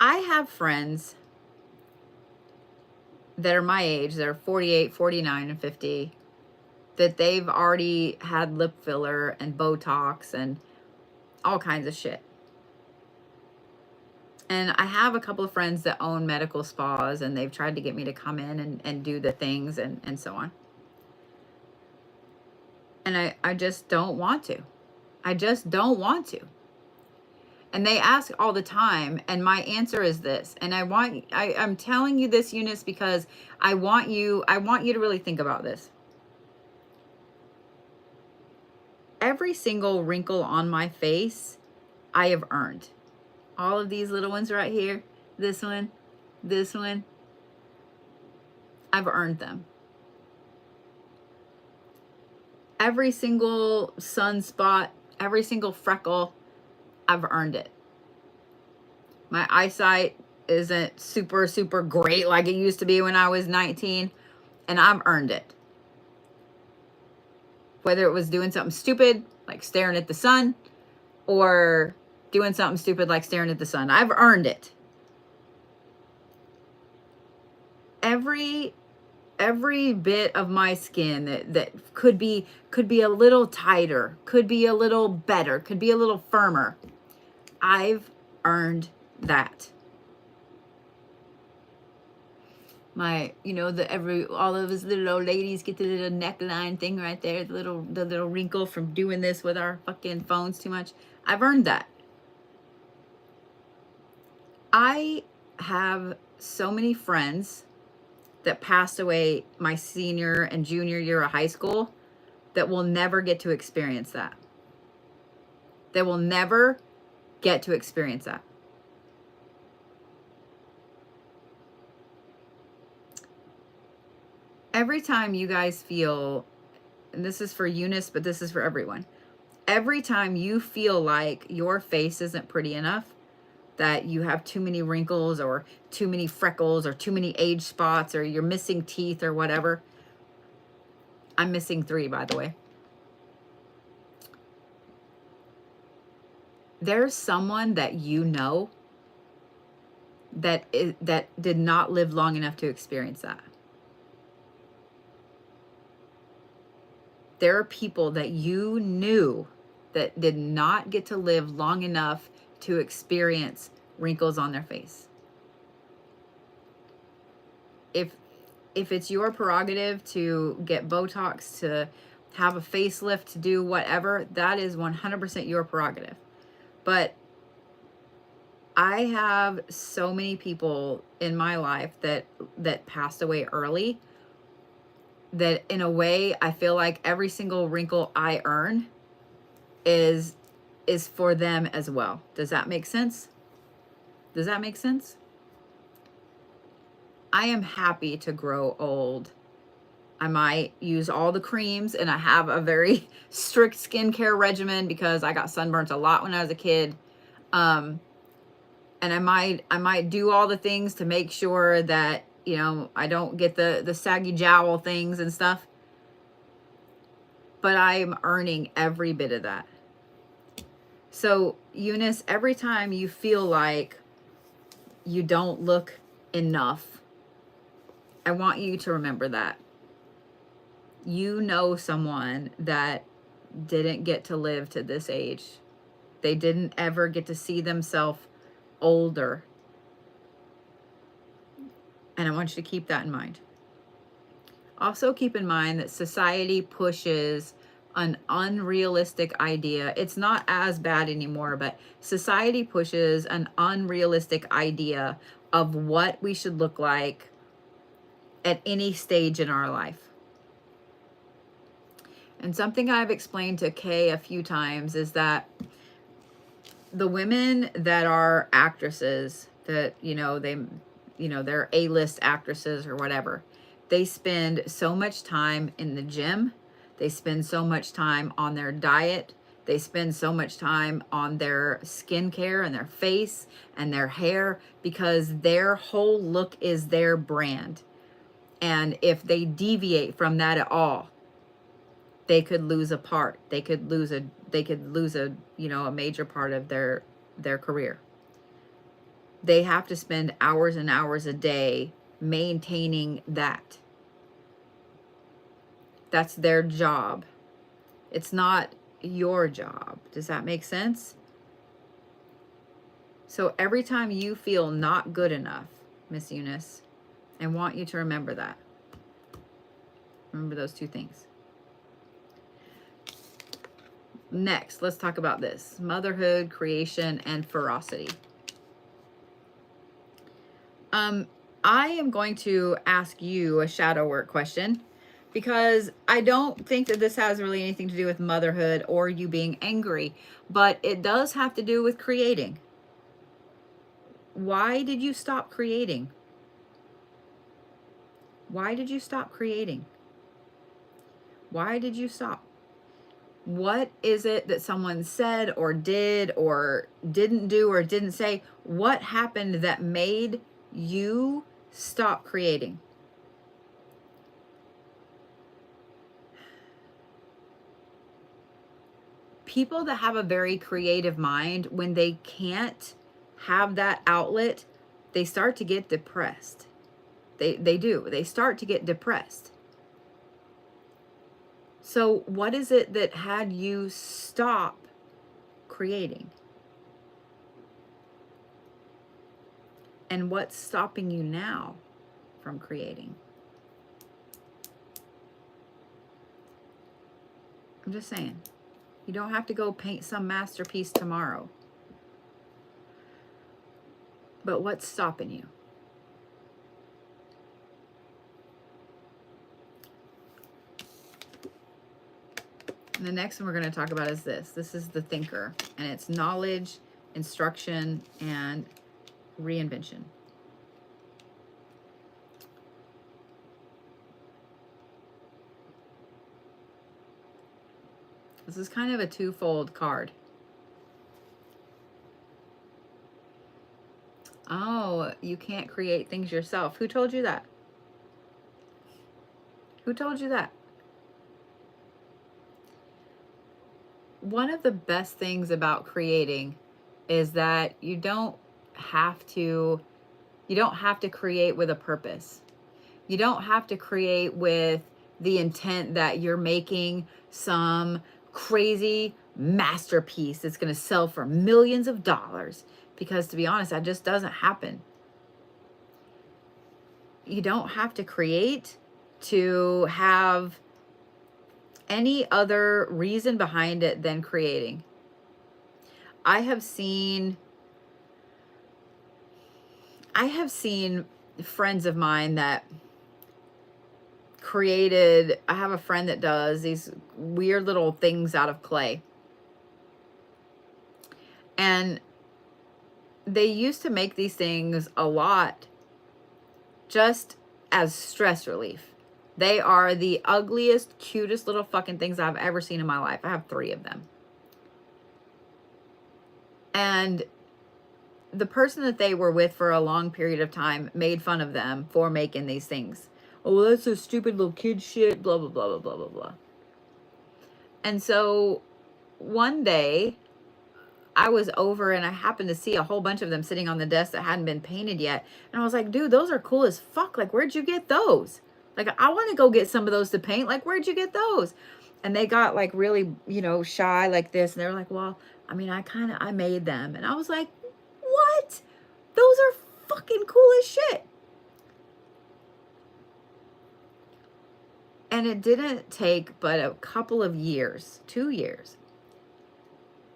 I have friends that are my age, that are 48, 49, and 50, that they've already had lip filler and Botox and all kinds of shit. And I have a couple of friends that own medical spas, and they've tried to get me to come in and do the things and so on. And I just don't want to. I just don't want to. And they ask all the time, and my answer is this. And I'm telling you this, Eunice, because I want you to really think about this. Every single wrinkle on my face, I have earned. All of these little ones right here, this one, I've earned them. Every single sunspot, every single freckle, I've earned it. My eyesight isn't super, super great like it used to be when I was 19, and I've earned it. Whether it was doing something stupid, like staring at the sun, or doing something stupid like staring at the sun, I've earned it. Every bit of my skin that could be a little tighter, could be a little better, could be a little firmer, I've earned that. My, you know, all of us little old ladies get the little neckline thing right there, the little wrinkle from doing this with our fucking phones too much. I've earned that. I have so many friends that passed away my senior and junior year of high school that will never get to experience that. They will never get to experience that. Every time you guys feel, and this is for Eunice, but this is for everyone. Every time you feel like your face isn't pretty enough, that you have too many wrinkles or too many freckles or too many age spots or you're missing teeth or whatever. I'm missing 3, by the way. There's someone that you know that did not live long enough to experience that. There are people that you knew that did not get to live long enough to experience wrinkles on their face. If it's your prerogative to get Botox, to have a facelift, to do whatever, that is 100% your prerogative. But I have so many people in my life that passed away early, that in a way I feel like every single wrinkle I earn is for them as well. Does that make sense? Does that make sense? I am happy to grow old. I might use all the creams, and I have a very strict skincare regimen because I got sunburnt a lot when I was a kid. And I might do all the things to make sure that, you know, I don't get the saggy jowl things and stuff. But I'm earning every bit of that. So, Eunice, every time you feel like you don't look enough, I want you to remember that. You know someone that didn't get to live to this age. They didn't ever get to see themselves older. And I want you to keep that in mind. Also keep in mind that society pushes an unrealistic idea. It's not as bad anymore, but society pushes an unrealistic idea of what we should look like at any stage in our life. And something I've explained to Kay a few times is that the women that are actresses that, they're A-list actresses or whatever, they spend so much time in the gym. They spend so much time on their diet. They spend so much time on their skincare and their face and their hair because their whole look is their brand. And if they deviate from that at all, they could lose a part. They could lose a a major part of their career. They have to spend hours and hours a day maintaining that. That's their job. It's not your job. Does that make sense? So every time you feel not good enough, Miss Eunice, I want you to remember that. Remember those two things. Next, let's talk about this. Motherhood, creation, and ferocity. I am going to ask you a shadow work question because I don't think that this has really anything to do with motherhood or you being angry, but it does have to do with creating. Why did you stop creating? Why did you stop creating? Why did you stop? What is it that someone said or did or didn't do or didn't say? What happened that made you stop creating? People that have a very creative mind, when they can't have that outlet, they start to get depressed. They do. They start to get depressed. So what is it that had you stop creating? And what's stopping you now from creating? I'm just saying. You don't have to go paint some masterpiece tomorrow. But what's stopping you? And the next one we're going to talk about is this. This is the thinker, and it's knowledge, instruction, and reinvention. This is kind of a twofold card. Oh, you can't create things yourself. Who told you that? Who told you that? One of the best things about creating is that you don't have to create with a purpose. You don't have to create with the intent that you're making some crazy masterpiece that's going to sell for millions of dollars, because to be honest, that just doesn't happen. You don't have to create to have any other reason behind it than creating. I have seen friends of mine that created, I have a friend that does these weird little things out of clay. And they used to make these things a lot just as stress relief. They are the ugliest, cutest little fucking things I've ever seen in my life. I have 3 of them. And the person that they were with for a long period of time made fun of them for making these things. Oh, well, that's so stupid little kid shit, blah, blah, blah, blah, blah, blah, blah. And so one day I was over and I happened to see a whole bunch of them sitting on the desk that hadn't been painted yet. And I was like, dude, those are cool as fuck. Like, where'd you get those? Like, I want to go get some of those to paint. Like, where'd you get those? And they got like really, shy like this. And they were like, well, I mean, I made them. And I was like, what? Those are fucking cool as shit. And it didn't take but a couple of years, 2 years.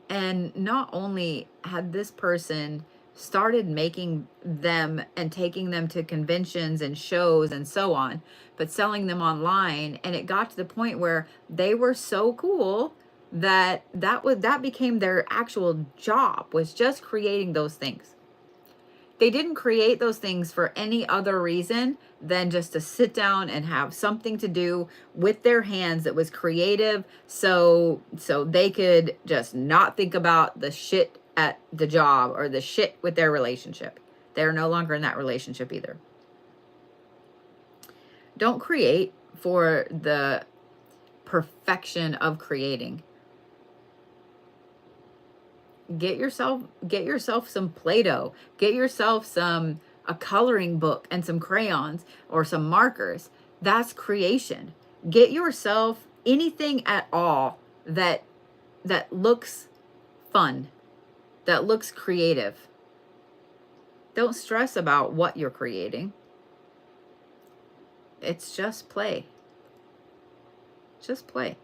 And not only had this person started making them and taking them to conventions and shows and so on, but selling them online. And it got to the point where they were so cool that became their actual job, was just creating those things. They didn't create those things for any other reason than just to sit down and have something to do with their hands that was creative, so they could just not think about the shit at the job or the shit with their relationship. They're no longer in that relationship either. Don't create for the perfection of creating. Get yourself some Play-Doh. Get yourself a coloring book and some crayons or some markers. That's creation. Get yourself anything at all that looks fun, that looks creative. Don't stress about what you're creating. It's just play. Just play.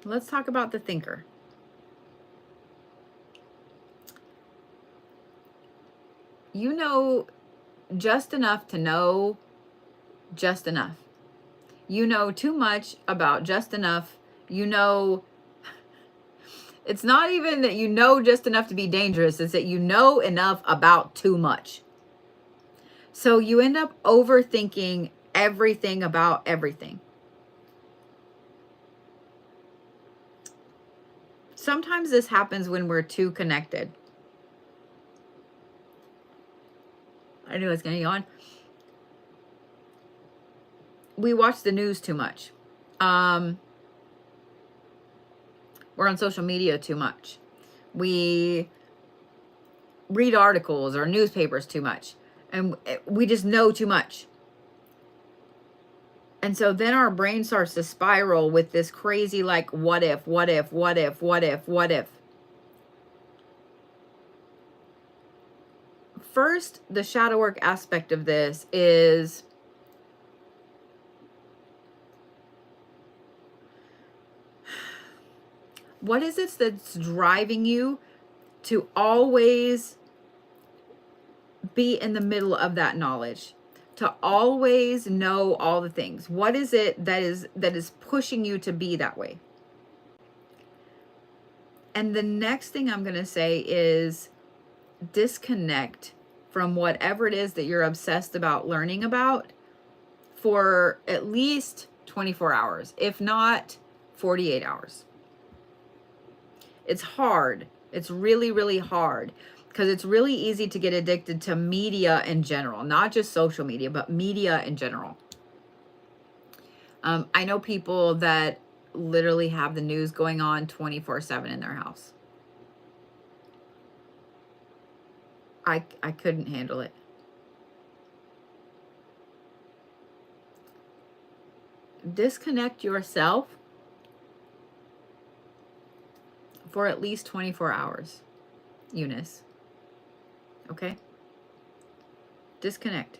Let's talk about the thinker. You know just enough to know just enough. You know too much about just enough. You know, it's not even that you know just enough to be dangerous. It's that you know enough about too much. So you end up overthinking everything about everything. Sometimes this happens when we're too connected. I knew I was going to yawn. We watch the news too much. We're on social media too much. We read articles or newspapers too much. And we just know too much. And so then our brain starts to spiral with this crazy, like, what if, what if, what if, what if, what if. First, the shadow work aspect of this is what is it that's driving you to always be in the middle of that knowledge, to always know all the things? What is it that is pushing you to be that way? And the next thing I'm going to say is disconnect from whatever it is that you're obsessed about learning about for at least 24 hours, if not 48 hours. It's hard. It's really, really hard, because it's really easy to get addicted to media in general, not just social media, but media in general. I know people that literally have the news going on 24/7 in their house. I couldn't handle it. Disconnect yourself for at least 24 hours, Eunice. Okay? Disconnect.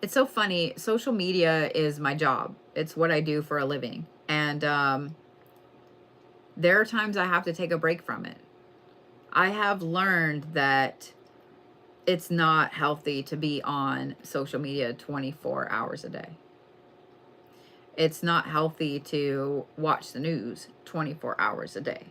It's so funny. Social media is my job. It's what I do for a living. And there are times I have to take a break from it. I have learned that it's not healthy to be on social media 24 hours a day. It's not healthy to watch the news 24 hours a day.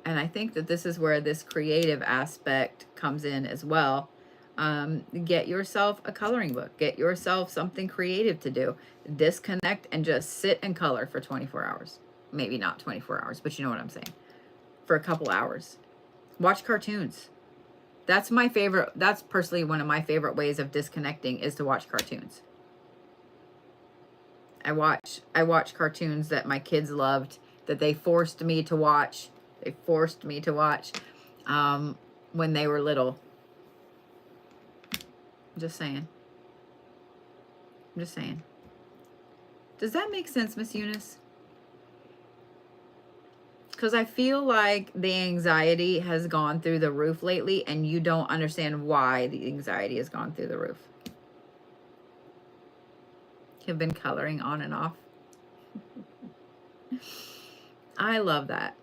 And I think that this is where this creative aspect comes in as well. Get yourself a coloring book. Get yourself something creative to do. Disconnect and just sit and color for 24 hours. Maybe not 24 hours, but you know what I'm saying. For a couple hours. Watch cartoons. That's my favorite. That's personally one of my favorite ways of disconnecting, is to watch cartoons. I watch cartoons that my kids loved, that they forced me to watch. They forced me to watch when they were little. Just saying. I'm just saying. Does that make sense, Miss Eunice? Because I feel like the anxiety has gone through the roof lately, and you don't understand why the anxiety has gone through the roof. You've been coloring on and off. I love that.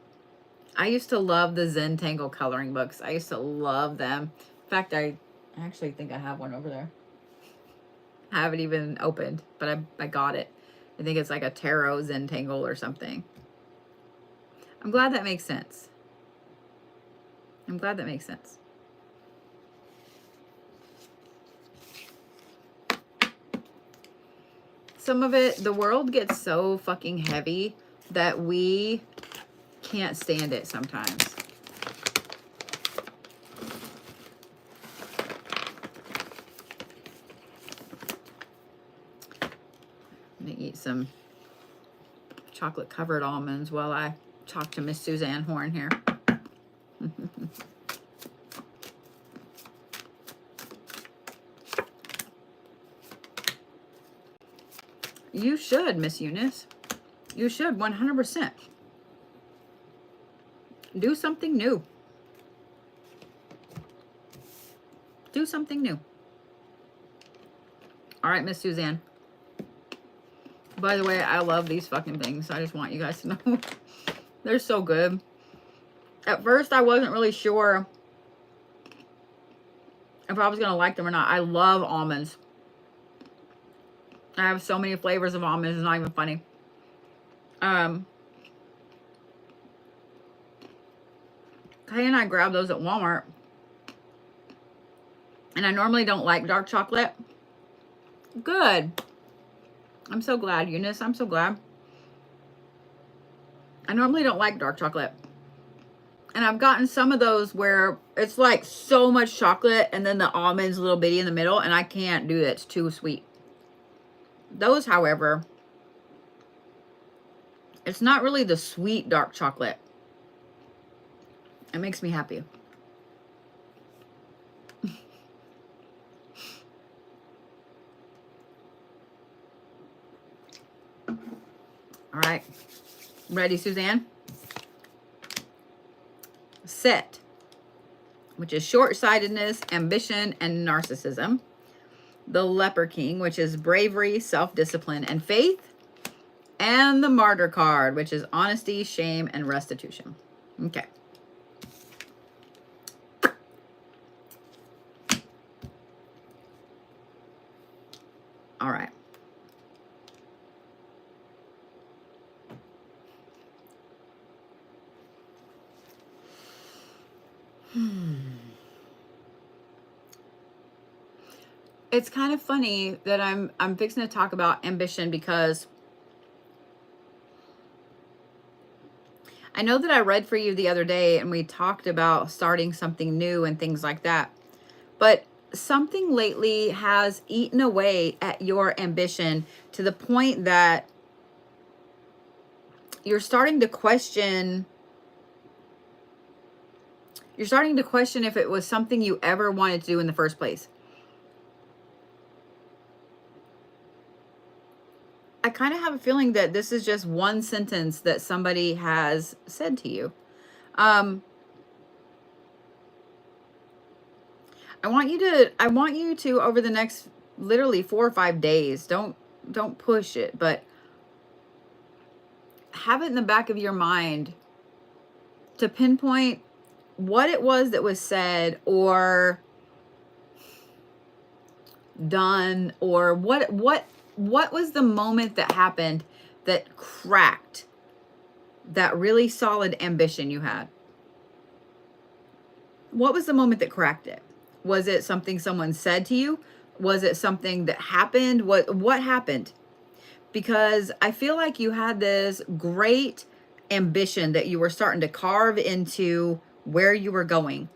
I used to love the Zentangle coloring books. I used to love them. In fact, I actually think I have one over there. I haven't even opened, but I got it. I think it's like a tarot Zentangle or something. I'm glad that makes sense. I'm glad that makes sense. Some of it, the world gets so fucking heavy that we can't stand it sometimes. I'm gonna eat some chocolate covered almonds while I talk to Miss Suzanne Horn here. You should, Miss Eunice. You should, 100%. Do something new. Do something new. All right, Miss Suzanne. By the way, I love these fucking things. I just want you guys to know. They're so good. At first, I wasn't really sure if I was going to like them or not. I love almonds. I have so many flavors of almonds. It's not even funny. Kay and I grabbed those at Walmart. And I normally don't like dark chocolate. Good. I'm so glad, Eunice. I'm so glad. I normally don't like dark chocolate. And I've gotten some of those where it's like so much chocolate and then the almonds a little bitty in the middle. And I can't do that. It's too sweet. Those, however, it's not really the sweet dark chocolate. It makes me happy. All right. Ready, Suzanne? Set, which is short-sightedness, ambition, and narcissism. The Leper King, which is bravery, self-discipline, and faith. And the Martyr card, which is honesty, shame, and restitution. Okay. All right. It's kind of funny that I'm fixing to talk about ambition because I know that I read for you the other day and we talked about starting something new and things like that. But something lately has eaten away at your ambition to the point that you're starting to question if it was something you ever wanted to do in the first place. I kind of have a feeling that this is just one sentence that somebody has said to you. I want you to over the next literally 4 or 5 days, don't push it, but have it in the back of your mind to pinpoint what it was that was said or done, or what was the moment that happened that cracked that really solid ambition you had? What was the moment that cracked it? Was it something someone said to you? Was it something that happened? What happened? Because I feel like you had this great ambition that you were starting to carve into where you were going.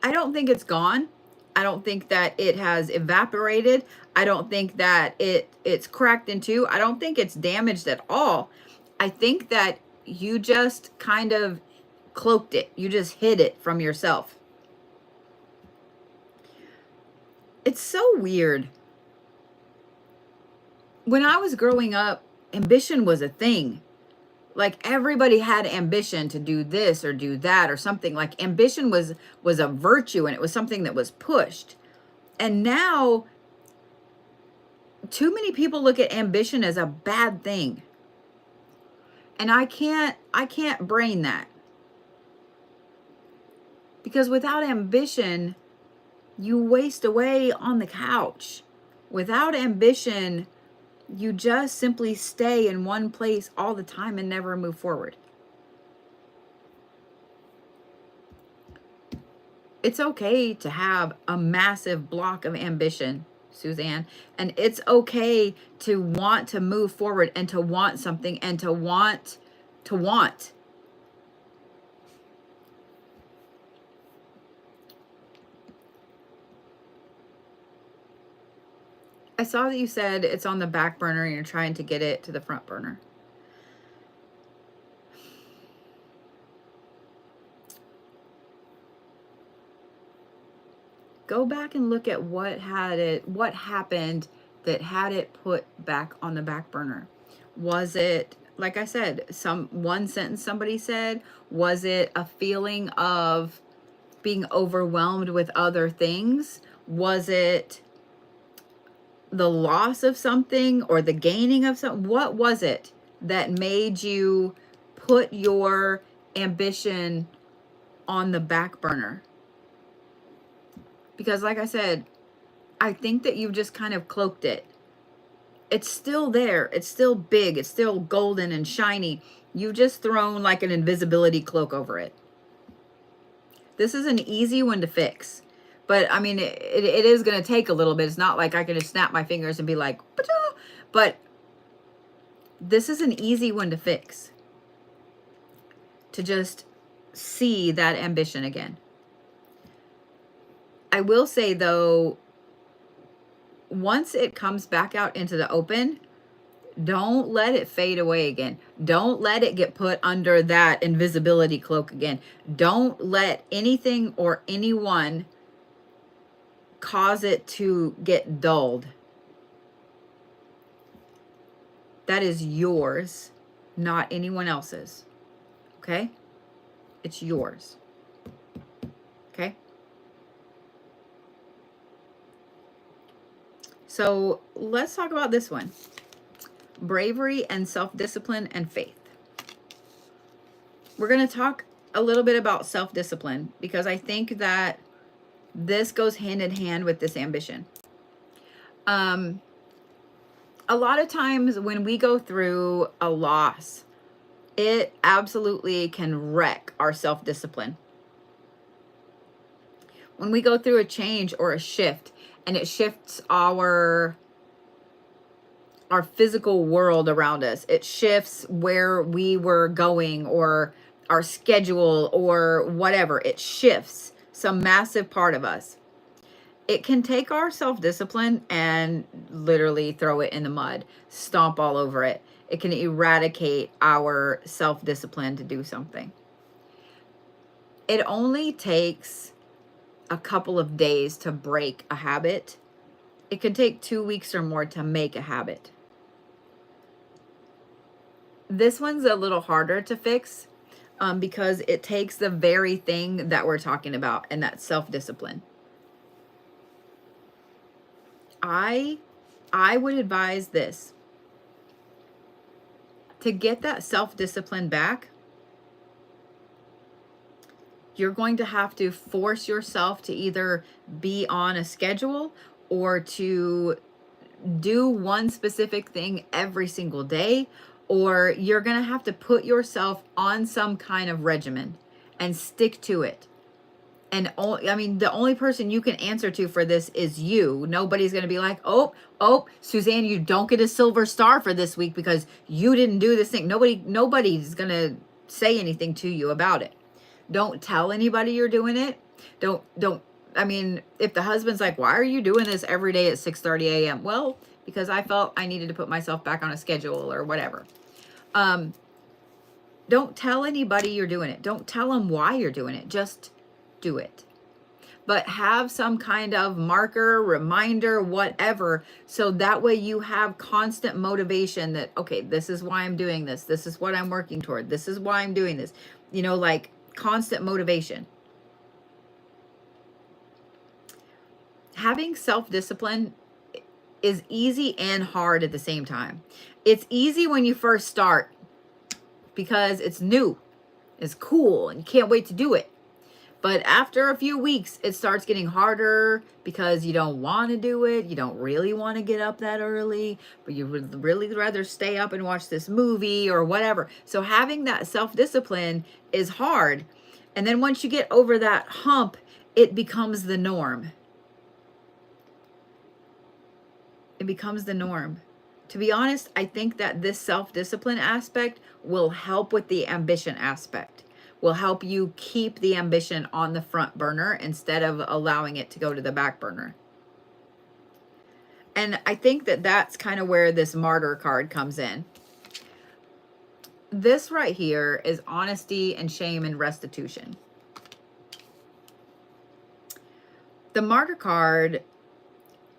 I don't think it's gone. I don't think that it has evaporated. I don't think that it's cracked in two. I don't think it's damaged at all. I think that you just kind of cloaked it. You just hid it from yourself. It's so weird. When I was growing up, ambition was a thing. Like everybody had ambition to do this or do that or something. Like ambition was a virtue and it was something that was pushed. And now too many people look at ambition as a bad thing. And I can't brain that. Because without ambition, you waste away on the couch. Without ambition, you just simply stay in one place all the time and never move forward. It's okay to have a massive block of ambition, Suzanne, and it's okay to want to move forward and to want something and to want. I saw that you said it's on the back burner and you're trying to get it to the front burner. Go back and look at what happened that had it put back on the back burner. Was it, like I said, one sentence somebody said? Was it a feeling of being overwhelmed with other things? Was it the loss of something or the gaining of something? What was it that made you put your ambition on the back burner? Because like I said, I think that you've just kind of cloaked it. It's still there. It's still big. It's still golden and shiny. You've just thrown like an invisibility cloak over it. This is an easy one to fix. But I mean, it is going to take a little bit. It's not like I can just snap my fingers and be like, "Ba-da!" But this is an easy one to fix. To just see that ambition again. I will say though, once it comes back out into the open, don't let it fade away again. Don't let it get put under that invisibility cloak again. Don't let anything or anyone cause it to get dulled. That is yours, not anyone else's. Okay? It's yours. Okay? So let's talk about this one. Bravery and self-discipline and faith. We're going to talk a little bit about self-discipline because I think that this goes hand in hand with this ambition. A lot of times when we go through a loss, it absolutely can wreck our self-discipline. When we go through a change or a shift, and it shifts our physical world around us. It shifts where we were going or our schedule or whatever. It shifts some massive part of us. It can take our self-discipline and literally throw it in the mud, stomp all over it. It can eradicate our self-discipline to do something. It only takes a couple of days to break a habit. It can take 2 weeks or more to make a habit. This one's a little harder to fix because it takes the very thing that we're talking about, and that's self-discipline. I would advise this. To get that self-discipline back, you're going to have to force yourself to either be on a schedule or to do one specific thing every single day, or you're going to have to put yourself on some kind of regimen and stick to it. And the only person you can answer to for this is you. Nobody's going to be like, oh, Suzanne, you don't get a silver star for this week because you didn't do this thing. Nobody's going to say anything to you about it. Don't tell anybody you're doing it. If the husband's like, why are you doing this every day at 6:30 a.m.? Well, because I felt I needed to put myself back on a schedule or whatever. Don't tell anybody you're doing it. Don't tell them why you're doing it. Just do it. But have some kind of marker, reminder, whatever, so that way you have constant motivation that, okay, this is why I'm doing this. This is what I'm working toward. This is why I'm doing this. Like constant motivation. Having self-discipline is easy and hard at the same time. It's easy when you first start because it's new, it's cool, and you can't wait to do it. But after a few weeks, it starts getting harder because you don't want to do it. You don't really want to get up that early, but you would really rather stay up and watch this movie or whatever. So having that self-discipline is hard. And then once you get over that hump, it becomes the norm. It becomes the norm. To be honest, I think that this self-discipline aspect will help with the ambition aspect. Will help you keep the ambition on the front burner instead of allowing it to go to the back burner. And I think that that's kind of where this martyr card comes in. This right here is honesty and shame and restitution. The martyr card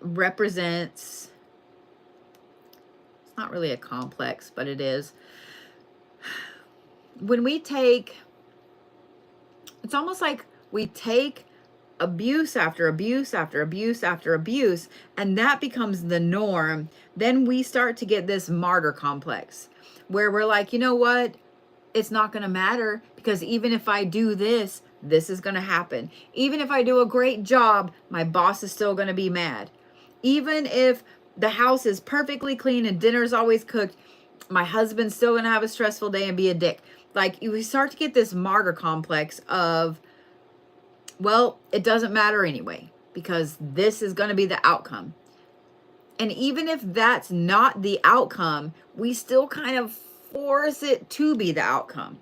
represents, it's not really a complex, but it is. When we take, it's almost like we take abuse after abuse after abuse after abuse, and that becomes the norm. Then we start to get this martyr complex where we're like, you know what? It's not going to matter because even if I do this, this is going to happen. Even if I do a great job, my boss is still going to be mad. Even if the house is perfectly clean and dinner's always cooked, my husband's still going to have a stressful day and be a dick. Like, we start to get this martyr complex of, well, it doesn't matter anyway, because this is going to be the outcome. And even if that's not the outcome, we still kind of force it to be the outcome.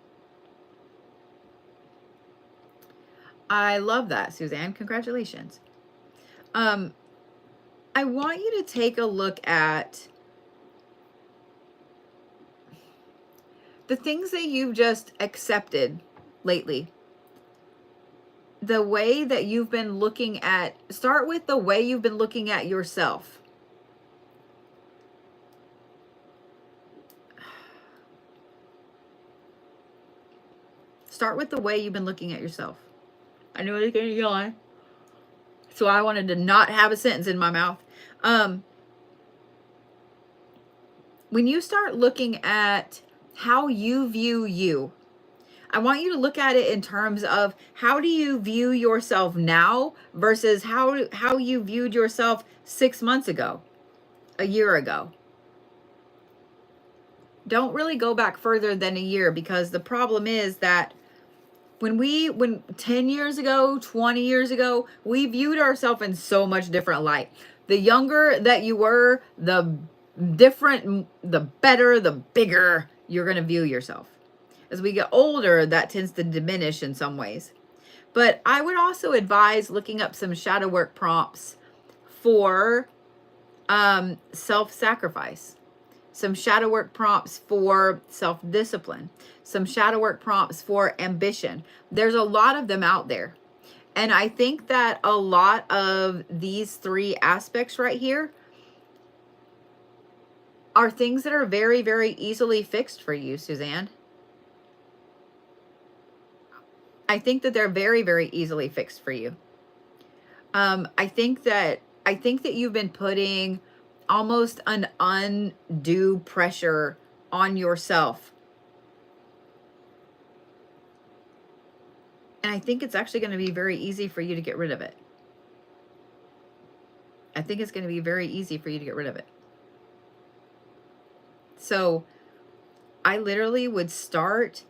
I love that, Suzanne. Congratulations. I want you to take a look at the things that you've just accepted lately. The way that you've been looking at, start with the way you've been looking at yourself. Start with the way you've been looking at yourself. I knew it was going to yawn, so I wanted to not have a sentence in my mouth. When you start looking at how you view you, I want you to look at it in terms of how do you view yourself now versus how you viewed yourself 6 months ago, a year ago. Don't really go back further than a year, because the problem is that when 10 years ago, 20 years ago, we viewed ourselves in so much different light. The younger that you were, the different, the better, the bigger you're going to view yourself. As we get older, that tends to diminish in some ways. But I would also advise looking up some shadow work prompts for self-sacrifice, some shadow work prompts for self-discipline, some shadow work prompts for ambition. There's a lot of them out there. And I think that a lot of these three aspects right here are things that are very, very easily fixed for you, Suzanne. I think that they're very, very easily fixed for you. I think that you've been putting almost an undue pressure on yourself. And I think it's actually going to be very easy for you to get rid of it. I think it's going to be very easy for you to get rid of it. So I literally would start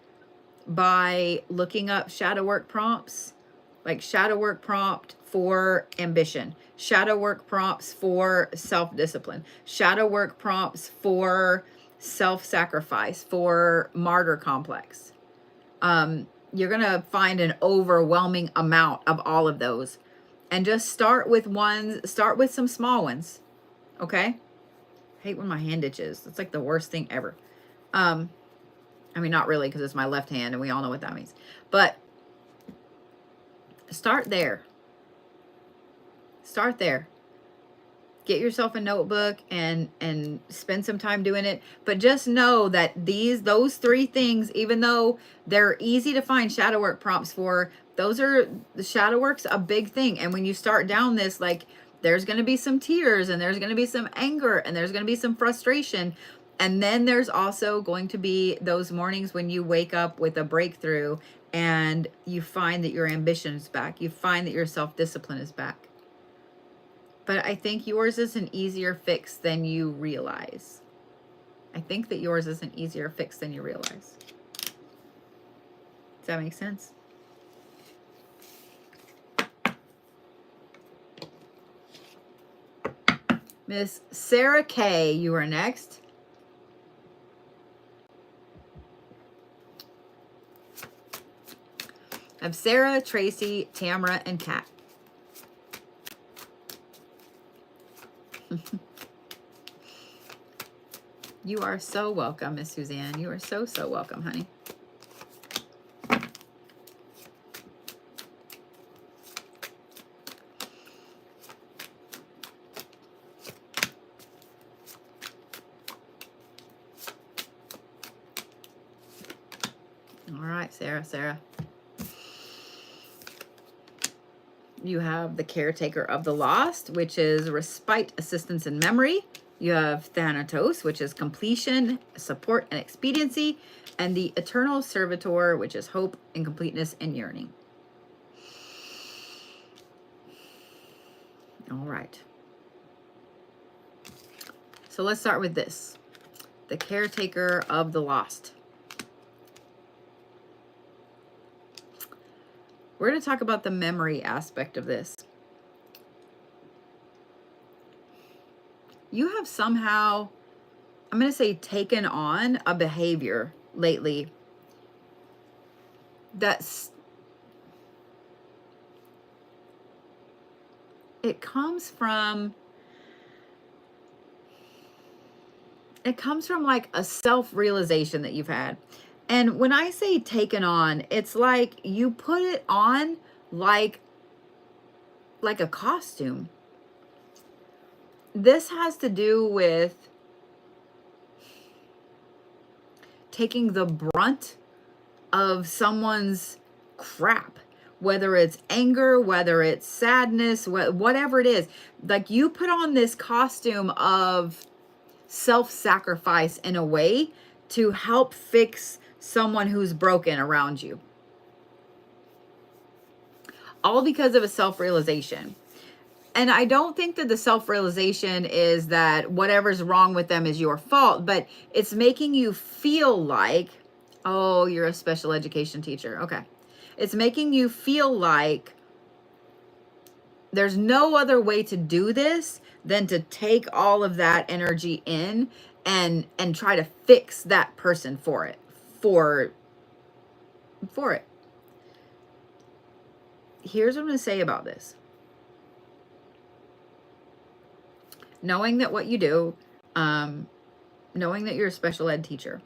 by looking up shadow work prompts, like shadow work prompt for ambition, shadow work prompts for self-discipline, shadow work prompts for self-sacrifice, for martyr complex. You're going to find an overwhelming amount of all of those. And just start with some small ones. Okay? I hate when my hand itches. It's like the worst thing ever. I mean, not really, because it's my left hand and we all know what that means. But start there. Start there. Get yourself a notebook and spend some time doing it. But just know that those three things, even though they're easy to find shadow work prompts for, the shadow work's a big thing. And when you start down this, like, there's going to be some tears and there's going to be some anger and there's going to be some frustration. And then there's also going to be those mornings when you wake up with a breakthrough and you find that your ambition is back. You find that your self-discipline is back. But I think yours is an easier fix than you realize. I think that yours is an easier fix than you realize. Does that make sense? Miss Sarah K, you are next. I have Sarah, Tracy, Tamra, and Kat. You are so welcome, Miss Suzanne. You are so, so welcome, honey. All right, Sarah. You have the caretaker of the lost, which is respite, assistance, and memory. You have Thanatos, which is completion, support, and expediency. And the eternal servitor, which is hope and completeness and yearning. All right. So let's start with this. The caretaker of the lost. We're going to talk about the memory aspect of this. You have somehow, I'm going to say, taken on a behavior lately that's, it comes from like a self-realization that you've had. And when I say taken on, it's like you put it on like a costume. This has to do with taking the brunt of someone's crap, whether it's anger, whether it's sadness, whatever it is. Like you put on this costume of self-sacrifice in a way to help fix someone who's broken around you. All because of a self-realization. And I don't think that the self-realization is that whatever's wrong with them is your fault, but it's making you feel like, oh, you're a special education teacher. Okay. It's making you feel like there's no other way to do this than to take all of that energy in and try to fix that person for it. Here's what I'm going to say about this. Knowing that what you do, knowing that you're a special ed teacher,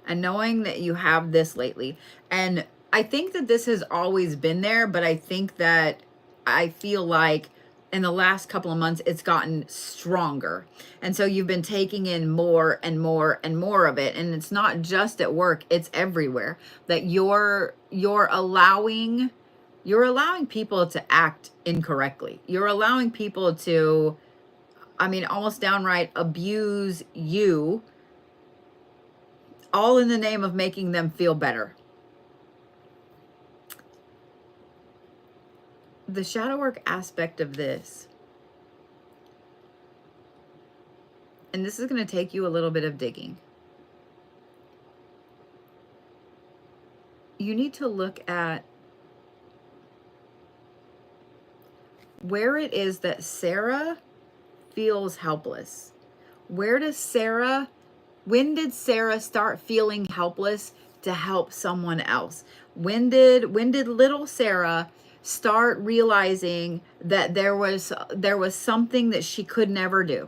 and knowing that you have this lately, and I think that this has always been there, but I think that I feel like in the last couple of months, it's gotten stronger. And so you've been taking in more and more and more of it. And it's not just at work, it's everywhere. That you're allowing people to act incorrectly. You're allowing people to, I mean, almost downright abuse you, all in the name of making them feel better. The shadow work aspect of this, and this is going to take you a little bit of digging. You need to look at where it is that Sarah feels helpless. When did Sarah start feeling helpless to help someone else? When did little Sarah start realizing that there was something that she could never do?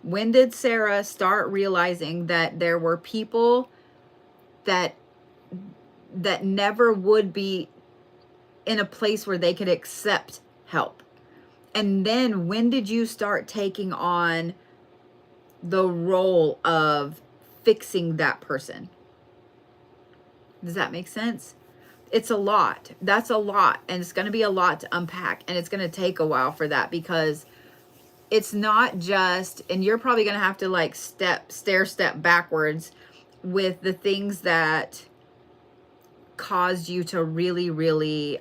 When did Sarah start realizing that there were people that never would be in a place where they could accept help? And then when did you start taking on the role of fixing that person? Does that make sense? It's a lot. That's a lot. And it's going to be a lot to unpack. And it's going to take a while for that, because it's not just, and you're probably going to have to like step backwards with the things that caused you to really, really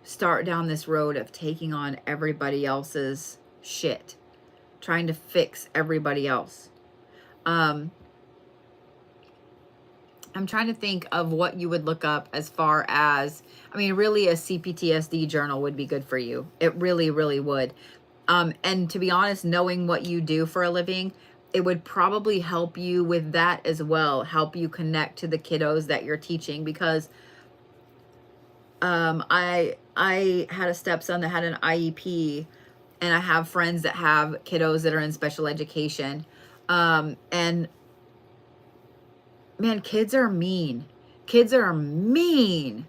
start down this road of taking on everybody else's shit, trying to fix everybody else. I'm trying to think of what you would look up as far as, I mean, really a CPTSD journal would be good for you. It really, really would. And to be honest, knowing what you do for a living, it would probably help you with that as well, help you connect to the kiddos that you're teaching, because I had a stepson that had an IEP, and I have friends that have kiddos that are in special education. And man, kids are mean. Kids are mean.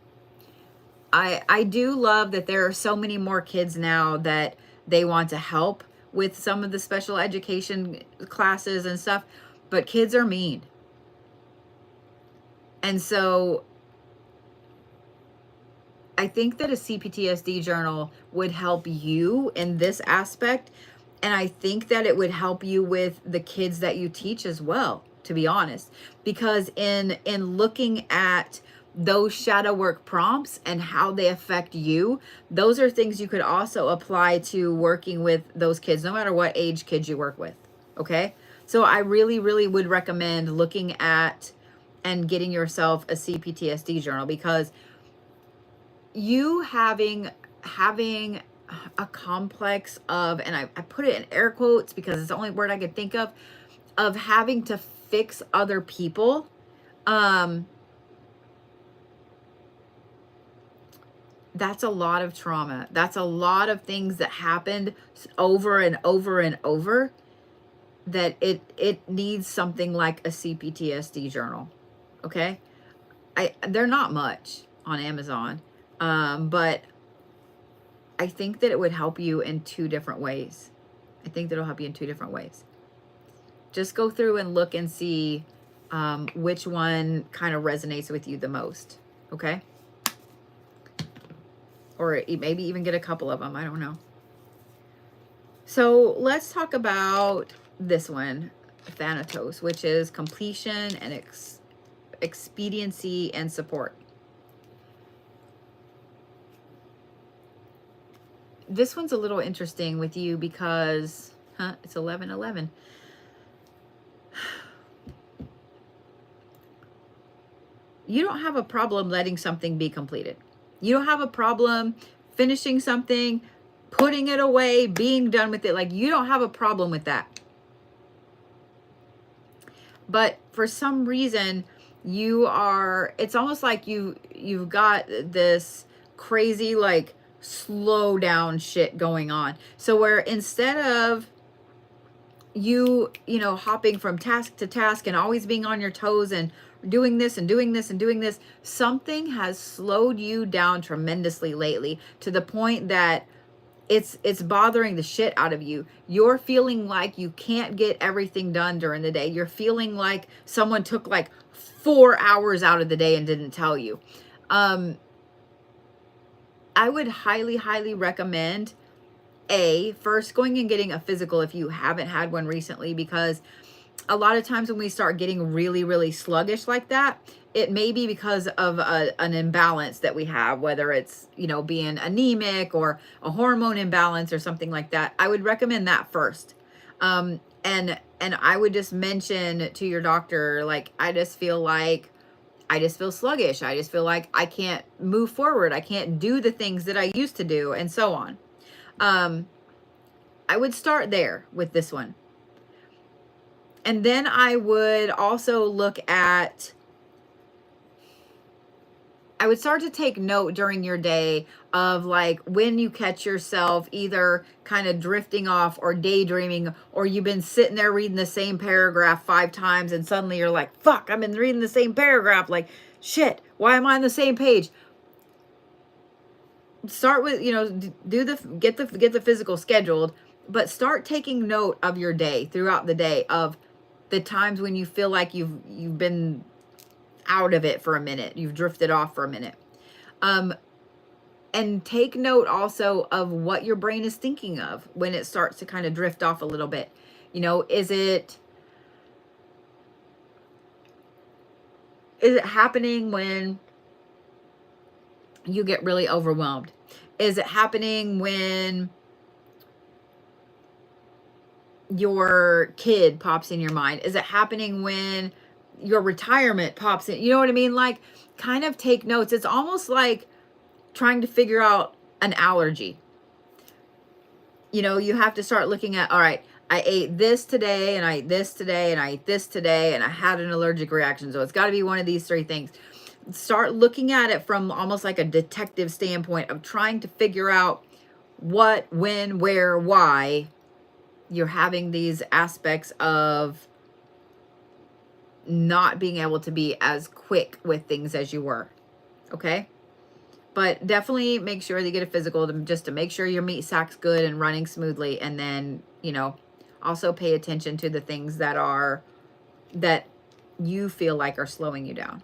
I do love that there are so many more kids now that they want to help with some of the special education classes and stuff, but kids are mean. And so I think that a CPTSD journal would help you in this aspect. And I think that it would help you with the kids that you teach as well, to be honest, because in looking at those shadow work prompts and how they affect you, those are things you could also apply to working with those kids, no matter what age kids you work with. Okay. So I really, really would recommend looking at and getting yourself a CPTSD journal, because you having a complex of, and I put it in air quotes because it's the only word I could think of having to fix other people, that's a lot of trauma. That's a lot of things that happened over and over and over, that it needs something like a CPTSD journal. Okay. They're not much on Amazon. But I think that it would help you in two different ways. I think that it'll help you in two different ways. Just go through and look and see which one kind of resonates with you the most. Okay. Or maybe even get a couple of them. I don't know. So let's talk about this one, Thanatos, which is completion and expediency and support. This one's a little interesting with you because, it's 11/11. You don't have a problem letting something be completed. You don't have a problem finishing something, putting it away, being done with it. Like, you don't have a problem with that. But for some reason, it's almost like you've got this crazy, like, slow down shit going on. So where instead of you know, hopping from task to task and always being on your toes and doing this and doing this and doing this, something has slowed you down tremendously lately, to the point that it's bothering the shit out of you. You're feeling like you can't get everything done during the day. You're feeling like someone took like 4 hours out of the day and didn't tell you. I would highly, highly recommend first going and getting a physical if you haven't had one recently, because a lot of times when we start getting really, really sluggish like that, it may be because of an imbalance that we have, whether it's, you know, being anemic or a hormone imbalance or something like that. I would recommend that first. And I would just mention to your doctor, like, I just feel sluggish. I just feel like I can't move forward. I can't do the things that I used to do, and so on. I would start there with this one. And then I would also I would start to take note during your day of, like, when you catch yourself either kind of drifting off or daydreaming, or you've been sitting there reading the same paragraph 5 times and suddenly you're like, fuck, I've been reading the same paragraph. Like, shit, why am I on the same page? Start with, you know, get the physical scheduled, but start taking note of your day throughout the day, of the times when you feel like you've been out of it for a minute, you've drifted off for a minute. And take note also of what your brain is thinking of when it starts to kind of drift off a little bit. You know, is it happening when you get really overwhelmed? Is it happening when your kid pops in your mind? Is it happening when your retirement pops in? You know what I mean? Like, kind of take notes. It's almost like trying to figure out an allergy. You know, you have to start looking at, all right, I ate this today, and I ate this today, and I ate this today, and I had an allergic reaction. So it's got to be one of these three things. Start looking at it from almost like a detective standpoint of trying to figure out what, when, where, why you're having these aspects of not being able to be as quick with things as you were. Okay? But definitely make sure that you get a physical just to make sure your meat sack's good and running smoothly. And then, you know, also pay attention to the things that you feel like are slowing you down.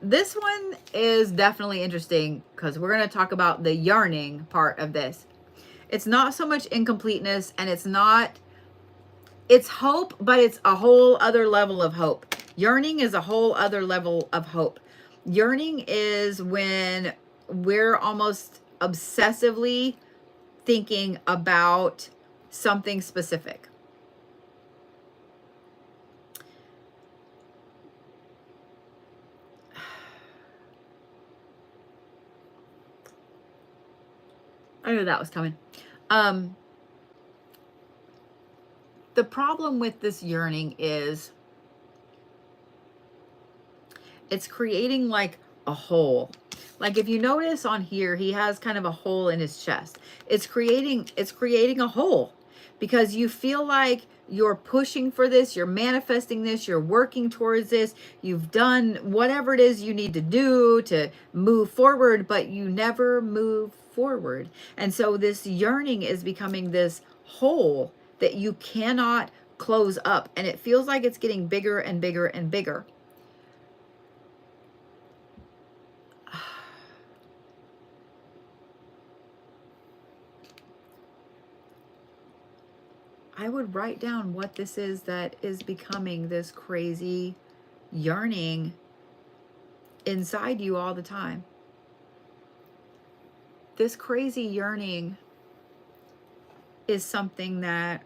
This one is definitely interesting because we're going to talk about the yearning part of this. It's not so much incompleteness, and it's hope, but it's a whole other level of hope. Yearning is a whole other level of hope. Yearning is when we're almost obsessively thinking about something specific. I knew that was coming. The problem with this yearning is it's creating like a hole. Like if you notice on here, he has kind of a hole in his chest. It's creating a hole because you feel like you're pushing for this, you're manifesting this, you're working towards this, you've done whatever it is you need to do to move forward, but you never move forward. And so this yearning is becoming this hole that you cannot close up, and it feels like it's getting bigger and bigger and bigger. I would write down what this is that is becoming this crazy yearning inside you all the time. This crazy yearning is something that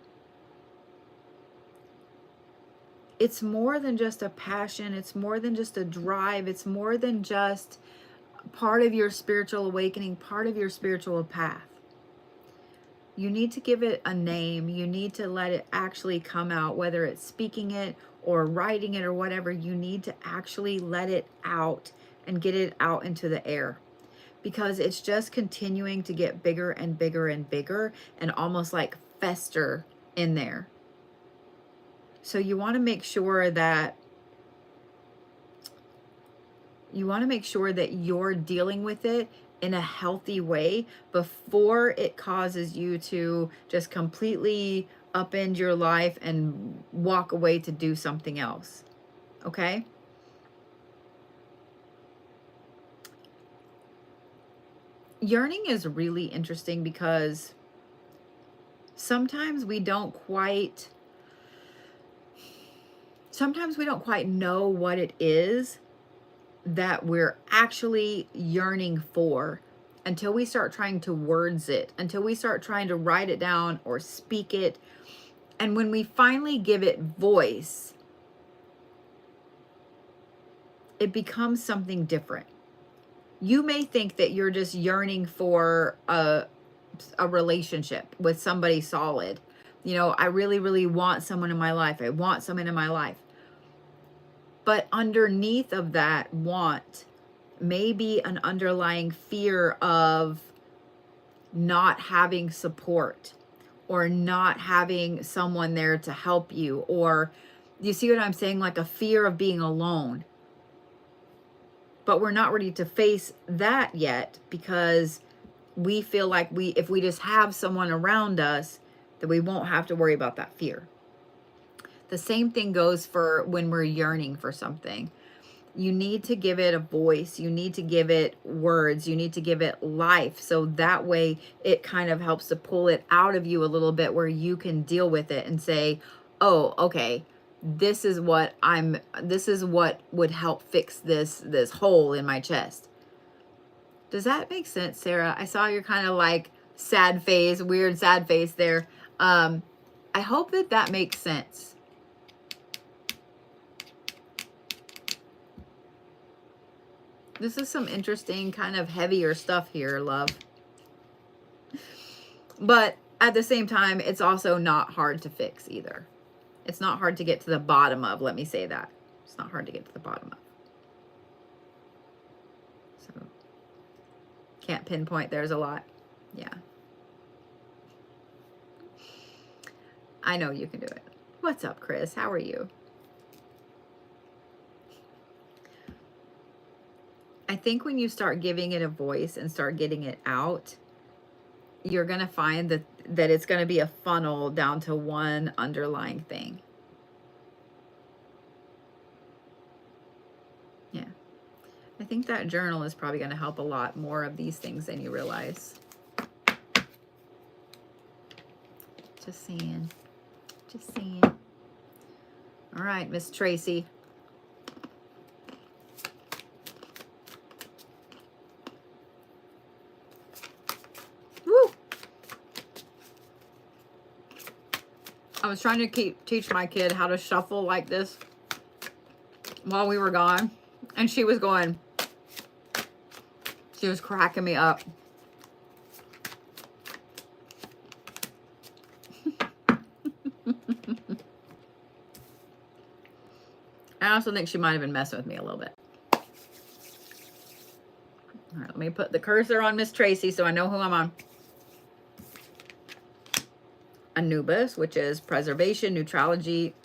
it's more than just a passion. It's more than just a drive. It's more than just part of your spiritual awakening, part of your spiritual path. You need to give it a name. You need to let it actually come out, whether it's speaking it or writing it or whatever. You need to actually let it out and get it out into the air, because it's just continuing to get bigger and bigger and bigger and almost like fester in there. So you want to make sure that you're dealing with it in a healthy way before it causes you to just completely upend your life and walk away to do something else. Okay? Yearning is really interesting because sometimes we don't quite know what it is that we're actually yearning for until we start trying to words it, until we start trying to write it down or speak it. And when we finally give it voice, it becomes something different. You may think that you're just yearning for a relationship with somebody solid. You know, I really, really want someone in my life. I want someone in my life. But underneath of that want may be an underlying fear of not having support or not having someone there to help you. Or you see what I'm saying? Like a fear of being alone. But we're not ready to face that yet because we feel like if we just have someone around us, that we won't have to worry about that fear. The same thing goes for when we're yearning for something. You need to give it a voice. You need to give it words. You need to give it life. So that way it kind of helps to pull it out of you a little bit where you can deal with it and say, oh, okay, this is what would help fix this hole in my chest. Does that make sense, Sarah? I saw your kind of like sad face, weird sad face there. I hope that makes sense. This is some interesting kind of heavier stuff here, love. But at the same time, it's also not hard to fix either. It's not hard to get to the bottom of, let me say that. It's not hard to get to the bottom of. So, can't pinpoint, there's a lot. Yeah. I know you can do it. What's up, Chris? How are you? I think when you start giving it a voice and start getting it out, you're going to find that it's going to be a funnel down to one underlying thing. Yeah. I think that journal is probably going to help a lot more of these things than you realize. Just saying. Just saying. All right, Miss Tracy. I was trying to teach my kid how to shuffle like this while we were gone. And she was cracking me up. I also think she might have been messing with me a little bit. All right, let me put the cursor on Miss Tracy so I know who I'm on. Anubis, which is preservation, neutrality,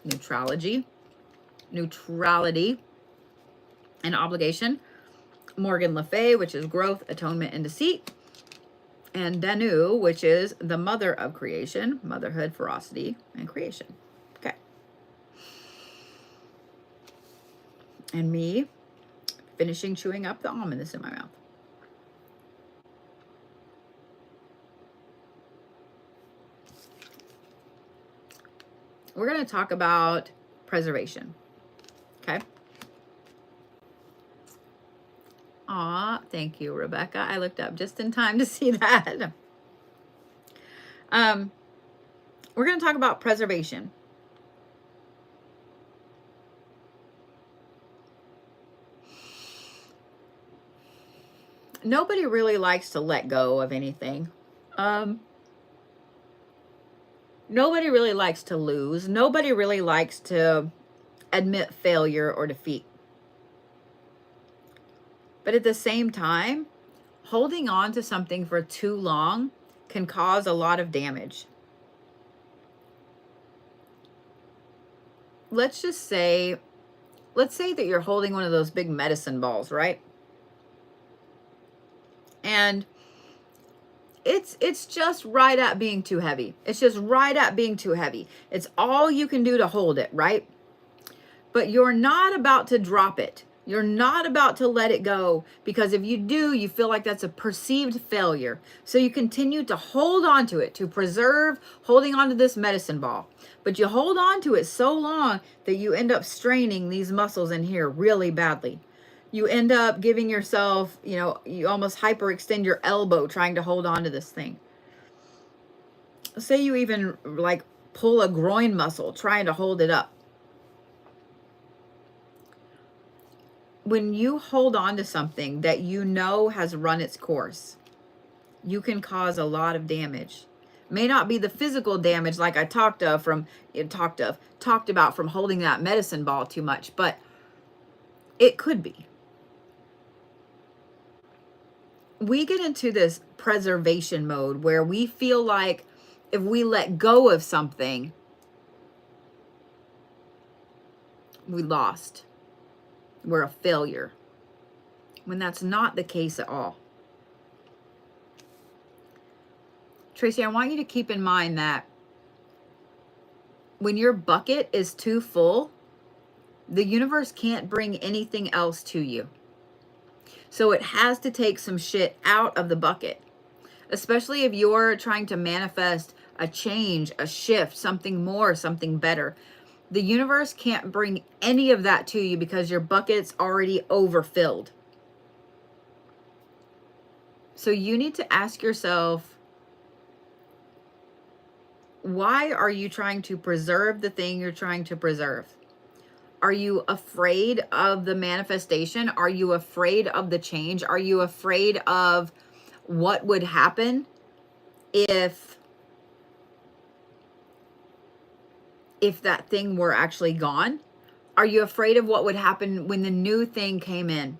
and obligation. Morgan Le Fay, which is growth, atonement, and deceit. And Danu, which is the mother of creation, motherhood, ferocity, and creation. Okay. And me finishing chewing up the almond that's in my mouth. We're going to talk about preservation. Okay. Aw, thank you, Rebecca. I looked up just in time to see that. We're going to talk about preservation. Nobody really likes to let go of anything. Nobody really likes to lose. Nobody really likes to admit failure or defeat. But at the same time, holding on to something for too long can cause a lot of damage. Let's say that you're holding one of those big medicine balls, right? And it's just right at being too heavy. It's just right at being too heavy. It's all you can do to hold it, right? But you're not about to drop it. You're not about to let it go, because if you do, you feel like that's a perceived failure. So you continue to hold on to it, to preserve holding on to this medicine ball. But you hold on to it so long that you end up straining these muscles in here really badly. You end up giving yourself, you almost hyperextend your elbow trying to hold on to this thing. Say you even like pull a groin muscle trying to hold it up. When you hold on to something that you know has run its course, you can cause a lot of damage. May not be the physical damage like I talked about from holding that medicine ball too much, but it could be. We get into this preservation mode where we feel like if we let go of something, we lost. We're a failure. When that's not the case at all. Tracy, I want you to keep in mind that when your bucket is too full, The universe can't bring anything else to you. So it has to take some shit out of the bucket, especially if you're trying to manifest a change, a shift, something more, something better. The universe can't bring any of that to you because your bucket's already overfilled. So you need to ask yourself, why are you trying to preserve the thing you're trying to preserve? Are you afraid of the manifestation? Are you afraid of the change? Are you afraid of what would happen if that thing were actually gone? Are you afraid of what would happen when the new thing came in?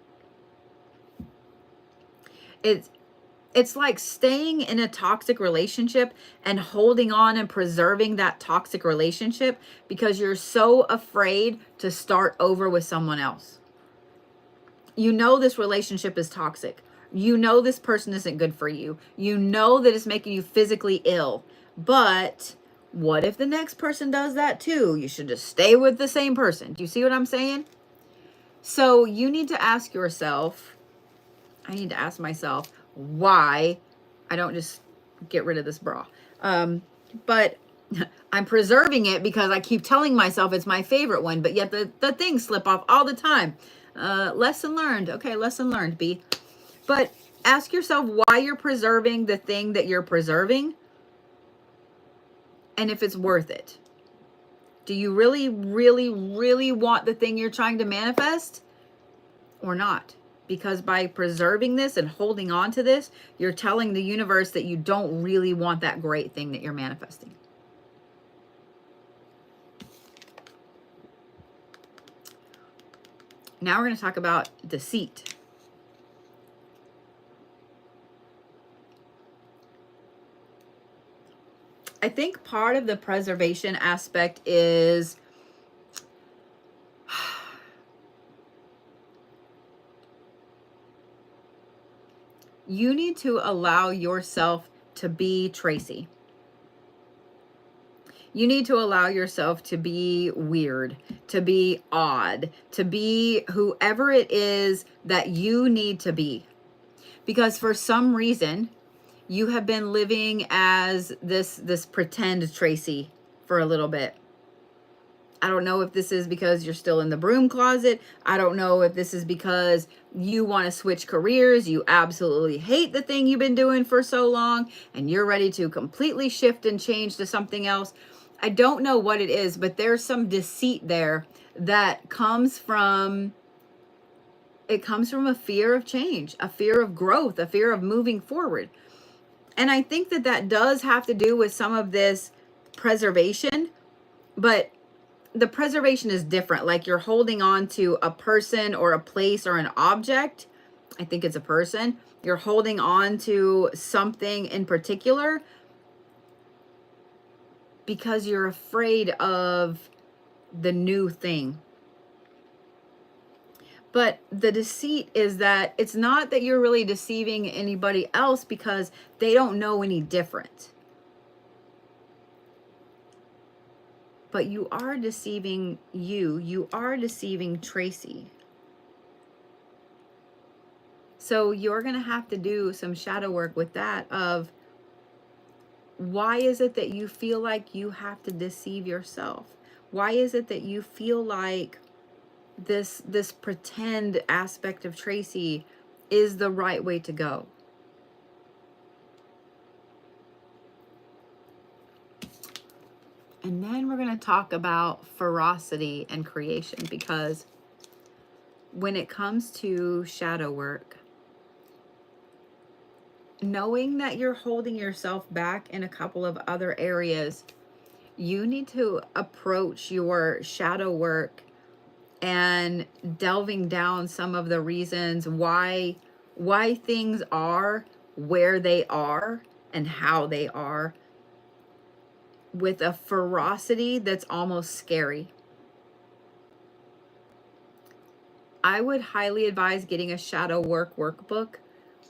It's like staying in a toxic relationship and holding on and preserving that toxic relationship because you're so afraid to start over with someone else. You know this relationship is toxic. You know this person isn't good for you. You know that it's making you physically ill. But what if the next person does that too? You should just stay with the same person. Do you see what I'm saying? So you need to ask yourself, I need to ask myself, why I don't just get rid of this bra. But I'm preserving it because I keep telling myself it's my favorite one, but yet the things slip off all the time. Lesson learned. Okay, lesson learned, B. But ask yourself why you're preserving the thing that you're preserving and if it's worth it. Do you really, really, really want the thing you're trying to manifest or not? Because by preserving this and holding on to this, you're telling the universe that you don't really want that great thing that you're manifesting. Now we're going to talk about deceit. I think part of the preservation aspect is you need to allow yourself to be Tracy. You need to allow yourself to be weird, to be odd, to be whoever it is that you need to be. Because for some reason, you have been living as this pretend Tracy for a little bit. I don't know if this is because you're still in the broom closet. I don't know if this is because you want to switch careers. You absolutely hate the thing you've been doing for so long and you're ready to completely shift and change to something else. I don't know what it is, but there's some deceit there that comes from a fear of change, a fear of growth, a fear of moving forward. And I think that does have to do with some of this preservation, but the preservation is different. Like you're holding on to a person or a place or an object. I think it's a person. You're holding on to something in particular because you're afraid of the new thing. But the deceit is that it's not that you're really deceiving anybody else because they don't know any different. But you are deceiving you. You are deceiving Tracy. So you're going to have to do some shadow work with that of why is it that you feel like you have to deceive yourself? Why is it that you feel like this pretend aspect of Tracy is the right way to go? And then we're going to talk about ferocity and creation, because when it comes to shadow work, knowing that you're holding yourself back in a couple of other areas, you need to approach your shadow work and delving down some of the reasons why things are where they are and how they are, with a ferocity that's almost scary. I would highly advise getting a shadow work workbook.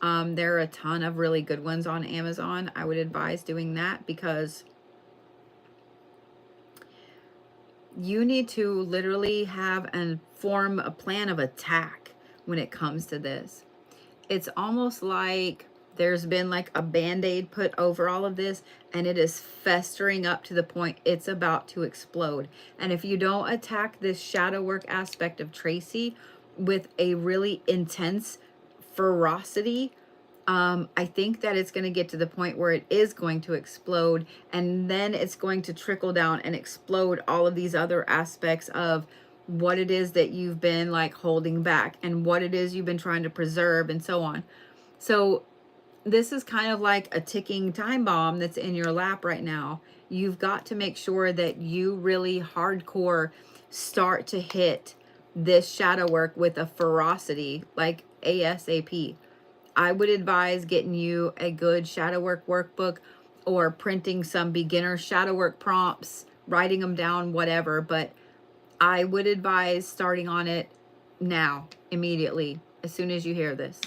There are a ton of really good ones on Amazon. I would advise doing that because you need to literally have and form a plan of attack when it comes to this. It's almost like there's been like a band-aid put over all of this, and it is festering up to the point it's about to explode. And if you don't attack this shadow work aspect of Tracy with a really intense ferocity, I think that it's going to get to the point where it is going to explode, and then it's going to trickle down and explode all of these other aspects of what it is that you've been like holding back and what it is you've been trying to preserve and so on. So this is kind of like a ticking time bomb that's in your lap right now. You've got to make sure that you really hardcore start to hit this shadow work with a ferocity, like ASAP. I would advise getting you a good shadow work workbook, or printing some beginner shadow work prompts, writing them down, whatever. But I would advise starting on it now, immediately, as soon as you hear this.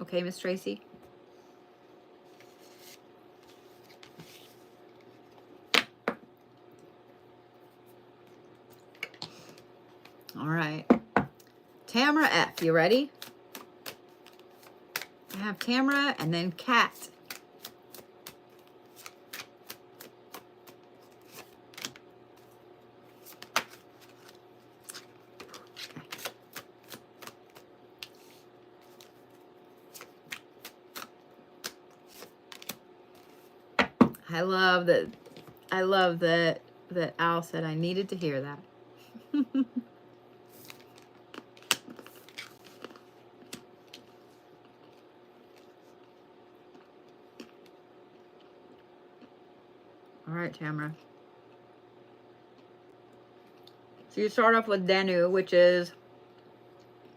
Okay, Miss Tracy? All right. Tamra F, you ready? I have Tamra and then Cat. I love that Al said I needed to hear that. All right, Tamara. So you start off with Danu, which is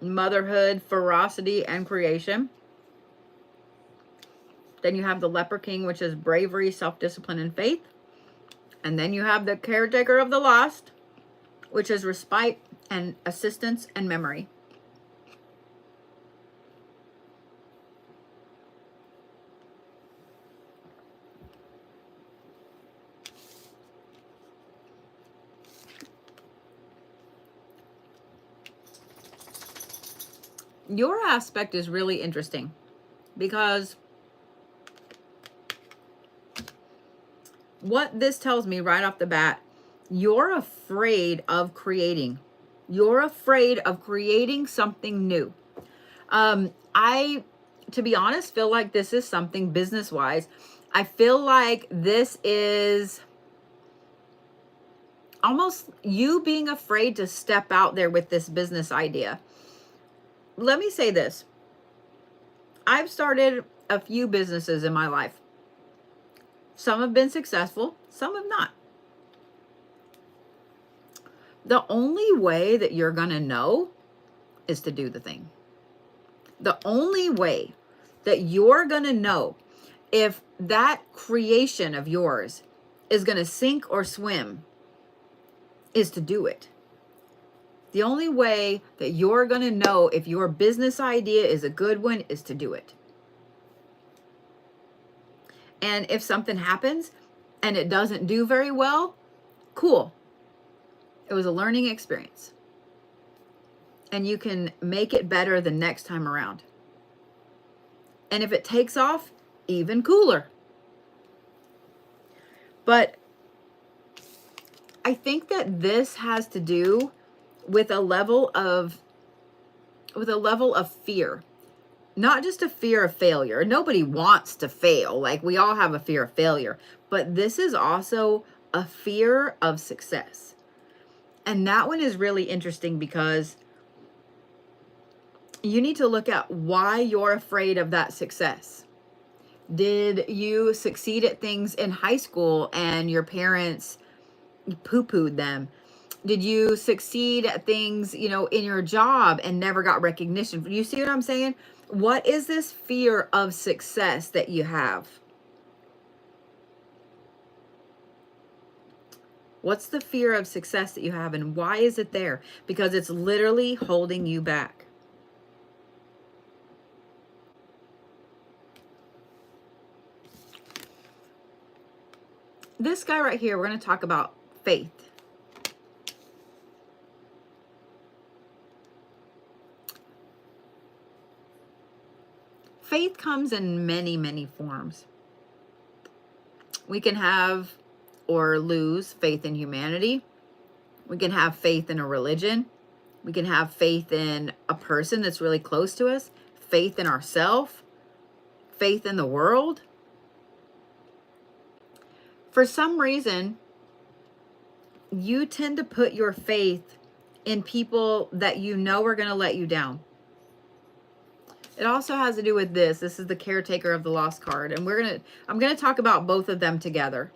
motherhood, ferocity, and creation. Then you have the Leper King, which is bravery, self-discipline, and faith. And then you have the Caretaker of the Lost, which is respite and assistance and memory. Your aspect is really interesting because what this tells me right off the bat, you're afraid of creating. You're afraid of creating something new. I, to be honest, feel like this is something business-wise. I feel like this is almost you being afraid to step out there with this business idea. Let me say this. I've started a few businesses in my life. Some have been successful, some have not. The only way that you're going to know is to do the thing. The only way that you're going to know if that creation of yours is going to sink or swim is to do it. The only way that you're going to know if your business idea is a good one is to do it. And if something happens and it doesn't do very well, cool. It was a learning experience. And you can make it better the next time around. And if it takes off, even cooler. But I think that this has to do with a level of fear. Not just a fear of failure. Nobody wants to fail. Like, we all have a fear of failure. But this is also a fear of success. And that one is really interesting because you need to look at why you're afraid of that success. Did you succeed at things in high school and your parents poo-pooed them? Did you succeed at things, in your job and never got recognition? You see what I'm saying? What is this fear of success that you have? What's the fear of success that you have, and why is it there? Because it's literally holding you back. This guy right here, we're going to talk about faith. Faith comes in many, many forms. We can have or lose faith in humanity. We can have faith in a religion. We can have faith in a person that's really close to us, faith in ourselves, faith in the world. For some reason, you tend to put your faith in people that you know are going to let you down. It also has to do with this. This is the caretaker of the lost card. And I'm going to talk about both of them together.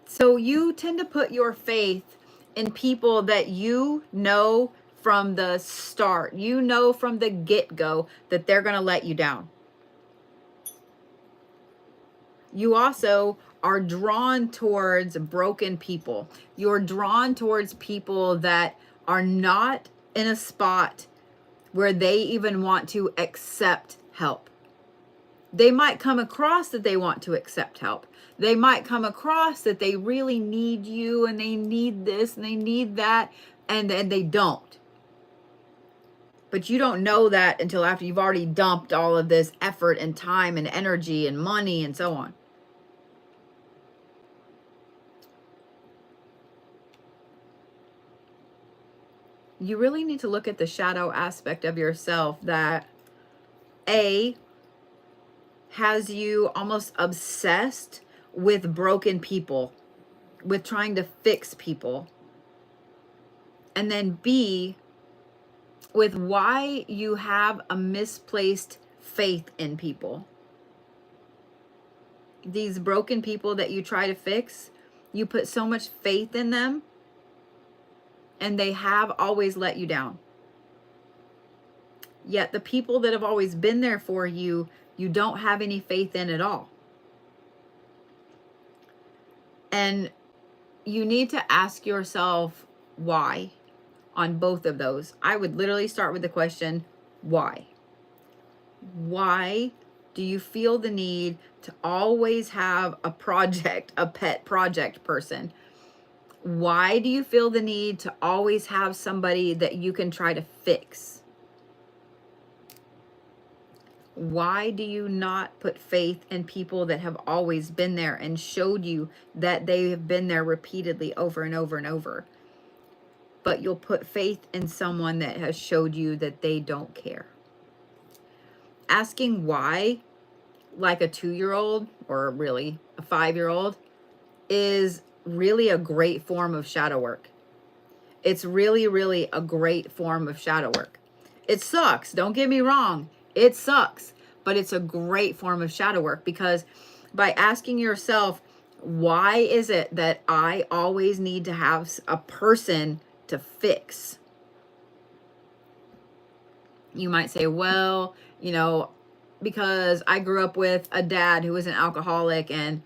So you tend to put your faith in people that you know from the start. You know from the get-go that they're going to let you down. You also are drawn towards broken people. You're drawn towards people that are not in a spot where they even want to accept help. They might come across that they want to accept help. They might come across that they really need you and they need this and they need that, and they don't. But you don't know that until after you've already dumped all of this effort and time and energy and money and so on. You really need to look at the shadow aspect of yourself that has you almost obsessed with broken people, with trying to fix people. And then B, with why you have a misplaced faith in people. These broken people that you try to fix, you put so much faith in them, and they have always let you down. Yet the people that have always been there for you, you don't have any faith in at all. And you need to ask yourself why on both of those. I would literally start with the question, why? Why do you feel the need to always have a project, a pet project person? Why do you feel the need to always have somebody that you can try to fix? Why do you not put faith in people that have always been there and showed you that they have been there repeatedly over and over and over? But you'll put faith in someone that has showed you that they don't care. Asking why, like a 2-year-old or really a 5-year-old, is really a great form of shadow work. It's really, really a great form of shadow work. It sucks. Don't get me wrong. It sucks. But it's a great form of shadow work, because by asking yourself, why is it that I always need to have a person to fix? You might say, well, because I grew up with a dad who was an alcoholic and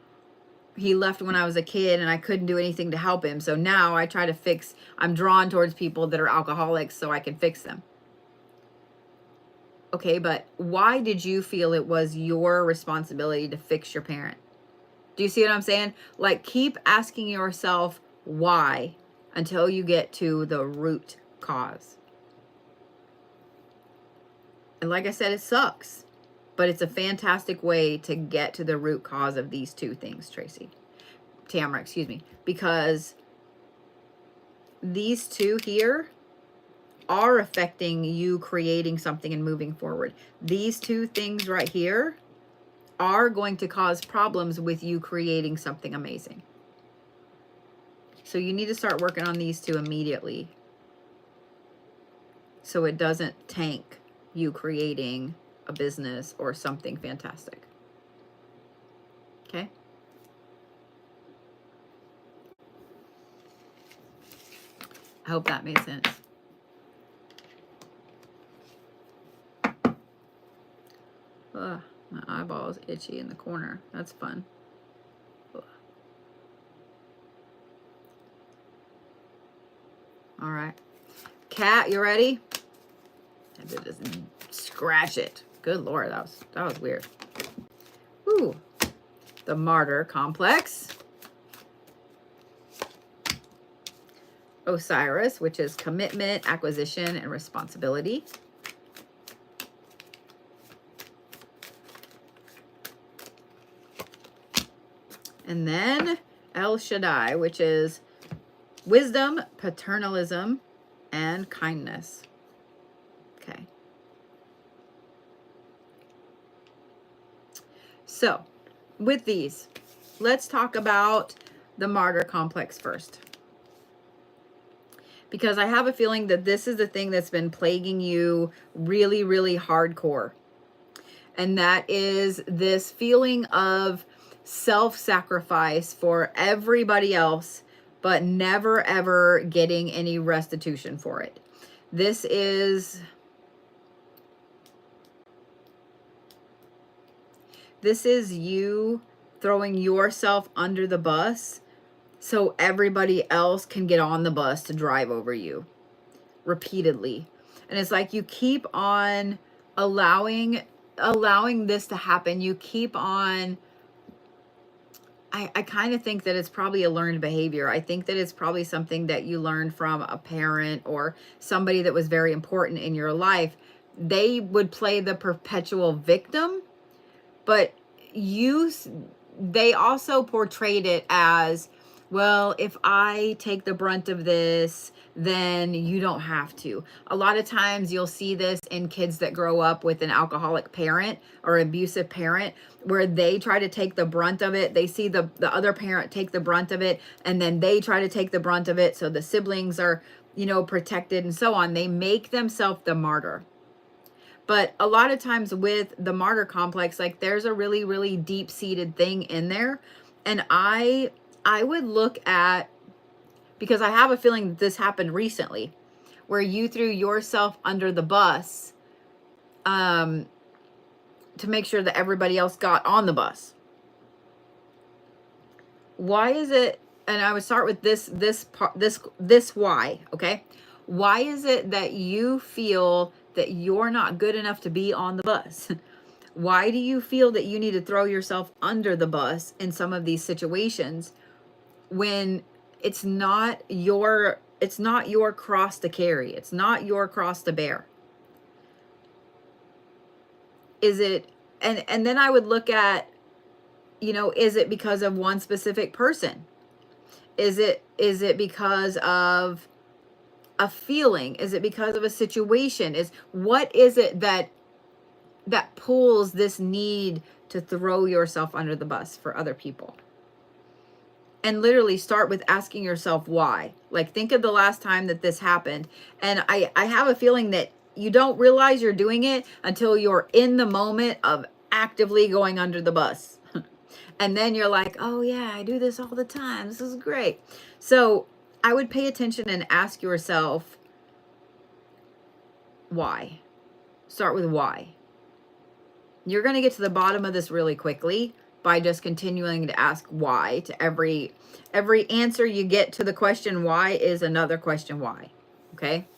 he left when I was a kid and I couldn't do anything to help him. So now I try to fix, I'm drawn towards people that are alcoholics so I can fix them. Okay, but why did you feel it was your responsibility to fix your parent? Do you see what I'm saying? Like, keep asking yourself why until you get to the root cause. And like I said, it sucks, but it's a fantastic way to get to the root cause of these two things, Tamra, excuse me, because these two here are affecting you creating something and moving forward. These two things right here are going to cause problems with you creating something amazing. So you need to start working on these two immediately so it doesn't tank you creating a business or something fantastic. Okay? I hope that made sense. Ugh, my eyeball is itchy in the corner. That's fun. Ugh. All right. Cat, you ready? I had to just scratch it. Good Lord, that was weird. Ooh. The martyr complex. Osiris, which is commitment, acquisition, and responsibility. And then El Shaddai, which is wisdom, paternalism, and kindness. Okay. So, with these, let's talk about the martyr complex first. Because I have a feeling that this is the thing that's been plaguing you really, really hardcore. And that is this feeling of self-sacrifice for everybody else, but never ever getting any restitution for it. This is you throwing yourself under the bus so everybody else can get on the bus to drive over you repeatedly. And it's like you keep on allowing this to happen. You keep on, I kind of think that it's probably a learned behavior. I think that it's probably something that you learned from a parent or somebody that was very important in your life. They would play the perpetual victim, but they also portrayed it as, well, if I take the brunt of this, then you don't have to. A lot of times you'll see this in kids that grow up with an alcoholic parent or abusive parent, where they try to take the brunt of it. They see the other parent take the brunt of it, and then they try to take the brunt of it. So the siblings are, protected and so on. They make themselves the martyr. But a lot of times with the martyr complex, like there's a really, really deep-seated thing in there. And I would look at, because I have a feeling that this happened recently, where you threw yourself under the bus to make sure that everybody else got on the bus. Why is it, and I would start with this why, okay? Why is it that you feel that you're not good enough to be on the bus? Why do you feel that you need to throw yourself under the bus in some of these situations when it's not your cross to carry? It's not your cross to bear. Is it, and then I would look at, is it because of one specific person? Is it because of a feeling? Is it because of a situation? What is it that pulls this need to throw yourself under the bus for other people? And literally start with asking yourself why. Like, think of the last time that this happened. And I have a feeling that you don't realize you're doing it until you're in the moment of actively going under the bus. And then you're like, oh yeah, I do this all the time. This is great. So I would pay attention and ask yourself, why? Start with why. You're going to get to the bottom of this really quickly by just continuing to ask why. To every answer you get to the question why is another question why. Okay?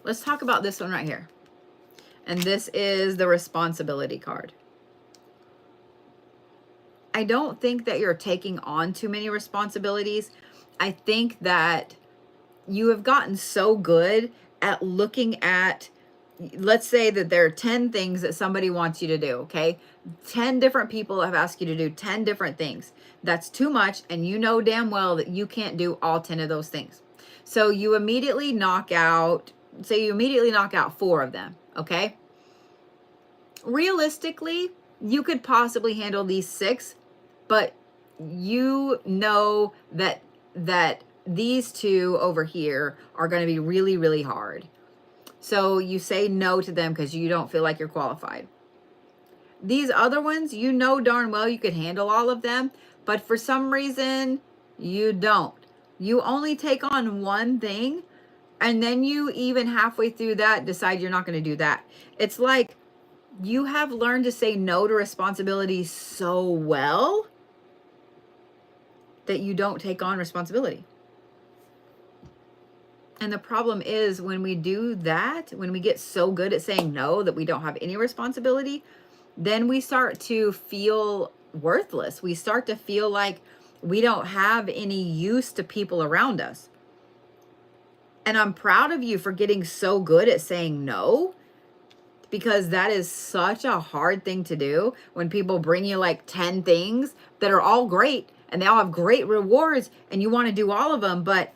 Let's talk about this one right here. And this is the responsibility card. I don't think that you're taking on too many responsibilities. I think that you have gotten so good at looking at, let's say that there are 10 things that somebody wants you to do, okay? 10 different people have asked you to do 10 different things. That's too much, and you know damn well that you can't do all 10 of those things. So you immediately knock out, say you immediately knock out 4 of them, okay? Realistically, you could possibly handle these 6, but you know that these 2 over here are going to be really, really hard. So you say no to them because you don't feel like you're qualified. These other ones, you know darn well you could handle all of them, but for some reason, you don't. You only take on one thing, and then you even halfway through that decide you're not going to do that. It's like you have learned to say no to responsibility so well that you don't take on responsibility. And the problem is when we do that, when we get so good at saying no that we don't have any responsibility, then we start to feel worthless. We start to feel like We don't have any use to people around us. And I'm proud of you for getting so good at saying no, because that is such a hard thing to do when people bring you like 10 things that are all great and they all have great rewards and you want to do all of them, but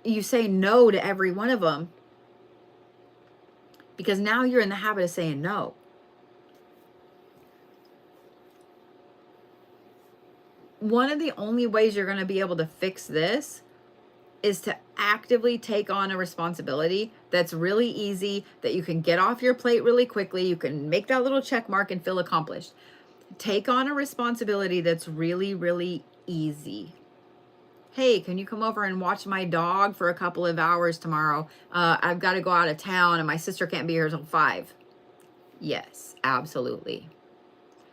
you say no to every one of them because now you're in the habit of saying no. One of the only ways you're going to be able to fix this is to actively take on a responsibility that's really easy, that you can get off your plate really quickly. You can make that little check mark and feel accomplished. Take on a responsibility that's really, really easy. Hey, can you come over and watch my dog for a couple of hours tomorrow? I've got to go out of town and my sister can't be here till 5. Yes, absolutely.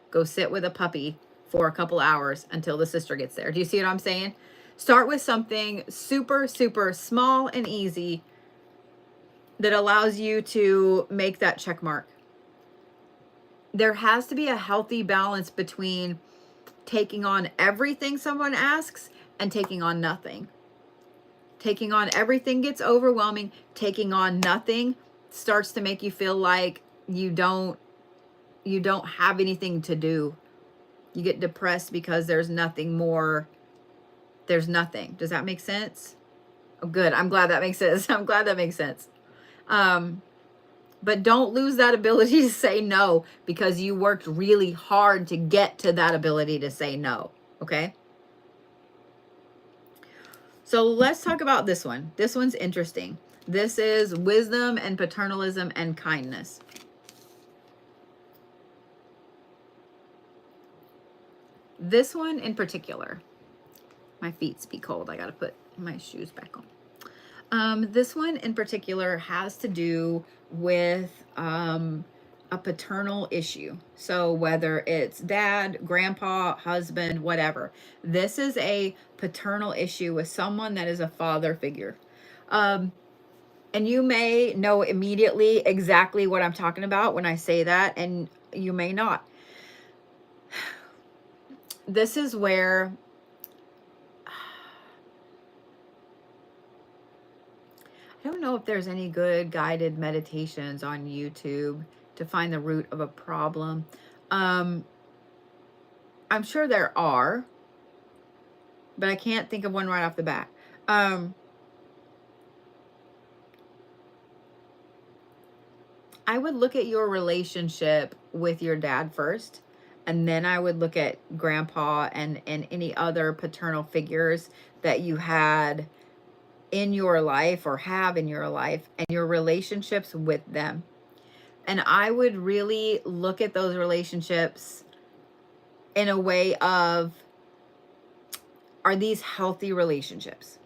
Go sit with a puppy for a couple hours until the sister gets there. Do you see what I'm saying? Start with something super, super small and easy that allows you to make that check mark. There has to be a healthy balance between taking on everything someone asks and taking on nothing. Taking on everything gets overwhelming. Taking on nothing starts to make you feel like you don't have anything to do. You get depressed because there's nothing more. There's nothing. Does that make sense? Oh, good. I'm glad that makes sense. I'm glad that makes sense. But don't lose that ability to say no because you worked really hard to get to that ability to say no. Okay? So let's talk about this one. This one's interesting. This is wisdom and paternalism and kindness. This one in particular, my feet be cold. I got to put my shoes back on. This one in particular has to do with a paternal issue. So whether it's dad, grandpa, husband, whatever, this is a paternal issue with someone that is a father figure. And you may know immediately exactly what I'm talking about when I say that, and you may not. This is where I don't know if there's any good guided meditations on YouTube to find the root of a problem. I'm sure there are, but I can't think of one right off the bat. I would look at your relationship with your dad first, and then I would look at grandpa and any other paternal figures that you had in your life or have in your life and your relationships with them. And I would really look at those relationships in a way of, are these healthy relationships?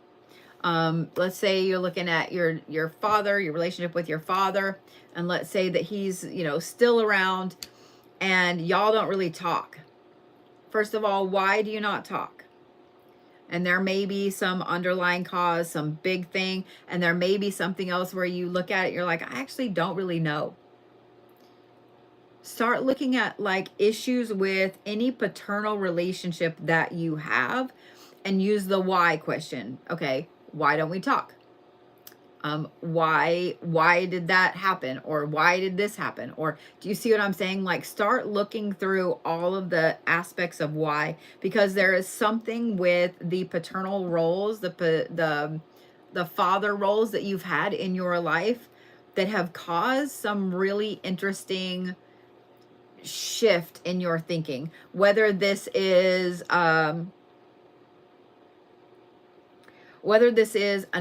Let's say you're looking at your father, your relationship with your father, and let's say that he's, still around and y'all don't really talk. First of all, why do you not talk? And there may be some underlying cause, some big thing, and there may be something else where you look at it, you're like, I actually don't really know. Start looking at like issues with any paternal relationship that you have and use the why question. Okay, why don't we talk? Why did that happen? Or why did this happen? Or do you see what I'm saying? Like start looking through all of the aspects of why, because there is something with the paternal roles, the father roles that you've had in your life that have caused some really interesting shift in your thinking. Whether this is an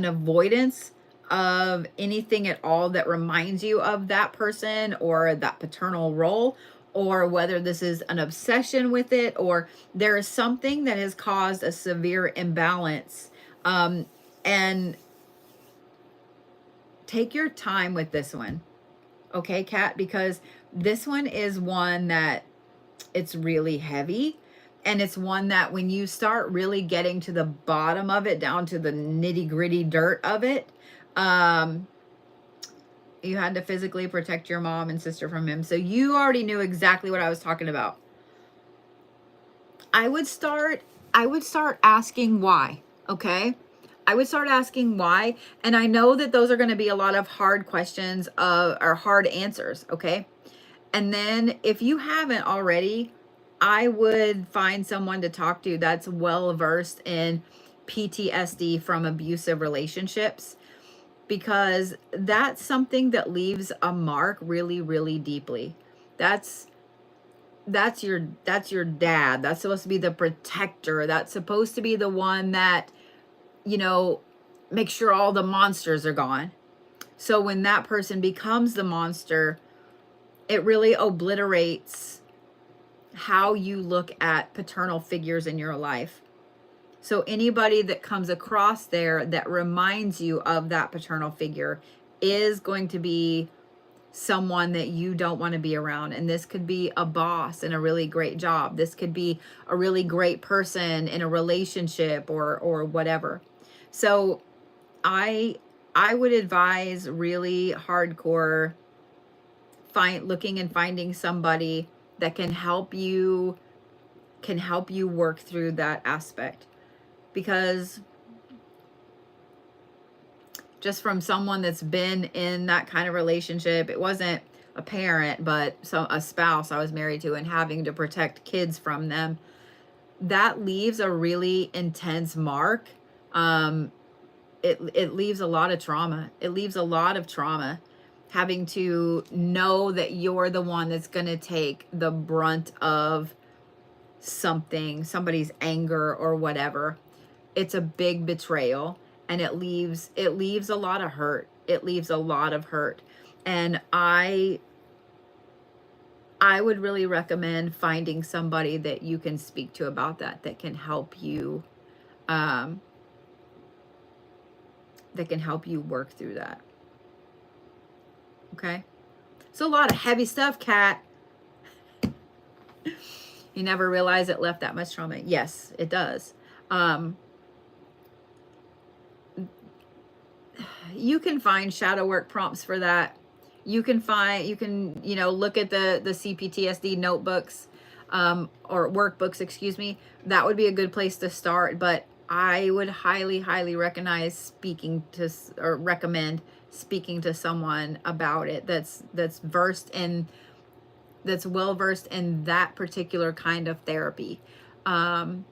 avoidance of anything at all that reminds you of that person or that paternal role, or whether this is an obsession with it, or there is something that has caused a severe imbalance. And take your time with this one. Okay, Kat, because this one is one that it's really heavy. And it's one that when you start really getting to the bottom of it, down to the nitty gritty dirt of it, you had to physically protect your mom and sister from him. So you already knew exactly what I was talking about. I would start asking why, okay? I would start asking why, and I know that those are going to be a lot of hard questions or hard answers, okay? And then if you haven't already, I would find someone to talk to that's well versed in PTSD from abusive relationships, because that's something that leaves a mark really, really deeply. That's your dad. That's supposed to be the protector. That's supposed to be the one that, you know, makes sure all the monsters are gone. So when that person becomes the monster, it really obliterates how you look at paternal figures in your life. So anybody that comes across there that reminds you of that paternal figure is going to be someone that you don't want to be around. And this could be a boss in a really great job. This could be a really great person in a relationship or whatever. So I would advise really hardcore looking and finding somebody that can help you work through that aspect. Because just from someone that's been in that kind of relationship, it wasn't a parent, but a spouse I was married to, and having to protect kids from them, that leaves a really intense mark. It leaves a lot of trauma. It leaves a lot of trauma, having to know that you're the one that's going to take the brunt of somebody's anger or whatever. It's a big betrayal, and it leaves a lot of hurt. It leaves a lot of hurt. And I would really recommend finding somebody that you can speak to about that can help you work through that. Okay? So a lot of heavy stuff, Kat. You never realize it left that much trauma. Yes, it does. You can find shadow work prompts for that. You can look at the CPTSD notebooks, or workbooks, excuse me. That would be a good place to start. But I would highly, highly recommend speaking to someone about it that's well versed in that particular kind of therapy, in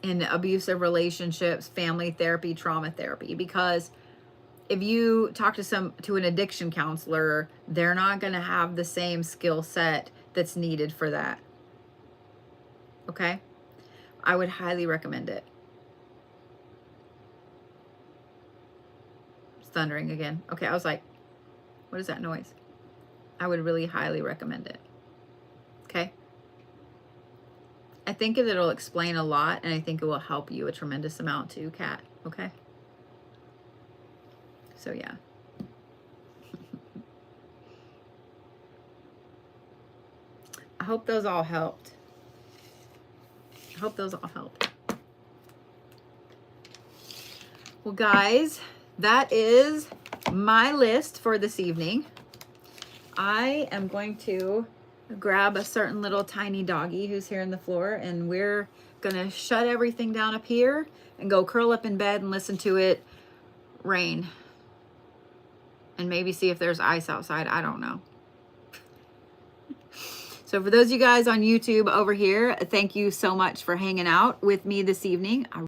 abusive relationships, family therapy, trauma therapy. Because if you talk to an addiction counselor, they're not going to have the same skill set that's needed for that. Okay? I would highly recommend it. It's thundering again. Okay, I was like, what is that noise? I would really highly recommend it. Okay? I think it'll explain a lot, and I think it will help you a tremendous amount too, Kat. Okay? So yeah. I hope those all helped. Well, guys, that is my list for this evening. I am going to grab a certain little tiny doggy who's here on the floor, and we're gonna shut everything down up here and go curl up in bed and listen to it rain. And maybe see if there's ice outside. I don't know. So for those of you guys on YouTube over here, thank you so much for hanging out with me this evening.